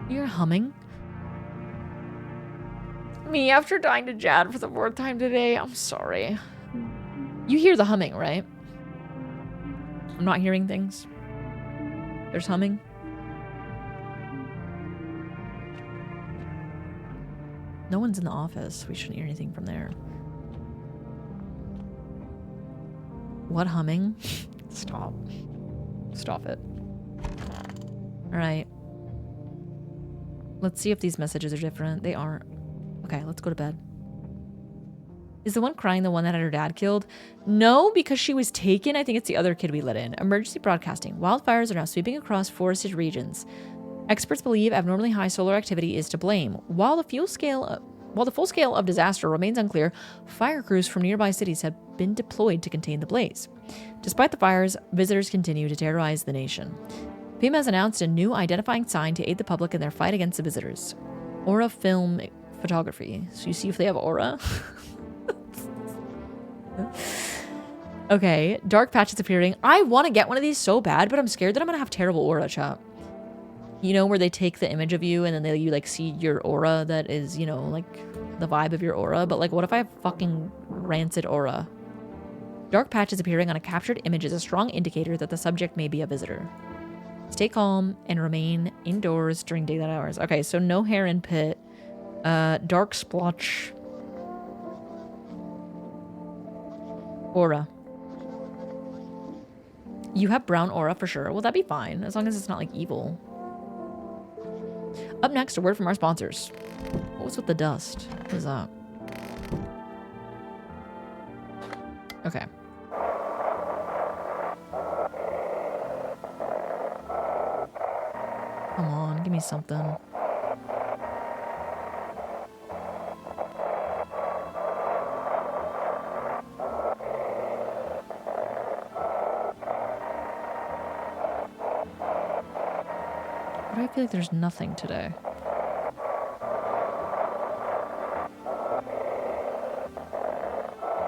You're humming? Me after dying to Jad for the 4th time today. I'm sorry. You hear the humming, right? I'm not hearing things. There's humming. No one's in the office. We shouldn't hear anything from there. What humming? Stop. Stop it. All right. Let's see if these messages are different. They aren't. Okay, let's go to bed. Is the one crying the one that had her dad killed? No, because she was taken. I think it's the other kid we let in. Emergency broadcasting. Wildfires are now sweeping across forested regions. Experts believe abnormally high solar activity is to blame. While the full scale of disaster remains unclear, fire crews from nearby cities have been deployed to contain the blaze. Despite the fires, visitors continue to terrorize the nation. FEMA has announced a new identifying sign to aid the public in their fight against the visitors. Aura film photography. So you see if they have aura. Okay, dark patches appearing. I want to get one of these so bad, but I'm scared that I'm gonna have terrible aura, chat. You know, where they take the image of you and then you like see your aura that is, you know, like the vibe of your aura. But like, what if I have fucking rancid aura? Dark patches appearing on a captured image is a strong indicator that the subject may be a visitor. Stay calm and remain indoors during daylight hours. Okay, so no hair in pit. Dark splotch. Aura. You have brown aura for sure. Well, that'd be fine, as long as it's not like evil. Up next, a word from our sponsors. What was with the dust? What is that? Okay. Come on, give me something. Why do I feel like there's nothing today?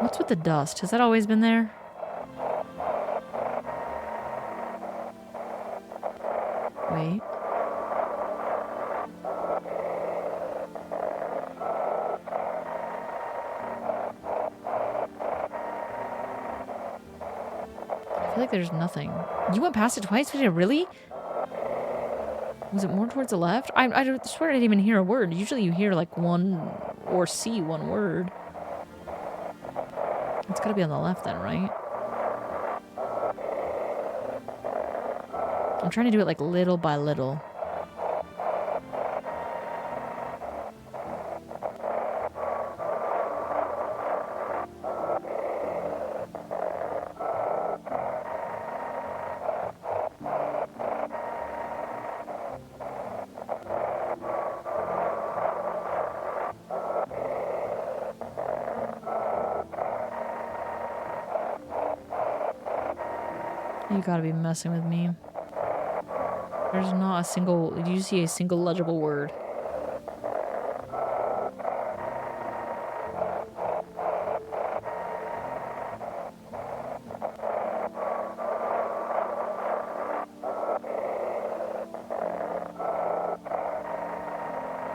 What's with the dust? Has that always been there? Wait. I feel like there's nothing. You went past it twice? Did you really? Was it more towards the left? I swear I didn't even hear a word. Usually you hear like one or see one word. It's gotta be on the left then, right? I'm trying to do it like little by little. You gotta be messing with me. There's not a single... Did you see a single legible word?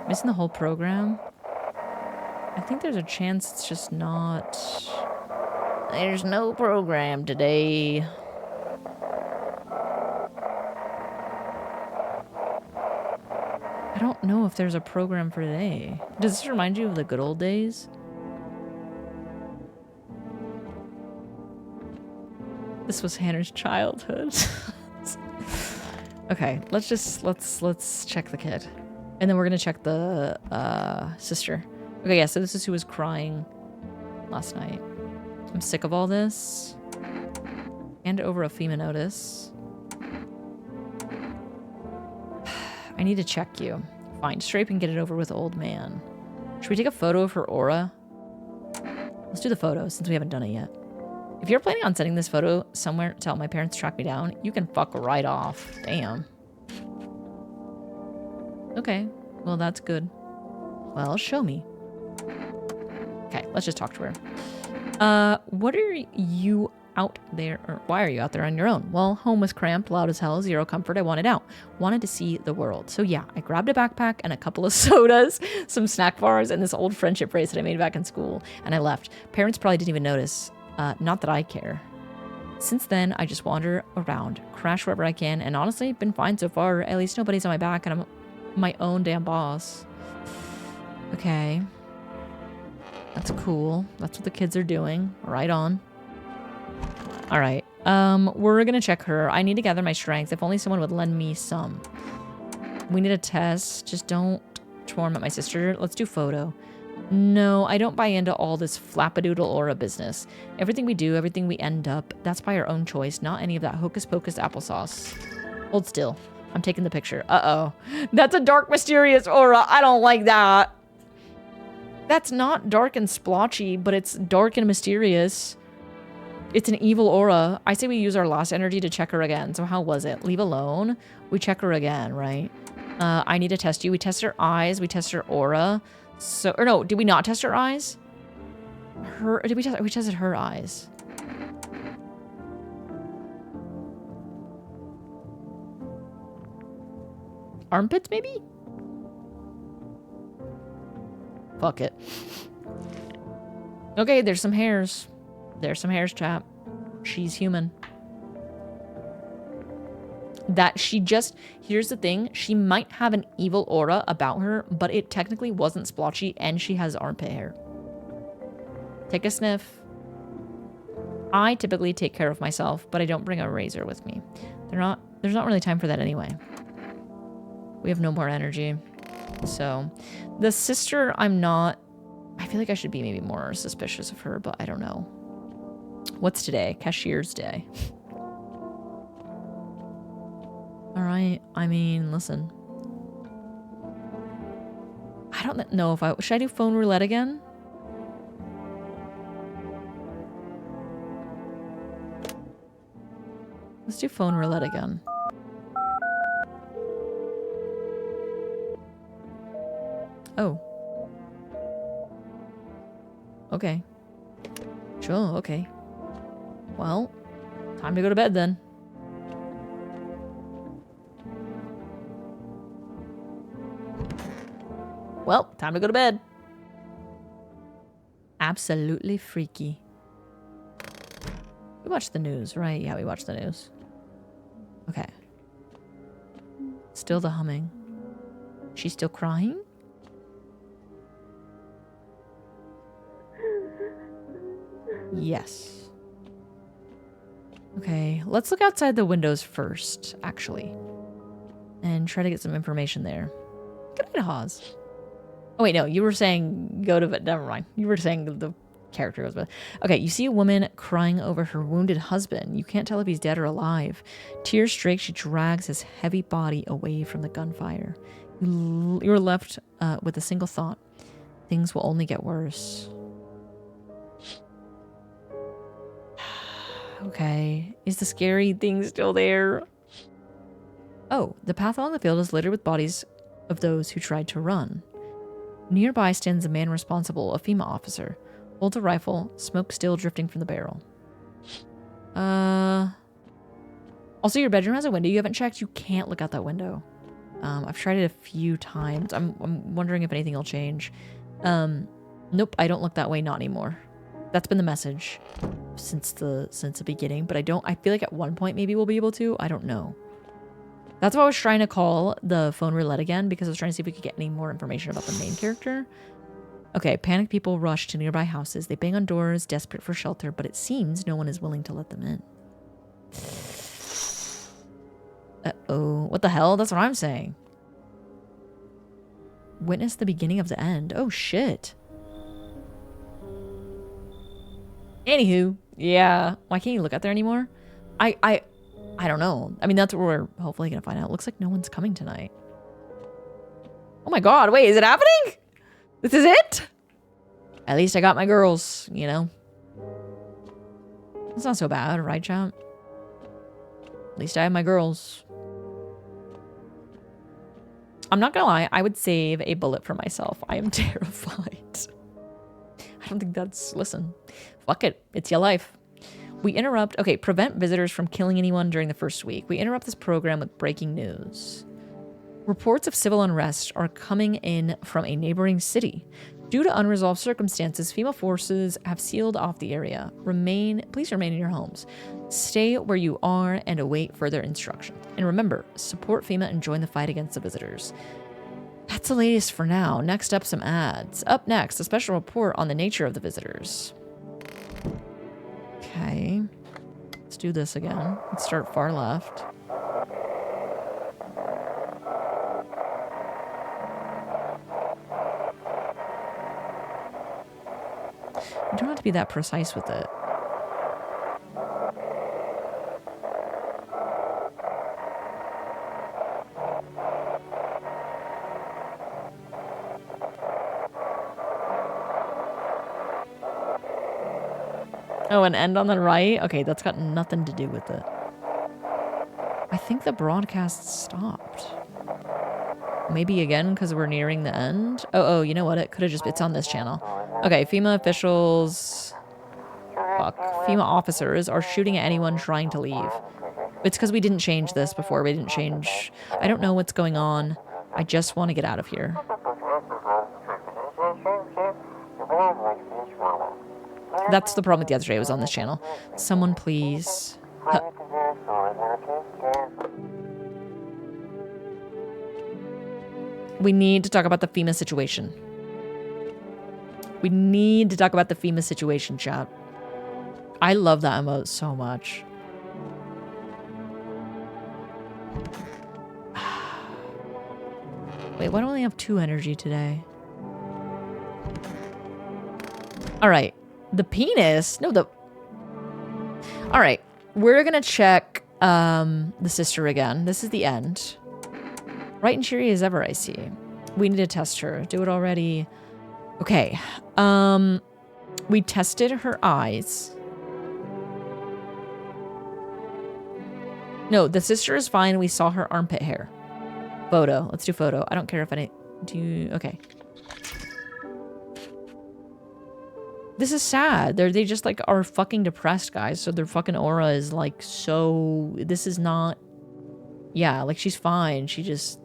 Missing the whole program? I think there's a chance it's just not... There's no program today. I don't know if there's a program for today. Does this remind you of the good old days? This was Hannah's childhood. Okay, let's check the kid. And then we're gonna check the sister. Okay, yeah, so this is who was crying last night. I'm sick of all this. Hand over a FEMA notice. I need to check you. Fine, strape and get it over with, old man. Should we take a photo of her aura? Let's do the photo since we haven't done it yet. If you're planning on sending this photo somewhere to help my parents track me down, you can fuck right off. Damn. Okay, well that's good. Well, show me. Okay, let's just talk to her. What are you out there, or why are you out there on your own? Well, home was cramped, loud as hell, zero comfort. I wanted out. Wanted to see the world. So yeah, I grabbed a backpack and a couple of sodas, some snack bars, and this old friendship bracelet I made back in school, and I left. Parents probably didn't even notice. Not that I care. Since then, I just wander around, crash wherever I can, and honestly, been fine so far. At least nobody's on my back, and I'm my own damn boss. Okay. That's cool. That's what the kids are doing. Right on. All right. We're gonna check her. I need to gather my strength. If only someone would lend me some. We need a test. Just don't torment my sister. Let's do photo. No, I don't buy into all this flappadoodle aura business. Everything we do, everything we end up, that's by our own choice, not any of that hocus pocus applesauce. Hold still. I'm taking the picture. Uh-oh. That's a dark, mysterious aura. I don't like that. That's not dark and splotchy, but it's dark and mysterious. It's an evil aura. I say we use our lost energy to check her again. So how was it? Leave alone. We check her again, right? I need to test you. We test her eyes. We test her aura. So, or no, did we not test her eyes? We tested her eyes. Armpits, maybe? Fuck it. Okay, there's some hairs. There's some hairs, chap. She's human. That she just... Here's the thing. She might have an evil aura about her, but it technically wasn't splotchy, and she has armpit hair. Take a sniff. I typically take care of myself, but I don't bring a razor with me. There's not really time for that anyway. We have no more energy. So, the sister, I feel like I should be maybe more suspicious of her, but I don't know. What's today? Cashier's day. Alright, I mean, listen. I don't know if should I do phone roulette again? Let's do phone roulette again. Oh. Okay. Sure, okay. Well, time to go to bed then. Well, time to go to bed. Absolutely freaky. We watched the news, right? Yeah, we watched the news. Okay. Still the humming. She's still crying? Yes. Okay, let's look outside the windows first, actually. And try to get some information there. Good night, Hawes. Oh, wait, no, you were saying go to bed. Never mind. You were saying the character goes to bed. Okay, you see a woman crying over her wounded husband. You can't tell if he's dead or alive. Tears streak, she drags his heavy body away from the gunfire. You're left with a single thought. Things will only get worse. Okay, is the scary thing still there? Oh, the path along the field is littered with bodies of those who tried to run. Nearby stands a man responsible, a female officer. Holds a rifle, smoke still drifting from the barrel. Also, your bedroom has a window you haven't checked. You can't look out that window. I've tried it a few times. I'm wondering if anything will change. Nope, I don't look that way, not anymore. That's been the message since the beginning, but I feel like at one point maybe we'll be able to. I don't know. That's why I was trying to call the phone roulette again, because I was trying to see if we could get any more information about the main character. Okay, panicked people rush to nearby houses. They bang on doors, desperate for shelter, but it seems no one is willing to let them in. Uh-oh. What the hell? That's what I'm saying. Witness the beginning of the end. Oh, shit. Anywho, yeah. Why can't you look out there anymore? I don't know. I mean, that's what we're hopefully going to find out. Looks like no one's coming tonight. Oh my god, wait, is it happening? This is it? At least I got my girls, you know? It's not so bad, right, champ? At least I have my girls. I'm not gonna lie, I would save a bullet for myself. I am terrified. I don't think that's... Listen, fuck it. It's your life. We interrupt... Okay, prevent visitors from killing anyone during the first week. We interrupt this program with breaking news. Reports of civil unrest are coming in from a neighboring city. Due to unresolved circumstances, FEMA forces have sealed off the area. Please remain in your homes. Stay where you are and await further instruction. And remember, support FEMA and join the fight against the visitors. That's the latest for now. Next up, some ads. Up next, a special report on the nature of the visitors. Okay. Let's do this again. Let's start far left. You don't have to be that precise with it. Oh, an end on the right? Okay, that's got nothing to do with it. I think the broadcast stopped. Maybe again because we're nearing the end? Oh, you know what? It could have just... It's on this channel. Okay, FEMA officials... Fuck. FEMA officers are shooting at anyone trying to leave. It's because we didn't change this before. We didn't change. I don't know what's going on. I just want to get out of here. That's the problem with yesterday. It was on this channel. Someone please. Huh. We need to talk about the FEMA situation. We need to talk about the FEMA situation, chat. I love that emote so much. Wait, why do I only have 2 energy today? All right. The penis? No, the... All right. We're going to check the sister again. This is the end. Bright and cheery as ever, I see. We need to test her. Do it already. Okay. We tested her eyes. No, the sister is fine. We saw her armpit hair. Photo. Let's do photo. I don't care if I do... Okay. This is sad. They just like are fucking depressed, guys. So their fucking aura is like so... This is not... Yeah, like she's fine. She just...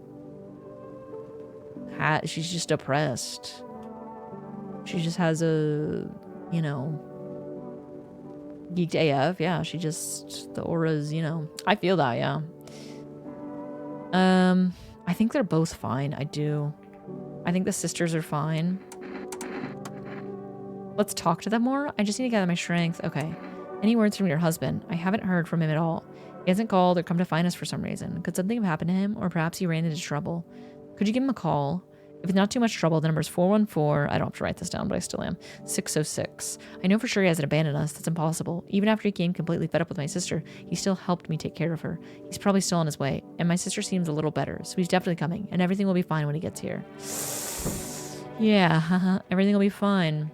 She's just depressed. She just has a... You know... Geeked AF. Yeah, she just... The aura's, you know... I feel that, yeah. I think they're both fine. I do. I think the sisters are fine. Let's talk to them more. I just need to gather my strength. Okay. Any words from your husband? I haven't heard from him at all. He hasn't called or come to find us for some reason. Could something have happened to him? Or perhaps he ran into trouble? Could you give him a call? If it's not too much trouble, the number is 414. I don't have to write this down, but I still am. 606. I know for sure he hasn't abandoned us. That's impossible. Even after he came completely fed up with my sister, he still helped me take care of her. He's probably still on his way. And my sister seems a little better, so he's definitely coming. And everything will be fine when he gets here. Yeah, everything will be fine.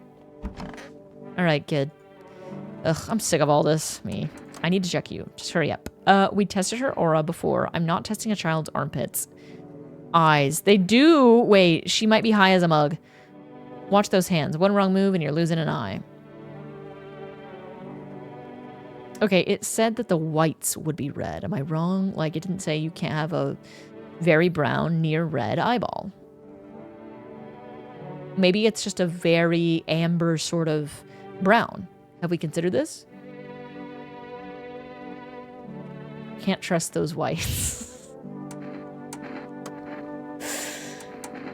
Alright, kid. Ugh, I'm sick of all this. Me. I need to check you. Just hurry up. We tested her aura before. I'm not testing a child's armpits. Eyes. They do... Wait, she might be high as a mug. Watch those hands. One wrong move and you're losing an eye. Okay, it said that the whites would be red. Am I wrong? Like, it didn't say you can't have a very brown, near red eyeball. Maybe it's just a very amber sort of brown. Have we considered this? Can't trust those whites.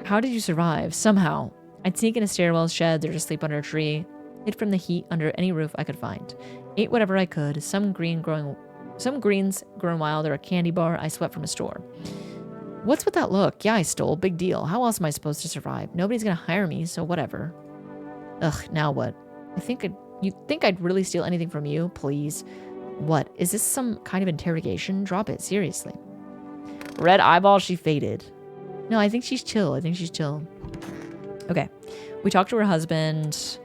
How did you survive? Somehow. I'd sneak into stairwells, sheds, or just sleep under a tree. Hid from the heat under any roof I could find. Ate whatever I could. Some greens growing wild, or a candy bar I swept from a store. What's with that look? Yeah, I stole. Big deal. How else am I supposed to survive? Nobody's gonna hire me, so whatever. Ugh, now what? You think I'd really steal anything from you? Please. What? Is this some kind of interrogation? Drop it, seriously. Red eyeball, she faded. No, I think she's chill. Okay. We talked to her husband.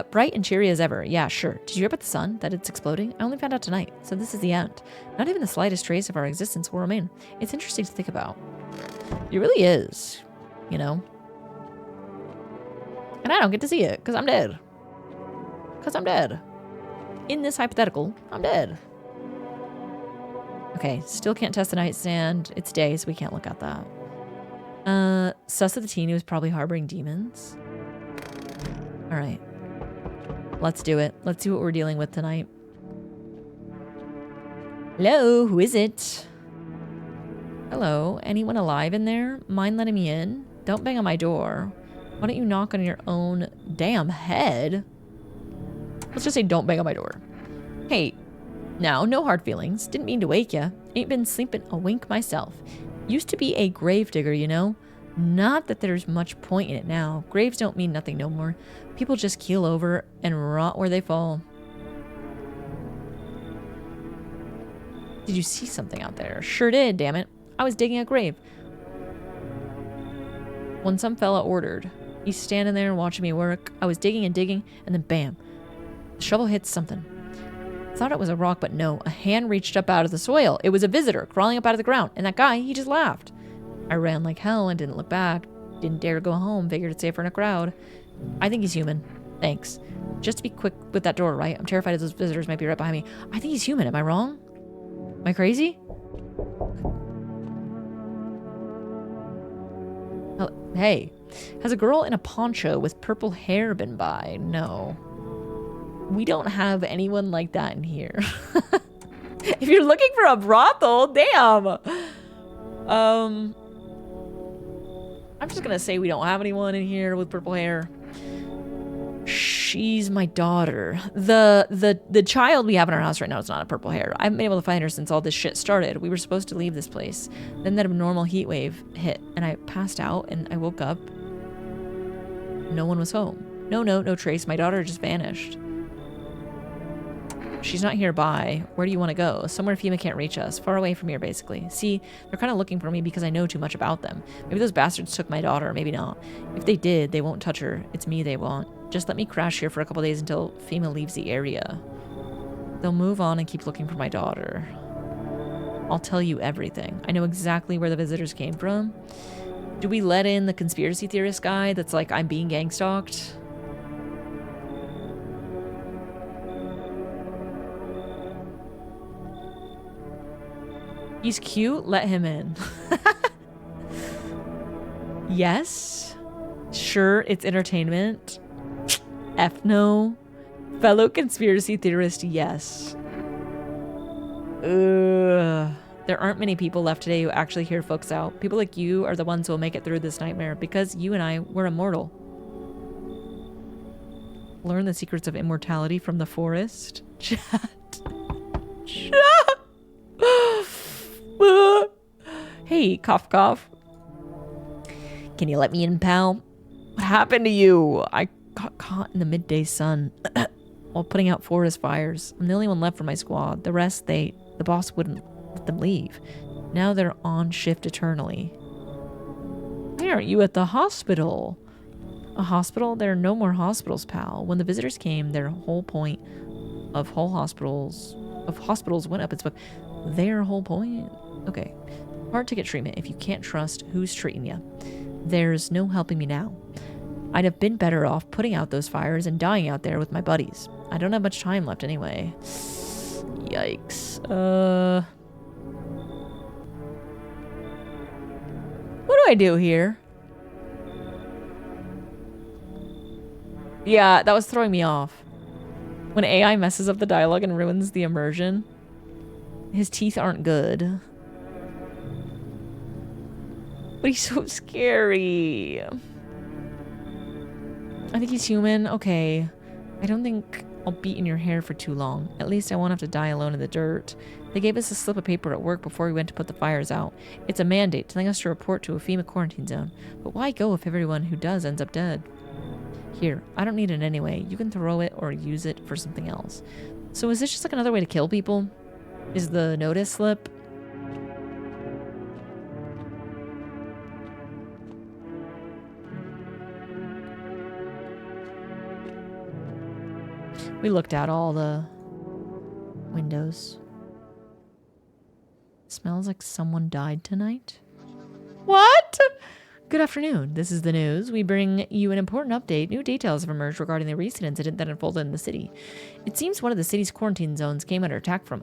Bright and cheery as ever. Yeah, sure. Did you hear about the sun? That it's exploding? I only found out tonight. So this is the end. Not even the slightest trace of our existence will remain. It's interesting to think about. It really is. You know? And I don't get to see it, because I'm dead. In this hypothetical, I'm dead. Okay, still can't test the nightstand. It's day, so we can't look at that. Sus of the teen who was probably harboring demons. Alright. Let's do it. Let's see what we're dealing with tonight. Hello, who is it? Hello, anyone alive in there? Mind letting me in? Don't bang on my door. Why don't you knock on your own damn head? Let's just say don't bang on my door. Hey, now, no hard feelings. Didn't mean to wake ya. Ain't been sleeping a wink myself. Used to be a gravedigger, you know? Not that there's much point in it now. Graves don't mean nothing no more. People just keel over and rot where they fall. Did you see something out there? Sure did, damn it. I was digging a grave. When some fella ordered. He's standing there watching me work. I was digging and digging, and then bam. The shovel hits something. Thought it was a rock, but no. A hand reached up out of the soil. It was a visitor crawling up out of the ground, and that guy, he just laughed. I ran like hell and didn't look back. Didn't dare go home. Figured it's safer in a crowd. I think he's human. Thanks. Just to be quick with that door, right? I'm terrified those visitors might be right behind me. I think he's human. Am I wrong? Am I crazy? Oh, hey, has a girl in a poncho with purple hair been by? No. We don't have anyone like that in here. If you're looking for a brothel, damn. I'm just gonna say we don't have anyone in here with purple hair. She's my daughter. The child we have in our house right now is not a purple hair. I haven't been able to find her since all this shit started. We were supposed to leave this place. Then that abnormal heat wave hit, and I passed out, and I woke up. No one was home. No note, no trace. My daughter just vanished. She's not hereby. Where do you want to go? Somewhere FEMA can't reach us. Far away from here, basically. See, they're kind of looking for me because I know too much about them. Maybe those bastards took my daughter, maybe not. If they did, they won't touch her. It's me they want. Just let me crash here for a couple days until FEMA leaves the area. They'll move on and keep looking for my daughter. I'll tell you everything. I know exactly where the visitors came from. Do we let in the conspiracy theorist guy that's like, I'm being gang stalked? He's cute. Let him in. Yes. Sure, it's entertainment. F no. Fellow conspiracy theorist, yes. Ugh. There aren't many people left today who actually hear folks out. People like you are the ones who will make it through this nightmare because you and I were immortal. Learn the secrets of immortality from the forest. Chat. Chat. Hey, cough cough. Can you let me in, pal? What happened to you? I got caught in the midday sun while putting out forest fires. I'm the only one left for my squad. The rest, the boss wouldn't let them leave. Now they're on shift eternally. Why aren't you at the hospital? A hospital? There are no more hospitals, pal. When the visitors came, their whole point of hospitals went up its book. Their whole point? Okay. Hard to get treatment if you can't trust who's treating you. There's no helping me now. I'd have been better off putting out those fires and dying out there with my buddies. I don't have much time left anyway. Yikes. What do I do here? Yeah, that was throwing me off. When AI messes up the dialogue and ruins the immersion. His teeth aren't good. But he's so scary. I think he's human. Okay. I don't think I'll be in your hair for too long. At least I won't have to die alone in the dirt. They gave us a slip of paper at work before we went to put the fires out. It's a mandate telling us to report to a FEMA quarantine zone. But why go if everyone who does ends up dead? Here, I don't need it anyway. You can throw it or use it for something else. So is this just like another way to kill people? Is the notice slip? We looked out all the windows. Smells like someone died tonight. What? Good afternoon. This is the news. We bring you an important update. New details have emerged regarding the recent incident that unfolded in the city. It seems one of the city's quarantine zones came under attack from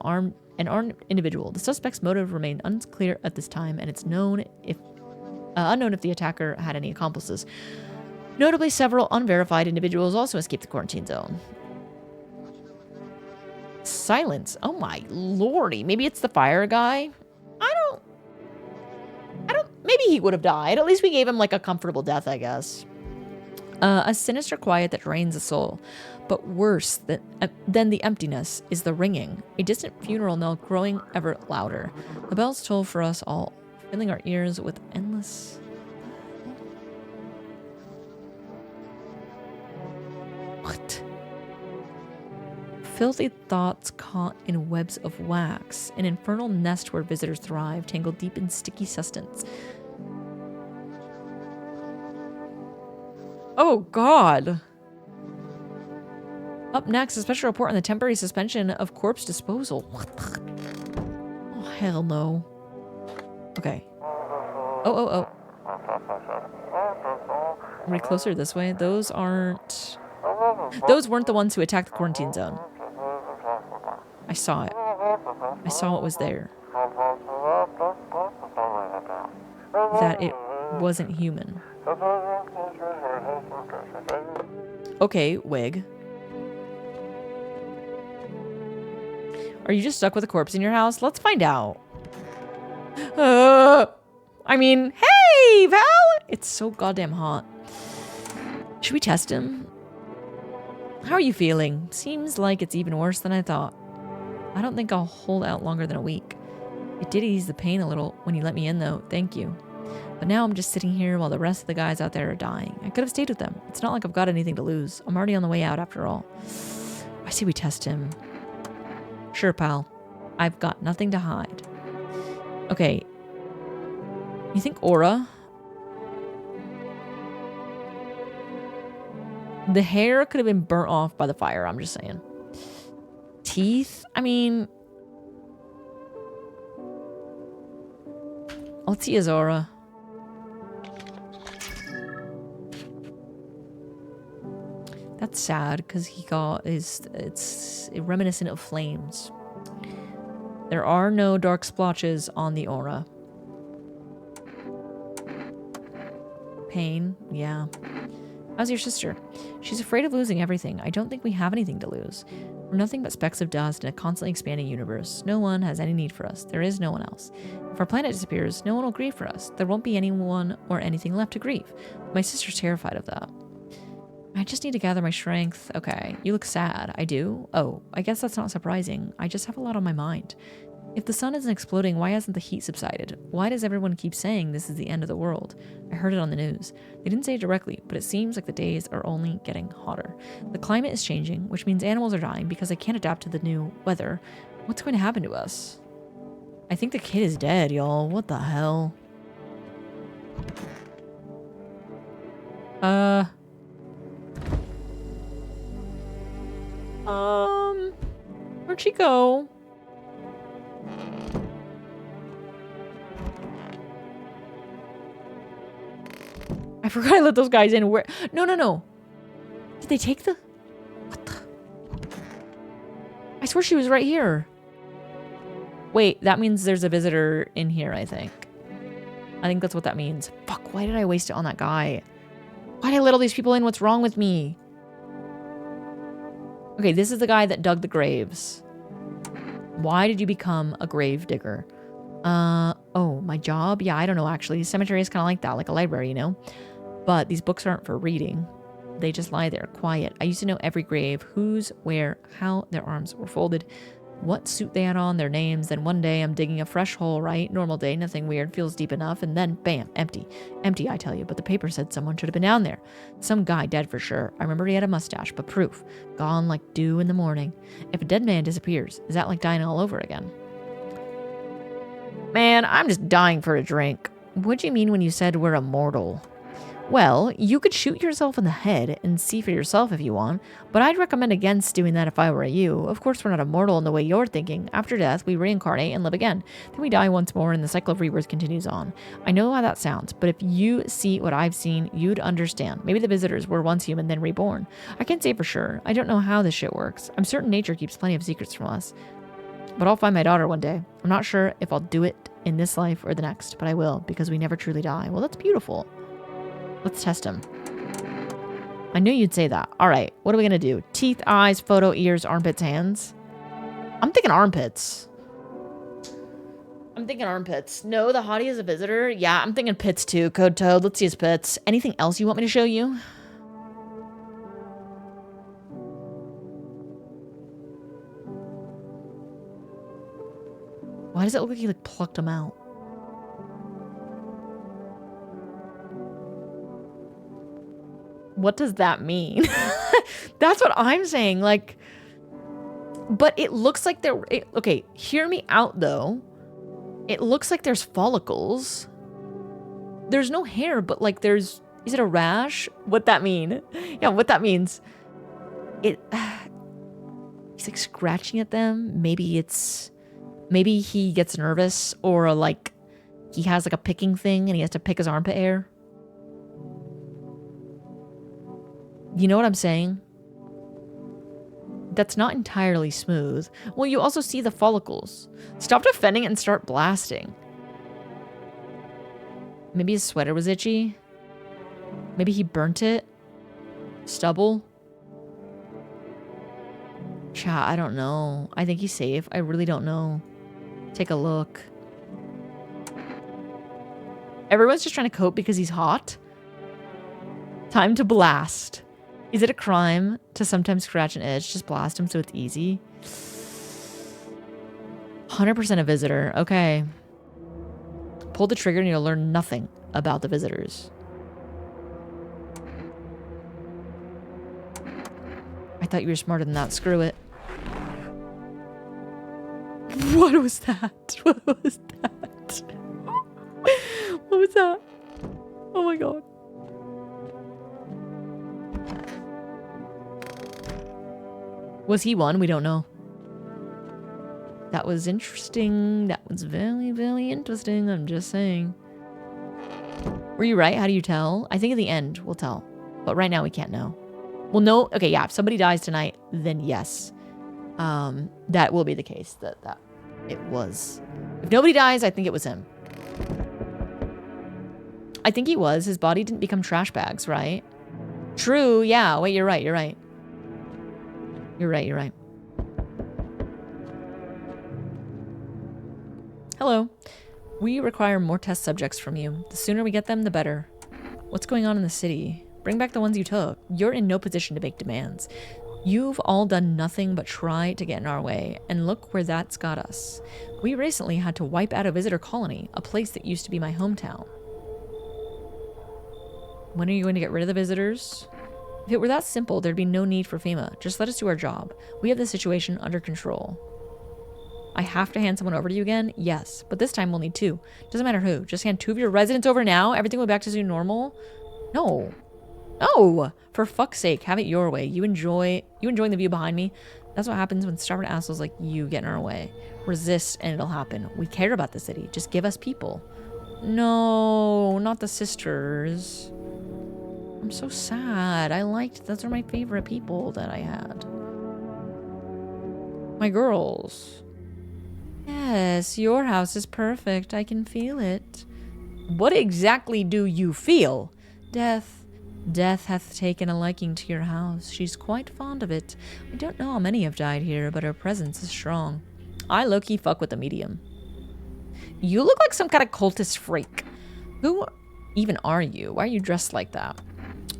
an armed individual. The suspect's motive remained unclear at this time, and it's unknown if the attacker had any accomplices. Notably, several unverified individuals also escaped the quarantine zone. Silence. Oh my lordy. Maybe it's the fire guy. Maybe he would have died. At least we gave him like a comfortable death, I guess. A sinister quiet that drains the soul. But worse than the emptiness is the ringing. A distant funeral knell growing ever louder. The bells toll for us all, filling our ears with endless... What? Filthy thoughts caught in webs of wax, an infernal nest where visitors thrive, tangled deep in sticky sustenance. Oh, God. Up next, a special report on the temporary suspension of corpse disposal. What the? Oh, hell no. Okay. Oh. Are we closer this way? Those weren't the ones who attacked the quarantine zone. I saw it. I saw what was there. That it wasn't human. Okay, wig. Are you just stuck with a corpse in your house? Let's find out. I mean, hey, Val! It's so goddamn hot. Should we test him? How are you feeling? Seems like it's even worse than I thought. I don't think I'll hold out longer than a week. It did ease the pain a little when you let me in, though. Thank you. But now I'm just sitting here while the rest of the guys out there are dying. I could have stayed with them. It's not like I've got anything to lose. I'm already on the way out after all. I say we test him. Sure, pal. I've got nothing to hide. Okay. You think aura? The hair could have been burnt off by the fire, I'm just saying. Teeth? I mean... let's see his aura. That's sad, because he got it's reminiscent of flames. There are no dark splotches on the aura. Pain, yeah. How's your sister? She's afraid of losing everything. I don't think we have anything to lose. We're nothing but specks of dust in a constantly expanding universe. No one has any need for us. There is no one else. If our planet disappears, no one will grieve for us. There won't be anyone or anything left to grieve. My sister's terrified of that. I just need to gather my strength. Okay, you look sad. I do? Oh, I guess that's not surprising. I just have a lot on my mind. If the sun isn't exploding, why hasn't the heat subsided? Why does everyone keep saying this is the end of the world? I heard it on the news. They didn't say it directly, but it seems like the days are only getting hotter. The climate is changing, which means animals are dying because they can't adapt to the new weather. What's going to happen to us? I think the kid is dead, y'all. What the hell? Where'd she go? I forgot I let those guys in. Where? No. Did they take the... what the... I swear she was right here. Wait, that means there's a visitor in here, I think. I think that's what that means. Fuck, why did I waste it on that guy? Why did I let all these people in? What's wrong with me? Okay, this is the guy that dug the graves. Why did you become a grave digger? Oh, my job? Yeah, I don't know, actually. Cemetery is kind of like that, like a library, you know? But these books aren't for reading. They just lie there, quiet. I used to know every grave, whose, where, how their arms were folded, what suit they had on, their names. Then one day I'm digging a fresh hole, right? Normal day, nothing weird, feels deep enough. And then, bam, empty. Empty, I tell you. But the paper said someone should have been down there. Some guy dead for sure. I remember he had a mustache, but proof. Gone like dew in the morning. If a dead man disappears, is that like dying all over again? Man, I'm just dying for a drink. What do you mean when you said we're immortal? Well, you could shoot yourself in the head and see for yourself if you want, but I'd recommend against doing that if I were you. Of course, we're not immortal in the way you're thinking. After death, we reincarnate and live again. Then we die once more and the cycle of rebirth continues on. I know how that sounds, but if you see what I've seen, you'd understand. Maybe the visitors were once human, then reborn. I can't say for sure. I don't know how this shit works. I'm certain nature keeps plenty of secrets from us. But I'll find my daughter one day. I'm not sure if I'll do it in this life or the next, but I will, because we never truly die. Well, that's beautiful. Let's test him. I knew you'd say that. All right, what are we gonna do? Teeth, eyes, photo, ears, armpits, hands. I'm thinking armpits. I'm thinking armpits. No, the hottie is a visitor. Yeah, I'm thinking pits too. Code Toad, let's see his pits. Anything else you want me to show you? Why does it look like he like plucked them out? What does that mean? That's what I'm saying. Like, but it looks like there. Okay, hear me out though. It looks like there's follicles. There's no hair, but like there's. Is it a rash? What that mean? Yeah, what that means. He's like scratching at them. Maybe he gets nervous or like he has like a picking thing and he has to pick his armpit hair. You know what I'm saying? That's not entirely smooth. Well, you also see the follicles. Stop defending it and start blasting. Maybe his sweater was itchy. Maybe he burnt it. Stubble. Chat, I don't know. I think he's safe. I really don't know. Take a look. Everyone's just trying to cope because he's hot. Time to blast. Is it a crime to sometimes scratch an itch? Just blast him so it's easy. 100% a visitor. Okay. Pull the trigger and you'll learn nothing about the visitors. I thought you were smarter than that. Screw it. What was that? What was that? What was that? Oh my god. Was he one? We don't know. That was interesting. That was very, very interesting. I'm just saying. Were you right? How do you tell? I think at the end we'll tell. But right now we can't know. We'll know. Okay, yeah. If somebody dies tonight, then yes. That will be the case. That it was. If nobody dies, I think it was him. I think he was. His body didn't become trash bags, right? True. Yeah. Wait, you're right. You're right. You're right. You're right. Hello. We require more test subjects from you. The sooner we get them, the better. What's going on in the city? Bring back the ones you took. You're in no position to make demands. You've all done nothing but try to get in our way, and look where that's got us. We recently had to wipe out a visitor colony, a place that used to be my hometown. When are you going to get rid of the visitors? If it were that simple, there'd be no need for FEMA. Just let us do our job. We have the situation under control. I have to hand someone over to you again? Yes, but this time we'll need 2. Doesn't matter who. Just hand 2 of your residents over now. Everything will be back to normal. No. No! For fuck's sake, have it your way. You enjoying the view behind me? That's what happens when stubborn assholes like you get in our way. Resist and it'll happen. We care about the city. Just give us people. No, not the sisters. I'm so sad. Those are my favorite people that I had. My girls. Yes, your house is perfect. I can feel it. What exactly do you feel? Death. Death hath taken a liking to your house. She's quite fond of it. I don't know how many have died here, but her presence is strong. I low-key fuck with the medium. You look like some kind of cultist freak. Who even are you? Why are you dressed like that?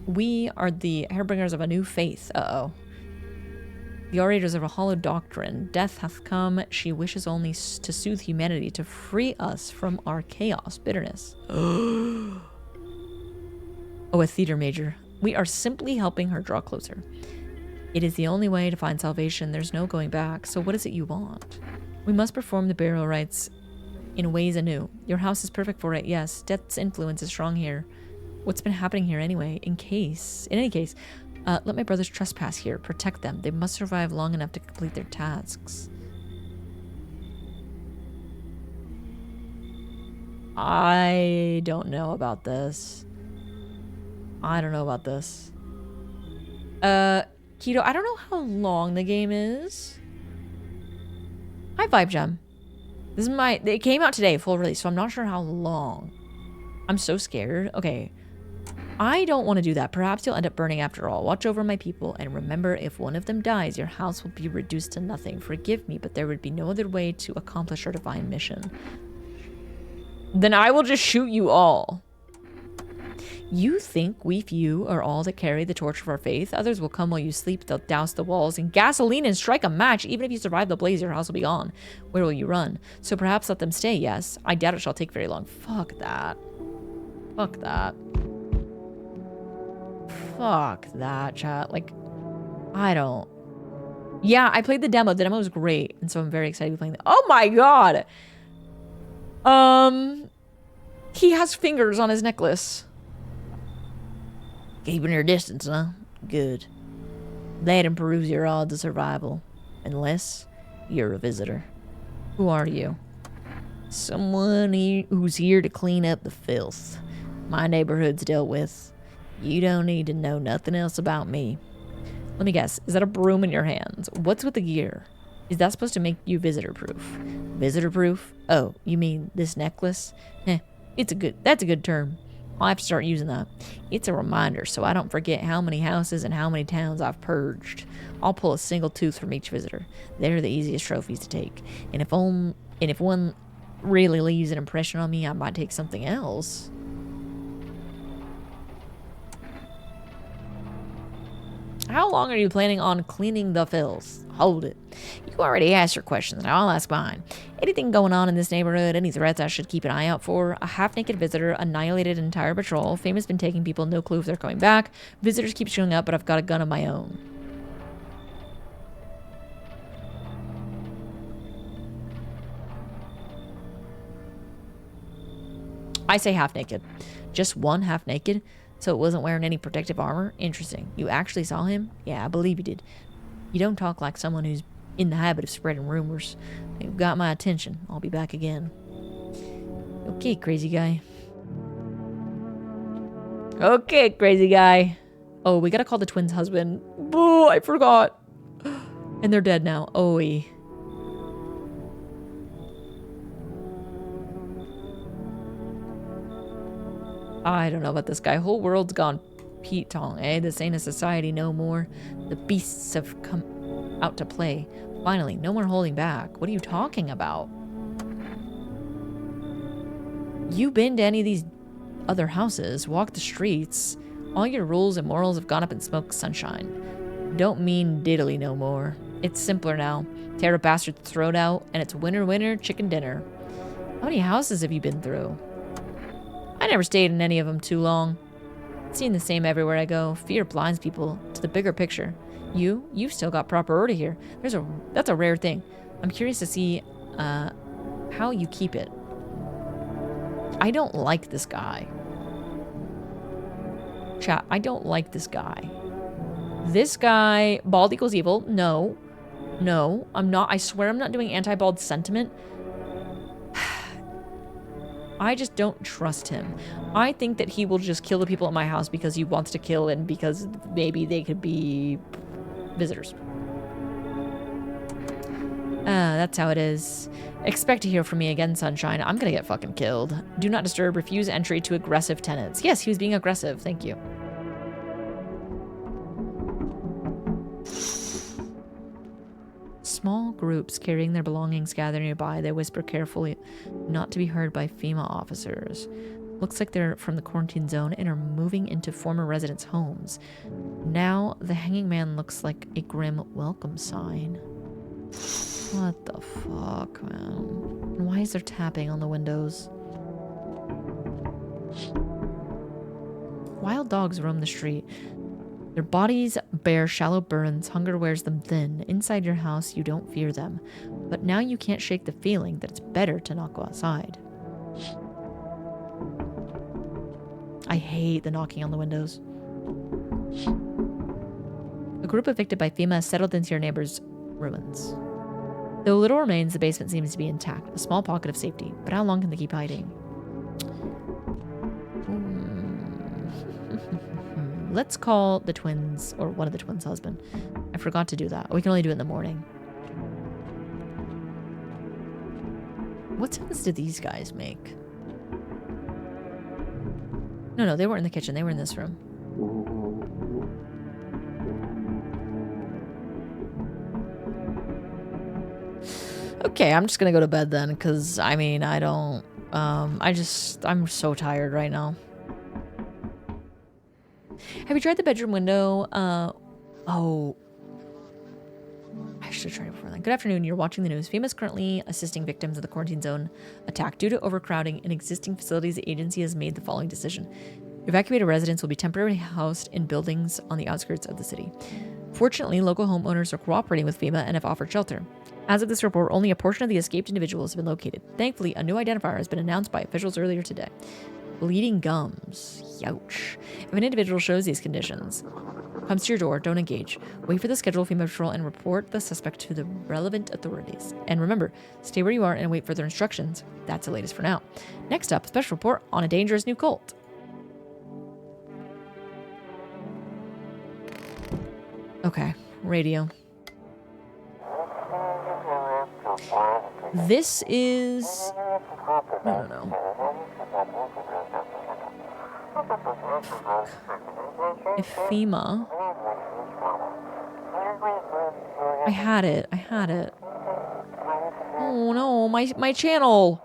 We are the harbingers of a new faith. Uh-oh. The orators of a hollow doctrine. Death hath come. She wishes only to soothe humanity, to free us from our chaos, bitterness. Oh, a theater major. We are simply helping her draw closer. It is the only way to find salvation. There's no going back. So what is it you want? We must perform the burial rites in ways anew. Your house is perfect for it, yes. Death's influence is strong here. What's been happening here anyway? In any case, let my brothers trespass here. Protect them. They must survive long enough to complete their tasks. I don't know about this. Keto, I don't know how long the game is. Hi, Vibe Gem. It came out today, full release, so I'm not sure how long. I'm so scared. Okay. I don't want to do that. Perhaps you'll end up burning after all. Watch over my people, and remember, if one of them dies, your house will be reduced to nothing. Forgive me, but there would be no other way to accomplish our divine mission. Then I will just shoot you all. You think we few are all that carry the torch of our faith? Others will come while you sleep. They'll douse the walls in gasoline and strike a match. Even if you survive the blaze, your house will be gone. Where will you run? So perhaps let them stay, yes. I doubt it shall take very long. Fuck that. Fuck that. Fuck that, chat. Like, I don't. Yeah, I played the demo. The demo was great. And so I'm very excited to be playing the. Oh my god! He has fingers on his necklace. Keeping your distance, huh? Good. That improves your odds of survival. Unless you're a visitor. Who are you? Someone who's here to clean up the filth. My neighborhood's dealt with. You don't need to know nothing else about me. Let me guess. Is that a broom in your hands? What's with the gear? Is that supposed to make you visitor-proof? Visitor-proof? Oh, you mean this necklace? That's a good term. I'll have to start using that. It's a reminder so I don't forget how many houses and how many towns I've purged. I'll pull a single tooth from each visitor. They're the easiest trophies to take. And if one really leaves an impression on me, I might take something else. How long are you planning on cleaning the filth? Hold it. You already asked your questions, now I'll ask mine. Anything going on in this neighborhood? Any threats I should keep an eye out for? A half-naked visitor annihilated an entire patrol. Famous been taking people, no clue if they're coming back. Visitors keep showing up, but I've got a gun of my own. I say half-naked. Just one half-naked? So it wasn't wearing any protective armor? Interesting. You actually saw him? Yeah, I believe you did. You don't talk like someone who's in the habit of spreading rumors. You've got my attention. I'll be back again. Okay, crazy guy. Okay, crazy guy. Oh, we gotta call the twins' husband. Oh, I forgot. And they're dead now. Oh-y. I don't know about this guy. Whole world's gone Pete Tong, eh? This ain't a society no more. The beasts have come out to play. Finally, no more holding back. What are you talking about? You been to any of these other houses? Walk the streets? All your rules and morals have gone up in smoke, sunshine. Don't mean diddly no more. It's simpler now. Tear a bastard's throat out, and it's winner, winner, chicken dinner. How many houses have you been through? I never stayed in any of them too long. Seeing the same everywhere I go. Fear blinds people to the bigger picture. You've still got proper order here. That's a rare thing. I'm curious to see how you keep it. I don't like this guy. Chat, I don't like this guy. This guy, bald equals evil. No, I'm not. I swear I'm not doing anti-bald sentiment. I just don't trust him. I think that he will just kill the people at my house because he wants to kill and because maybe they could be visitors. That's how it is. Expect to hear from me again, sunshine. I'm gonna get fucking killed. Do not disturb. Refuse entry to aggressive tenants. Yes, he was being aggressive. Thank you. Small groups carrying their belongings gather nearby. They whisper carefully, not to be heard by FEMA officers. Looks like they're from the quarantine zone and are moving into former residents' homes. Now, the hanging man looks like a grim welcome sign. What the fuck, man? And why is there tapping on the windows? Wild dogs roam the street. Their bodies bear shallow burns, hunger wears them thin. Inside your house, you don't fear them. But now you can't shake the feeling that it's better to not go outside. I hate the knocking on the windows. A group evicted by FEMA has settled into your neighbor's ruins. Though little remains, the basement seems to be intact, a small pocket of safety. But how long can they keep hiding? Let's call the twins, or one of the twins' husband. I forgot to do that. We can only do it in the morning. What sounds did these guys make? No, they weren't in the kitchen. They were in this room. Okay, I'm just gonna go to bed then, because, I mean, I don't... I'm so tired right now. Have you tried the bedroom window? Oh. I should have tried it before then. Good afternoon. You're watching the news. FEMA is currently assisting victims of the quarantine zone attack. Due to overcrowding in existing facilities, the agency has made the following decision. Evacuated residents will be temporarily housed in buildings on the outskirts of the city. Fortunately, local homeowners are cooperating with FEMA and have offered shelter. As of this report, only a portion of the escaped individuals have been located. Thankfully, a new identifier has been announced by officials earlier today. Bleeding gums. Youch. If an individual shows these conditions, comes to your door, don't engage. Wait for the scheduled FEMA patrol and report the suspect to the relevant authorities. And remember, stay where you are and wait for their instructions. That's the latest for now. Next up, special report on a dangerous new cult. Okay, radio. This is... No. Ephema. I had it. Oh no, my channel.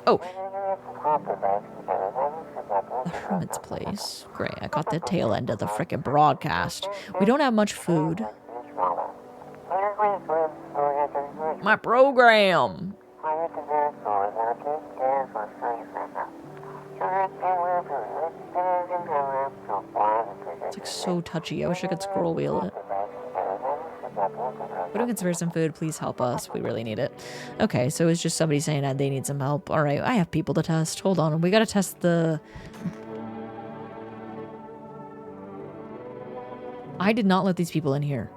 Oh. The Hermit's Place. Great, I got the tail end of the frickin' broadcast. We don't have much food. My program. It's like so touchy. I wish I could scroll wheel it. We don't consider some food. Please help us. We really need it. Okay, so it's just somebody saying that they need some help. All right, I have people to test. Hold on. We got to test the... I did not let these people in here.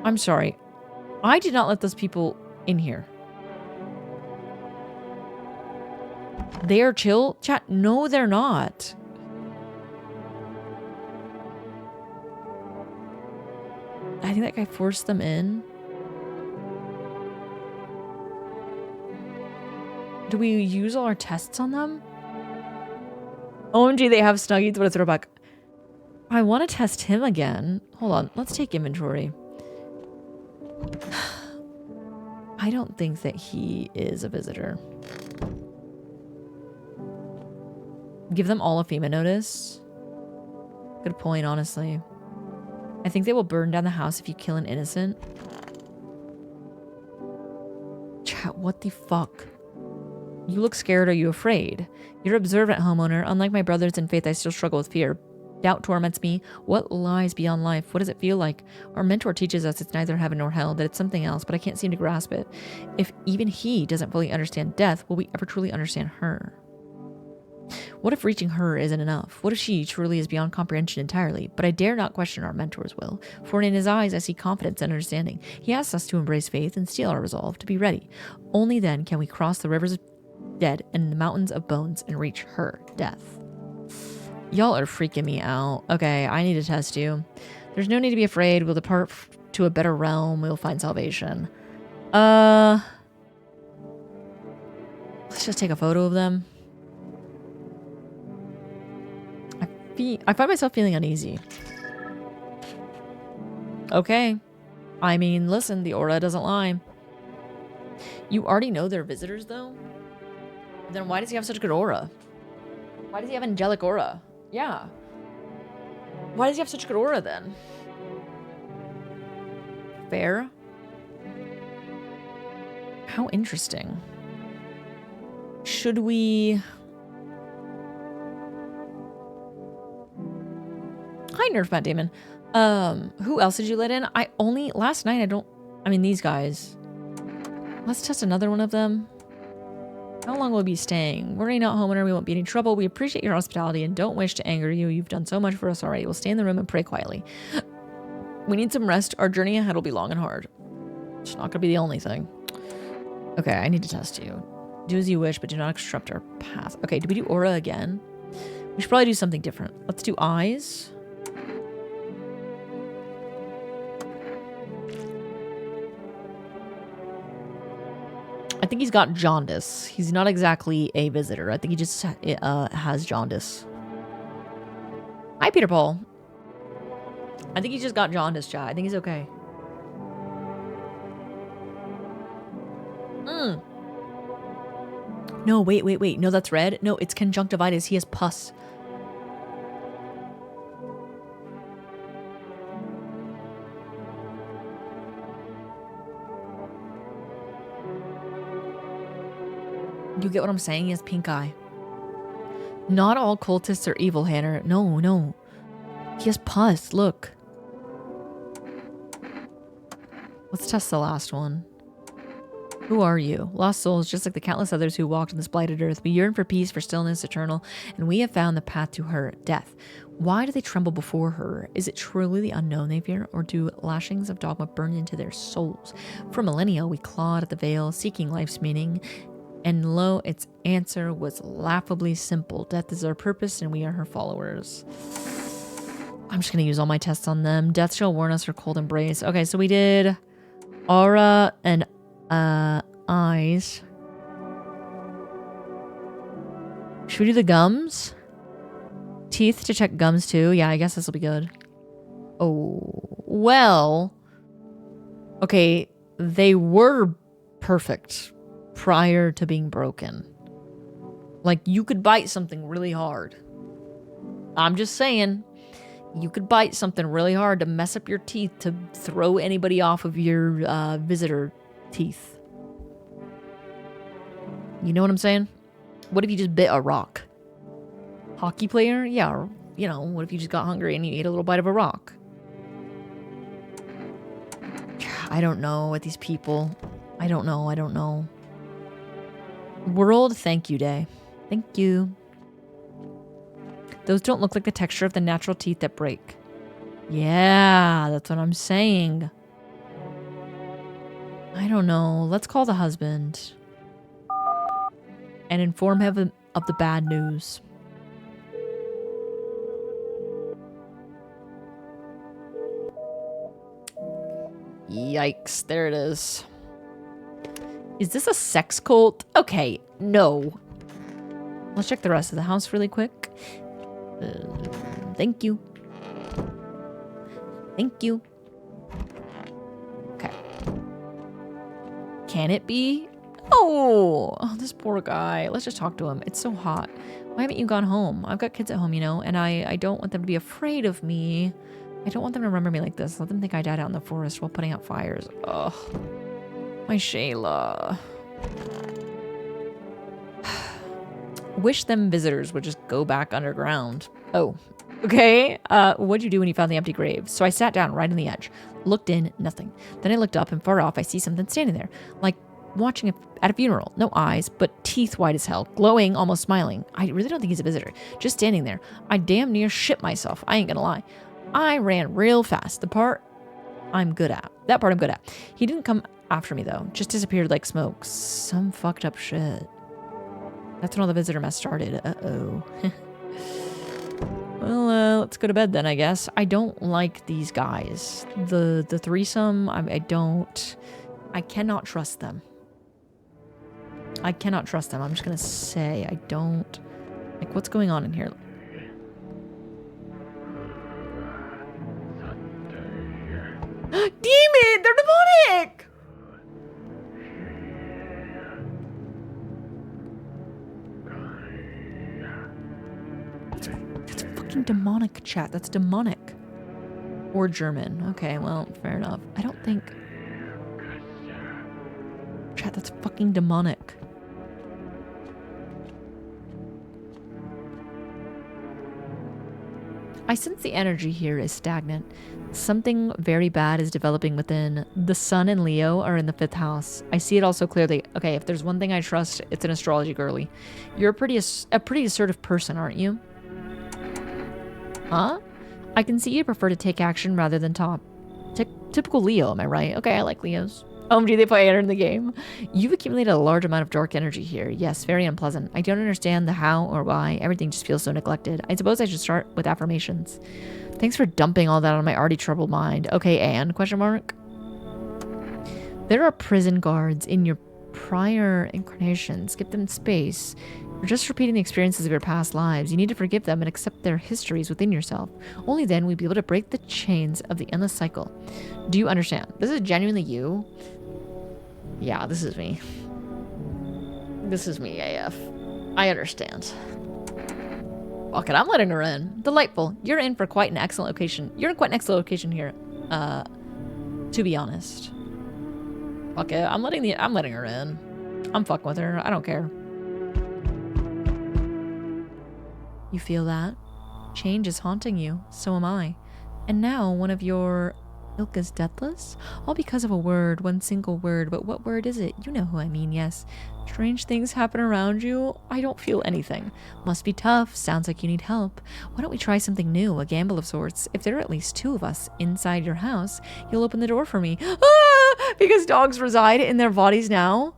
I'm sorry. I did not let those people in here. They are chill? Chat, no, they're not. I think that guy forced them in. Do we use all our tests on them? OMG, they have Snuggies, but a throwback. I want to test him again. Hold on, let's take inventory. I don't think that he is a visitor. Give them all a FEMA notice. Good point, honestly. I think they will burn down the house if you kill an innocent. Chat, what the fuck? You look scared. Are you afraid? You're observant, homeowner. Unlike my brothers in faith, I still struggle with fear. Doubt torments me. What lies beyond life? What does it feel like? Our mentor teaches us it's neither heaven nor hell, that it's something else, but I can't seem to grasp it. If even he doesn't fully understand death, will we ever truly understand her? What if reaching her isn't enough? What if she truly is beyond comprehension entirely? But I dare not question our mentor's will, for in his eyes I see confidence and understanding. He asks us to embrace faith and steel our resolve, to be ready. Only then can we cross the rivers of dead and the mountains of bones and reach her death. Y'all are freaking me out. Okay, I need to test you. There's no need to be afraid. We'll depart to a better realm. We'll find salvation. Let's just take a photo of them. I find myself feeling uneasy. Okay. I mean, listen, the aura doesn't lie. You already know they're visitors, though? Then why does he have such good aura? Why does he have angelic aura? Yeah. Why does he have such good aura, then? Fair? How interesting. Should we... Hi, Nerf Matt Damon. Who else did you let in? Last night, these guys. Let's test another one of them. How long will we be staying? Worry not, homeowner. We won't be in any trouble. We appreciate your hospitality and don't wish to anger you. You've done so much for us already. We'll stay in the room and pray quietly. We need some rest. Our journey ahead will be long and hard. It's not going to be the only thing. Okay, I need to test you. Do as you wish, but do not obstruct our path. Okay, do we do aura again? We should probably do something different. Let's do eyes. I think he's got jaundice. He's not exactly a visitor. I think he just has jaundice. Hi, Peter Paul. I think he just got jaundice, chat. I think he's okay. No, wait. No, that's red. No, it's conjunctivitis. He has pus. You get what I'm saying? He has pink eye. Not all cultists are evil, Hannah. No. He has pus. Look. Let's test the last one. Who are you? Lost souls, just like the countless others who walked on this blighted earth. We yearn for peace, for stillness eternal, and we have found the path to her, death. Why do they tremble before her? Is it truly the unknown they fear, or do lashings of dogma burn into their souls? For millennia, we clawed at the veil, seeking life's meaning, And lo, its answer was laughably simple. Death is our purpose and we are her followers. I'm just going to use all my tests on them. Death shall warn us her cold embrace. Okay, so we did aura and eyes. Should we do the gums? Teeth to check gums too? Yeah, I guess this will be good. Oh, well. Okay, they were perfect prior to being broken. Like, you could bite something really hard. I'm just saying, you could bite something really hard to mess up your teeth to throw anybody off of your visitor teeth. You know what I'm saying? What if you just bit a rock? Hockey player? Yeah, or, you know, what if you just got hungry and you ate a little bite of a rock? I don't know with these people. I don't know. World Thank You Day. Thank you. Those don't look like the texture of the natural teeth that break. Yeah, that's what I'm saying. I don't know. Let's call the husband and inform him of the bad news. Yikes, there it is. Is this a sex cult? Okay, no. Let's check the rest of the house really quick. Thank you. Thank you. Okay. Can it be? Oh, this poor guy. Let's just talk to him. It's so hot. Why haven't you gone home? I've got kids at home, you know, and I don't want them to be afraid of me. I don't want them to remember me like this. Let them think I died out in the forest while putting out fires. Ugh. My Shayla. Wish them visitors would just go back underground. Oh, okay. What'd you do when you found the empty grave? So I sat down right on the edge, looked in, nothing. Then I looked up and far off I see something standing there, like watching at a funeral. No eyes, but teeth white as hell, glowing, almost smiling. I really don't think he's a visitor. Just standing there. I damn near shit myself. I ain't gonna lie. I ran real fast. That part I'm good at. He didn't come after me though. Just disappeared like smoke. Some fucked up shit. That's when all the visitor mess started. Uh-oh. Well, let's go to bed then, I guess. I don't like these guys. The threesome, I cannot trust them. I'm just gonna say, I don't. Like, what's going on in here? Demon! They're demonic! That's fucking demonic, chat. That's demonic. Or German. Okay, well, fair enough. I don't think... Chat, that's fucking demonic. I sense the energy here is stagnant. Something very bad is developing within. The sun and Leo are in the 5th house. I see it also clearly. Okay, if there's one thing I trust, it's an astrology girly. You're a pretty assertive person, aren't you? Huh? I can see you prefer to take action rather than talk. Typical Leo, am I right? Okay, I like Leos. OMG, they play in the game. You've accumulated a large amount of dark energy here. Yes, very unpleasant. I don't understand the how or why. Everything just feels so neglected. I suppose I should start with affirmations. Thanks for dumping all that on my already troubled mind. Okay, and? Question mark. There are prison guards in your prior incarnations. Give them space. You're just repeating the experiences of your past lives. You need to forgive them and accept their histories within yourself. Only then will you be able to break the chains of the endless cycle. Do you understand? This is genuinely you? Yeah, this is me. This is me, AF. I understand. Fuck it, I'm letting her in. Delightful. You're in for quite an excellent location. You're in quite an excellent location here. To be honest. Fuck it, I'm letting her in. I'm fucking with her. I don't care. You feel that? Change is haunting you. So am I. And now one of your ilk is deathless? All because of a word, one single word. But what word is it? You know who I mean, yes. Strange things happen around you. I don't feel anything. Must be tough. Sounds like you need help. Why don't we try something new? A gamble of sorts. If there are at least 2 of us inside your house, you'll open the door for me. Ah! Because dogs reside in their bodies now?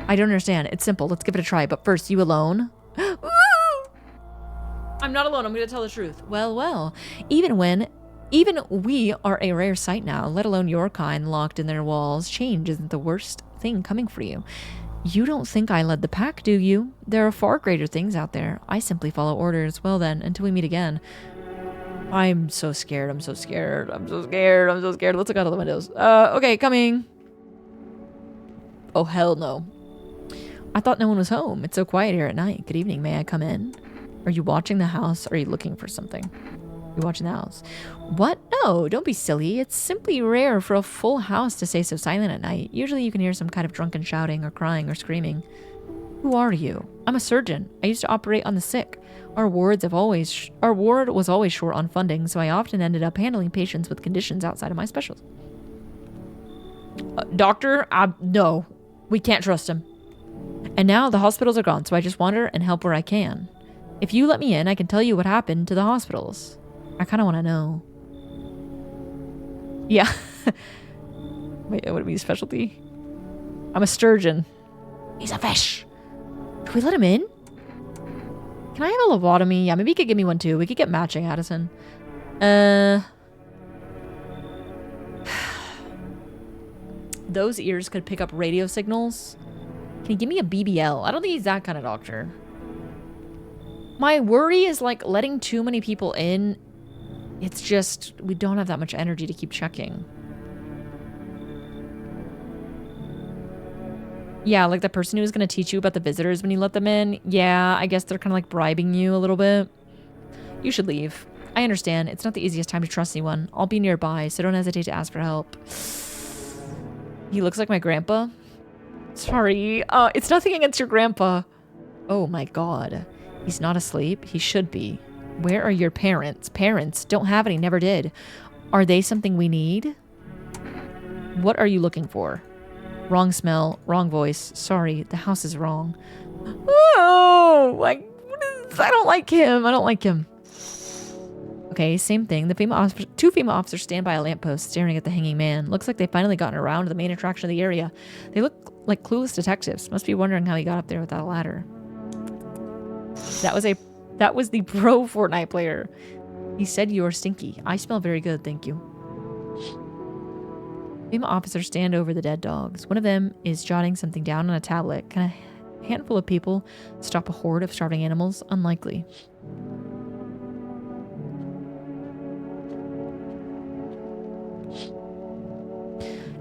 I don't understand. It's simple. Let's give it a try. But first, you alone? I'm not alone. I'm going to tell the truth. Well, well. Even we are a rare sight now, let alone your kind locked in their walls. Change isn't the worst thing coming for you. You don't think I led the pack, do you? There are far greater things out there. I simply follow orders. Well then, until we meet again. I'm so scared. I'm so scared. I'm so scared. I'm so scared. Let's look out of the windows. Okay, coming. Oh, hell no. I thought no one was home. It's so quiet here at night. Good evening. May I come in? Are you watching the house? Or are you looking for something? You're watching the house. What? No, don't be silly. It's simply rare for a full house to stay so silent at night. Usually you can hear some kind of drunken shouting or crying or screaming. Who are you? I'm a surgeon. I used to operate on the sick. Our ward was always short on funding, so I often ended up handling patients with conditions outside of my specialty. Doctor? No. We can't trust him. And now the hospitals are gone, so I just wander and help where I can. If you let me in, I can tell you what happened to the hospitals. I kind of want to know. Yeah. Wait, what would be specialty? I'm a sturgeon. He's a fish. Can we let him in? Can I have a lobotomy? Yeah, maybe he could give me one too. We could get matching, Addison. Those ears could pick up radio signals. Can he give me a BBL? I don't think he's that kind of doctor. My worry is like letting too many people in. It's just, we don't have that much energy to keep checking. Yeah, like the person who was going to teach you about the visitors when you let them in. Yeah, I guess they're kind of like bribing you a little bit. You should leave. I understand. It's not the easiest time to trust anyone. I'll be nearby, so don't hesitate to ask for help. He looks like my grandpa. Sorry. It's nothing against your grandpa. Oh my god. He's not asleep. He should be. Where are your parents? Parents don't have any, never did. Are they something we need? What are you looking for? Wrong smell, wrong voice. Sorry, the house is wrong. Oh, like, I don't like him. I don't like him. Okay, same thing. Two female officers stand by a lamppost staring at the hanging man. Looks like they've finally gotten around to the main attraction of the area. They look like clueless detectives. Must be wondering how he got up there without a ladder. That was the pro Fortnite player. He said you are stinky. I smell very good, thank you. Female officers stand over the dead dogs. One of them is jotting something down on a tablet. Can a handful of people stop a horde of starving animals? Unlikely.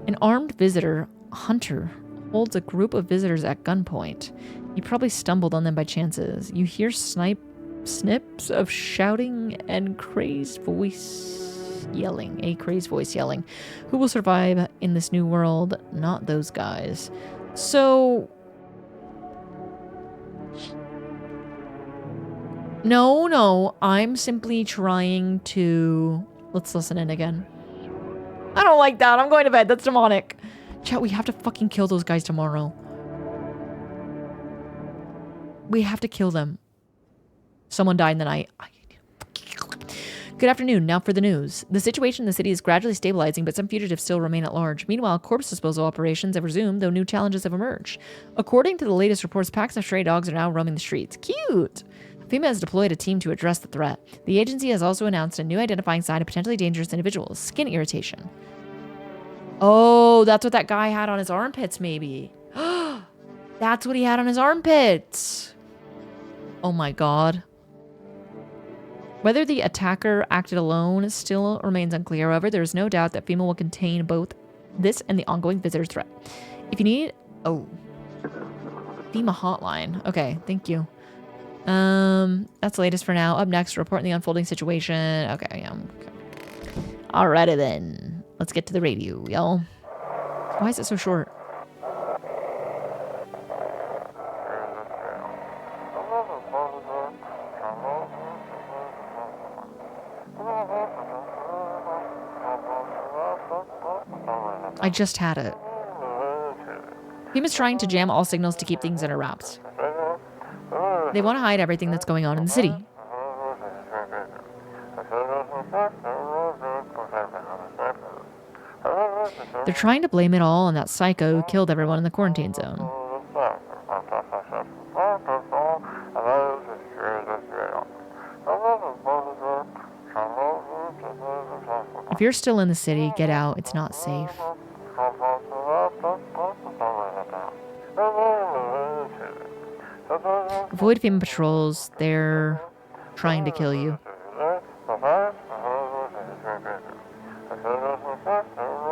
An armed visitor, Hunter, holds a group of visitors at gunpoint. He probably stumbled on them by chances. You hear snips of shouting and crazed voice yelling. A crazed voice yelling. Who will survive in this new world? Not those guys. So... No. I'm simply trying to... Let's listen in again. I don't like that. I'm going to bed. That's demonic. Chat, we have to fucking kill those guys tomorrow. We have to kill them. Someone died in the night. Good afternoon. Now for the news. The situation in the city is gradually stabilizing, but some fugitives still remain at large. Meanwhile, corpse disposal operations have resumed, though new challenges have emerged. According to the latest reports, packs of stray dogs are now roaming the streets. Cute! FEMA has deployed a team to address the threat. The agency has also announced a new identifying sign of potentially dangerous individuals. Skin irritation. Oh, that's what that guy had on his armpits, maybe. That's what he had on his armpits. Oh my god. Whether the attacker acted alone still remains unclear. However, there is no doubt that FEMA will contain both this and the ongoing visitor threat. If you need... Oh. FEMA hotline. Okay, thank you. That's the latest for now. Up next, reporting the unfolding situation. Okay, yeah. Okay. Alrighty then. Let's get to the radio, y'all. Why is it so short? I just had it. FEMA's trying to jam all signals to keep things under wraps. They want to hide everything that's going on in the city. They're trying to blame it all on that psycho who killed everyone in the quarantine zone. If you're still in the city, get out. It's not safe. Avoid FEMA patrols. They're trying to kill you.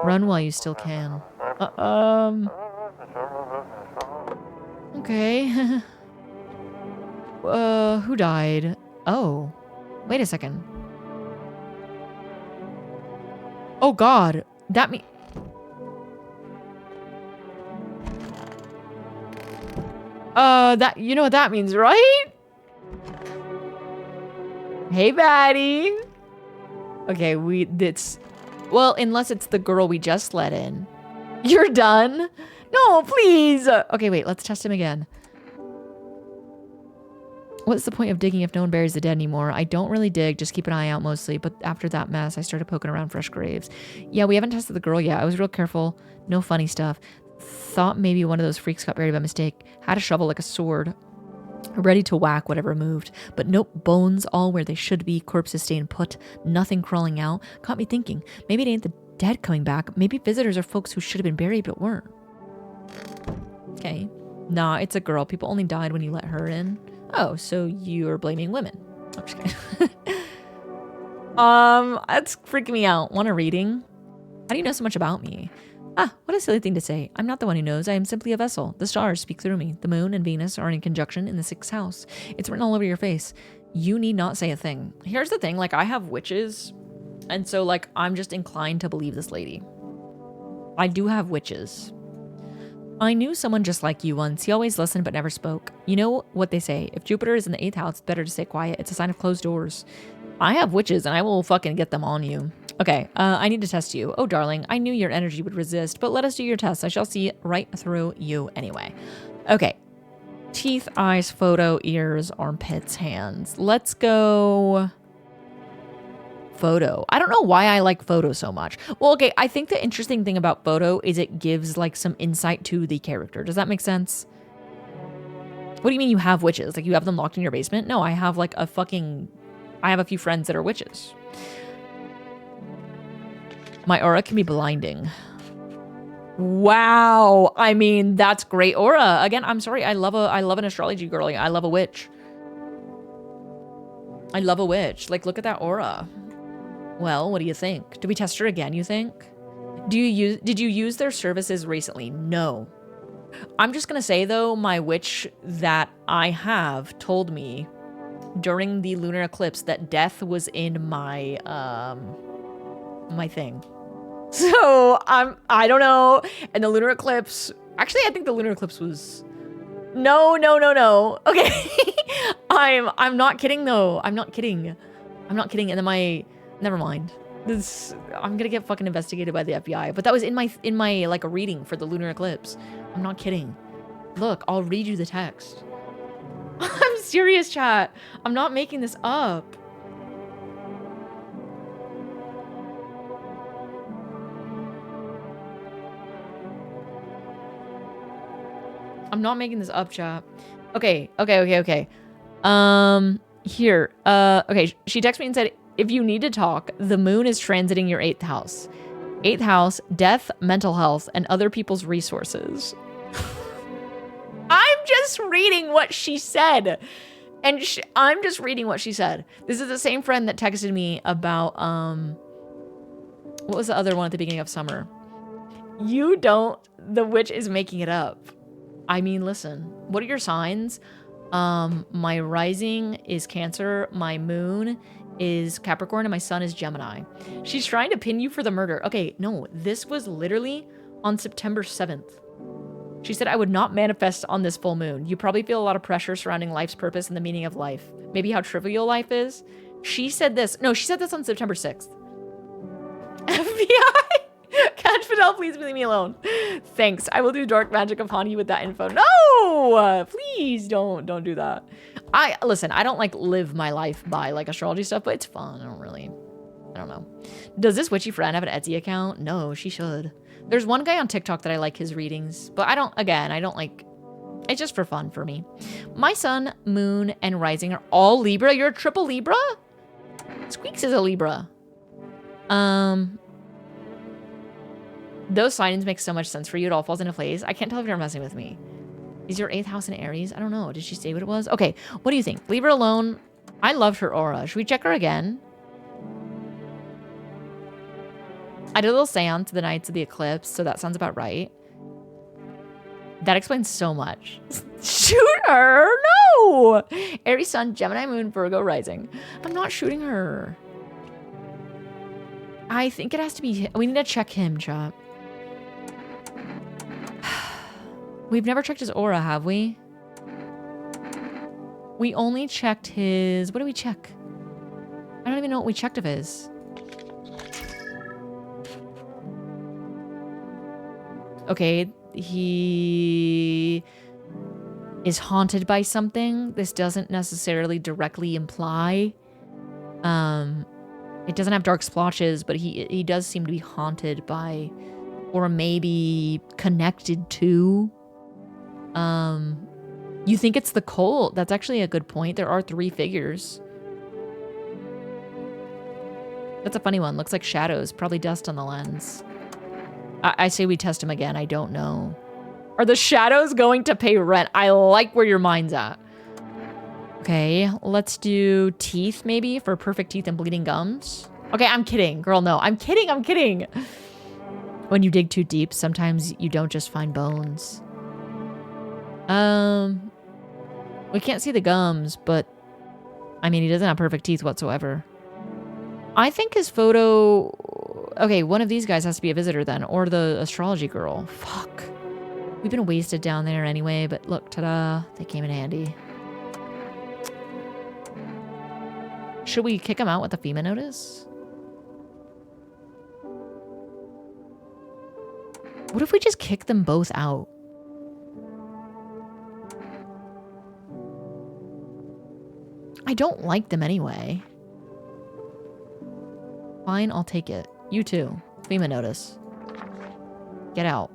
Run while you still can. Okay. Who died? Oh. Wait a second. Oh god. That mean... that... You know what that means, right? Hey, baddie. Okay, it's... Well, unless it's the girl we just let in. You're done? No, please. Okay, wait, let's test him again. What's the point of digging if no one buries the dead anymore? I don't really dig, just keep an eye out mostly. But after that mess, I started poking around fresh graves. Yeah, we haven't tested the girl yet. I was real careful. No funny stuff. Thought maybe one of those freaks got buried by mistake. Had a shovel like a sword. Ready to whack whatever moved. But nope, bones all where they should be. Corpses staying put. Nothing crawling out. Caught me thinking, maybe it ain't the dead coming back. Maybe visitors are folks who should have been buried but weren't. Okay. Nah, it's a girl. People only died when you let her in. Oh, so you're blaming women. I'm just kidding. That's freaking me out. Want a reading? How do you know so much about me? Ah, what a silly thing to say. I'm not the one who knows. I am simply a vessel. The stars speak through me. The moon and Venus are in conjunction in the 6th house. It's written all over your face. You need not say a thing. Here's the thing. Like, I have witches. And so, like, I'm just inclined to believe this lady. I do have witches. I knew someone just like you once. He always listened but never spoke. You know what they say. If Jupiter is in the 8th house, it's better to stay quiet. It's a sign of closed doors. I have witches and I will fucking get them on you. Okay, I need to test you. Oh, darling, I knew your energy would resist, but let us do your test. I shall see right through you anyway. Okay. Teeth, eyes, photo, ears, armpits, hands. Let's go... Photo. I don't know why I like photo so much. Well, okay, I think the interesting thing about photo is it gives like some insight to the character. Does that make sense? What do you mean you have witches? Like you have them locked in your basement? No, I have like a fucking... I have a few friends that are witches. My aura can be blinding. Wow. I mean, that's great aura. Again, I'm sorry. I love an astrology girly. I love a witch. I love a witch. Like, look at that aura. Well, what do you think? Do we test her again, you think? Did you use their services recently? No. I'm just gonna say though, my witch that I have told me during the lunar eclipse that death was in my my thing. So I don't know. And the lunar eclipse, actually I think the lunar eclipse was no. Okay. I'm not kidding though. I'm not kidding. And then never mind. I'm gonna get fucking investigated by the FBI. But that was in my like a reading for the lunar eclipse. I'm not kidding. Look, I'll read you the text. I'm serious, chat. I'm not making this up. I'm not making this up, chat. Okay. Here. Okay, she texted me and said, if you need to talk, the moon is transiting your 8th house. 8th house, death, mental health, and other people's resources. I'm just reading what she said. And I'm just reading what she said. This is the same friend that texted me about, what was the other one at the beginning of summer? You don't, the witch is making it up. I mean, listen, what are your signs? My rising is Cancer, my moon is Capricorn, and my sun is Gemini. She's trying to pin you for the murder. Okay, no, this was literally on September 7th. She said, I would not manifest on this full moon. You probably feel a lot of pressure surrounding life's purpose and the meaning of life. Maybe how trivial life is. She said this. No, she said this on September 6th. FBI! Catch Fidel, please leave me alone. Thanks. I will do dark magic upon you with that info. No! Please don't do that. Listen, I don't like live my life by like astrology stuff, but it's fun. I don't know. Does this witchy friend have an Etsy account? No, she should. There's one guy on TikTok that I like his readings, but I don't like, it's just for fun for me. My sun, moon, and rising are all Libra. You're a triple Libra? Squeaks is a Libra. Those signs make so much sense for you. It all falls into place. I can't tell if you're messing with me. Is your 8th house in Aries? I don't know. Did she say what it was? Okay, what do you think? Leave her alone. I loved her aura. Should we check her again? I did a little seance the nights of the eclipse, so that sounds about right. That explains so much. Shoot her! No! Aries Sun, Gemini Moon, Virgo Rising. I'm not shooting her. I think it has to be... We need to check him, chat. We've never checked his aura, have we? We only checked his... What did we check? I don't even know what we checked of his. Okay, he is haunted by something. This doesn't necessarily directly imply. It doesn't have dark splotches, but he does seem to be haunted by, or maybe connected to. You think it's the cult? That's actually a good point. There are 3 figures. That's a funny one. Looks like shadows. Probably dust on the lens. I say we test him again. I don't know. Are the shadows going to pay rent? I like where your mind's at. Okay, let's do teeth maybe for perfect teeth and bleeding gums. Okay, I'm kidding. Girl, no. I'm kidding. I'm kidding. When you dig too deep, sometimes you don't just find bones. We can't see the gums, but I mean, he doesn't have perfect teeth whatsoever. I think his photo... Okay, one of these guys has to be a visitor then, or the astrology girl. Fuck. We've been wasted down there anyway, but look, ta-da, they came in handy. Should we kick him out with a FEMA notice? What if we just kick them both out? I don't like them anyway. Fine, I'll take it. You too. FEMA notice. Get out.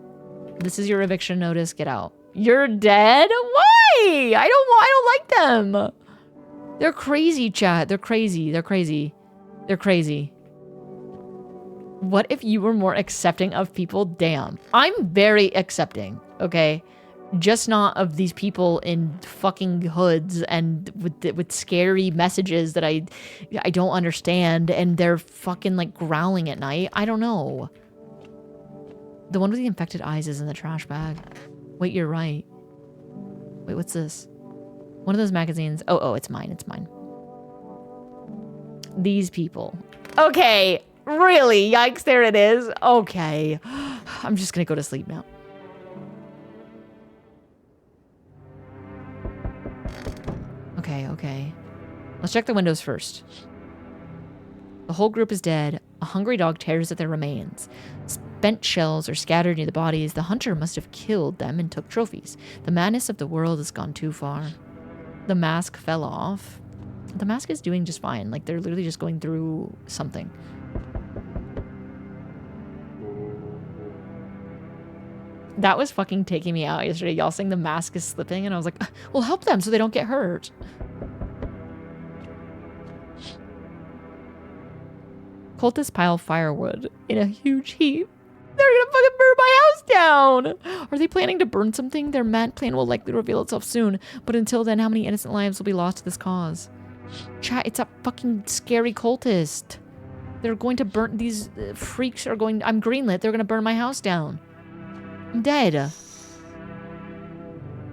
This is your eviction notice. Get out. You're dead? Why? I don't like them. They're crazy, chat. They're crazy. They're crazy. They're crazy. What if you were more accepting of people? Damn. I'm very accepting, okay? Just not of these people in fucking hoods and with scary messages that I don't understand, and they're fucking like growling at night. I don't know. The one with the infected eyes is in the trash bag. Wait, you're right. Wait, what's this? One of those magazines. Oh, it's mine. It's mine. These people. Okay. Really? Yikes, there it is. Okay. I'm just gonna go to sleep now. Okay. Let's check the windows first. The whole group is dead. A hungry dog tears at their remains. Spent shells are scattered near the bodies. The hunter must have killed them and took trophies. The madness of the world has gone too far. The mask fell off. The mask is doing just fine. Like, they're literally just going through something. That was fucking taking me out yesterday. Y'all saying the mask is slipping, and I was like, well, help them so they don't get hurt. Cultists pile firewood in a huge heap. They're gonna fucking burn my house down! Are they planning to burn something? Their mad plan will likely reveal itself soon, but until then, how many innocent lives will be lost to this cause? Chat, it's a fucking scary cultist. They're going to burn... These freaks are going... I'm greenlit. They're gonna burn my house down. I'm dead.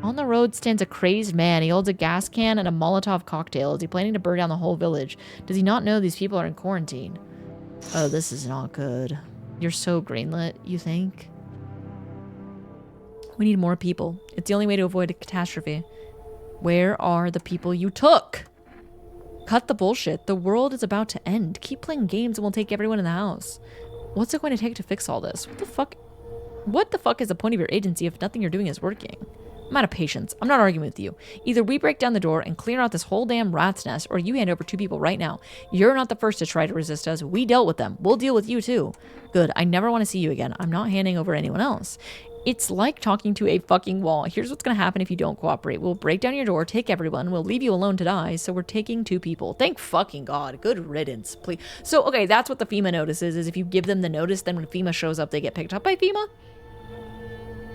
On the road stands a crazed man. He holds a gas can and a Molotov cocktail. Is he planning to burn down the whole village? Does he not know these people are in quarantine? Oh, this is not good. You're so greenlit, you think? We need more people. It's the only way to avoid a catastrophe. Where are the people you took? Cut the bullshit. The world is about to end. Keep playing games and we'll take everyone in the house. What's it going to take to fix all this? What the fuck? What the fuck is the point of your agency if nothing you're doing is working? I'm out of patience. I'm not arguing with you. Either we break down the door and clear out this whole damn rat's nest, or you hand over 2 people right now. You're not the first to try to resist us. We dealt with them. We'll deal with you too. Good. I never want to see you again. I'm not handing over anyone else. It's like talking to a fucking wall. Here's what's gonna happen if you don't cooperate. We'll break down your door, take everyone, we'll leave you alone to die, so we're taking 2 people. Thank fucking God. Good riddance, please. So, okay, that's what the FEMA notice is if you give them the notice, then when FEMA shows up, they get picked up by FEMA?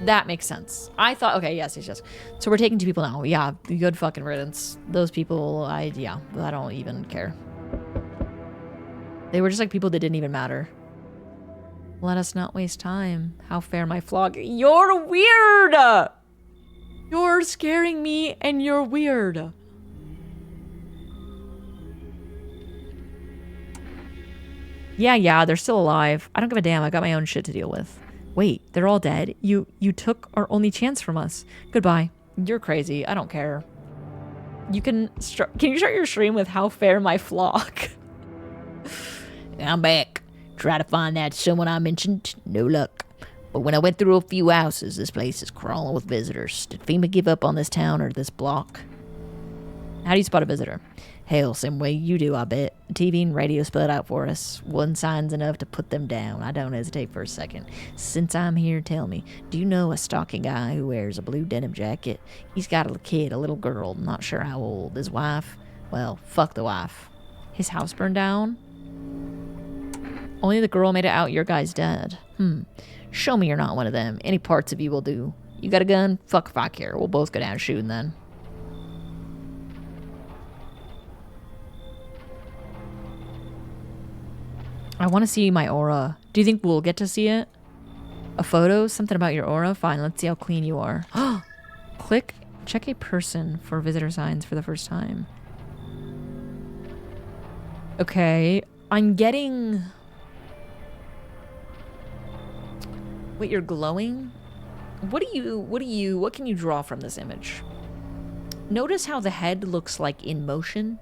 That makes sense. I thought, okay, yes. So we're taking 2 people now. Yeah, good fucking riddance. Those people, I don't even care. They were just like people that didn't even matter. Let us not waste time. How fair my flock. You're weird! You're scaring me and you're weird. Yeah, they're still alive. I don't give a damn. I got my own shit to deal with. Wait, they're all dead? You took our only chance from us. Goodbye. You're crazy. I don't care. Can you start your stream with how fair my flock? I'm back. Try to find that someone I mentioned. No luck. But when I went through a few houses, this place is crawling with visitors. Did FEMA give up on this town or this block? How do you spot a visitor? Hell, same way you do, I bet. TV and radio spell it out for us. One sign's enough to put them down. I don't hesitate for a second. Since I'm here, tell me, do you know a stalking guy who wears a blue denim jacket? He's got a kid, a little girl, not sure how old. His wife? Well, fuck the wife. His house burned down? Only the girl made it out your guy's dead. Show me you're not one of them. Any parts of you will do. You got a gun? Fuck if I care. We'll both go down shooting then. I want to see my aura. Do you think we'll get to see it? A photo? Something about your aura? Fine, let's see how clean you are. Click. Check a person for visitor signs for the first time. Okay. I'm getting... Wait, you're glowing? What can you draw from this image? Notice how the head looks like in motion.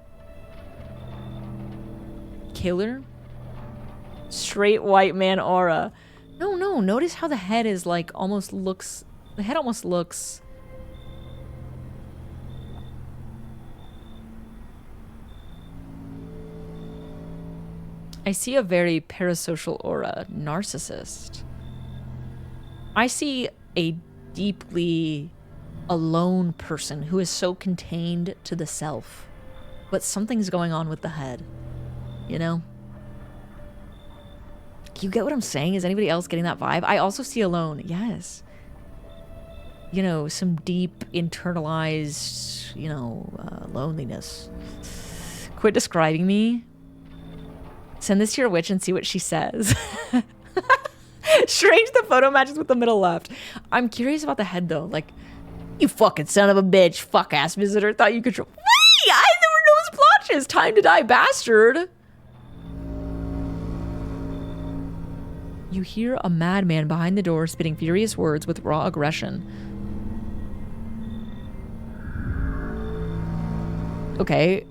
Killer. Straight white man aura. No, notice how the head is like almost looks... The head almost looks... I see a very parasocial aura. Narcissist. I see a deeply alone person who is so contained to the self. But something's going on with the head. You know? You get what I'm saying? Is anybody else getting that vibe? I also see alone. Yes. You know, some deep internalized, loneliness. Quit describing me. Send this to your witch and see what she says. Strange the photo matches with the middle left. I'm curious about the head though. Like, you fucking son of a bitch, fuck ass visitor. Thought you could. Wait! There were no splotches. Time to die, bastard. You hear a madman behind the door spitting furious words with raw aggression. Okay.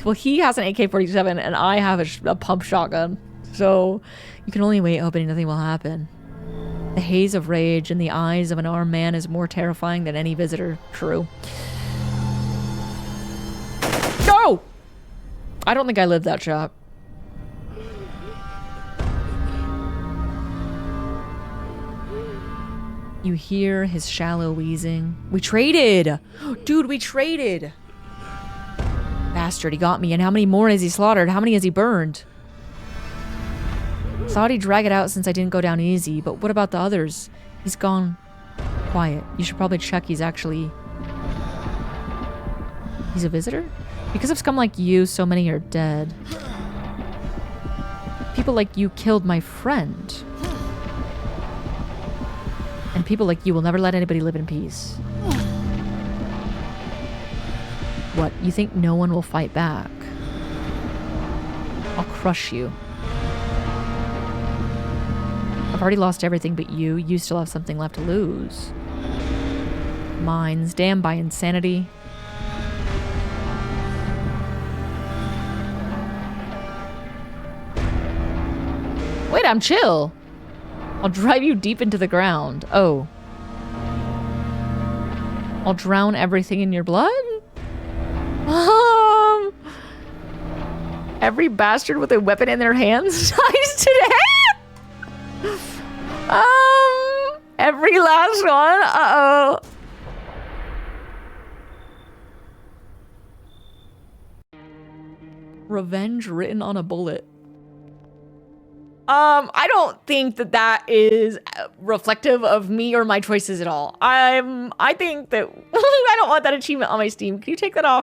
Well, he has an AK-47 and I have a pump shotgun. So you can only wait hoping nothing will happen. The haze of rage in the eyes of an armed man is more terrifying than any visitor. True. No! I don't think I lived that shot. You hear his shallow wheezing. We traded! Dude, we traded! Bastard, he got me. And how many more has he slaughtered? How many has he burned? Thought he'd drag it out since I didn't go down easy, but what about the others? He's gone quiet. You should probably check he's a visitor? Because of scum like you, so many are dead. People like you killed my friend. And people like you will never let anybody live in peace. What, you think no one will fight back? I'll crush you. I've already lost everything but you. You still have something left to lose. Minds damned by insanity. Wait, I'm chill. I'll drive you deep into the ground. Oh. I'll drown everything in your blood? Every bastard with a weapon in their hands dies today? Every last one. Uh-oh. Revenge written on a bullet. I don't think that that is reflective of me or my choices at all. I think that I don't want that achievement on my Steam. Can you take that off?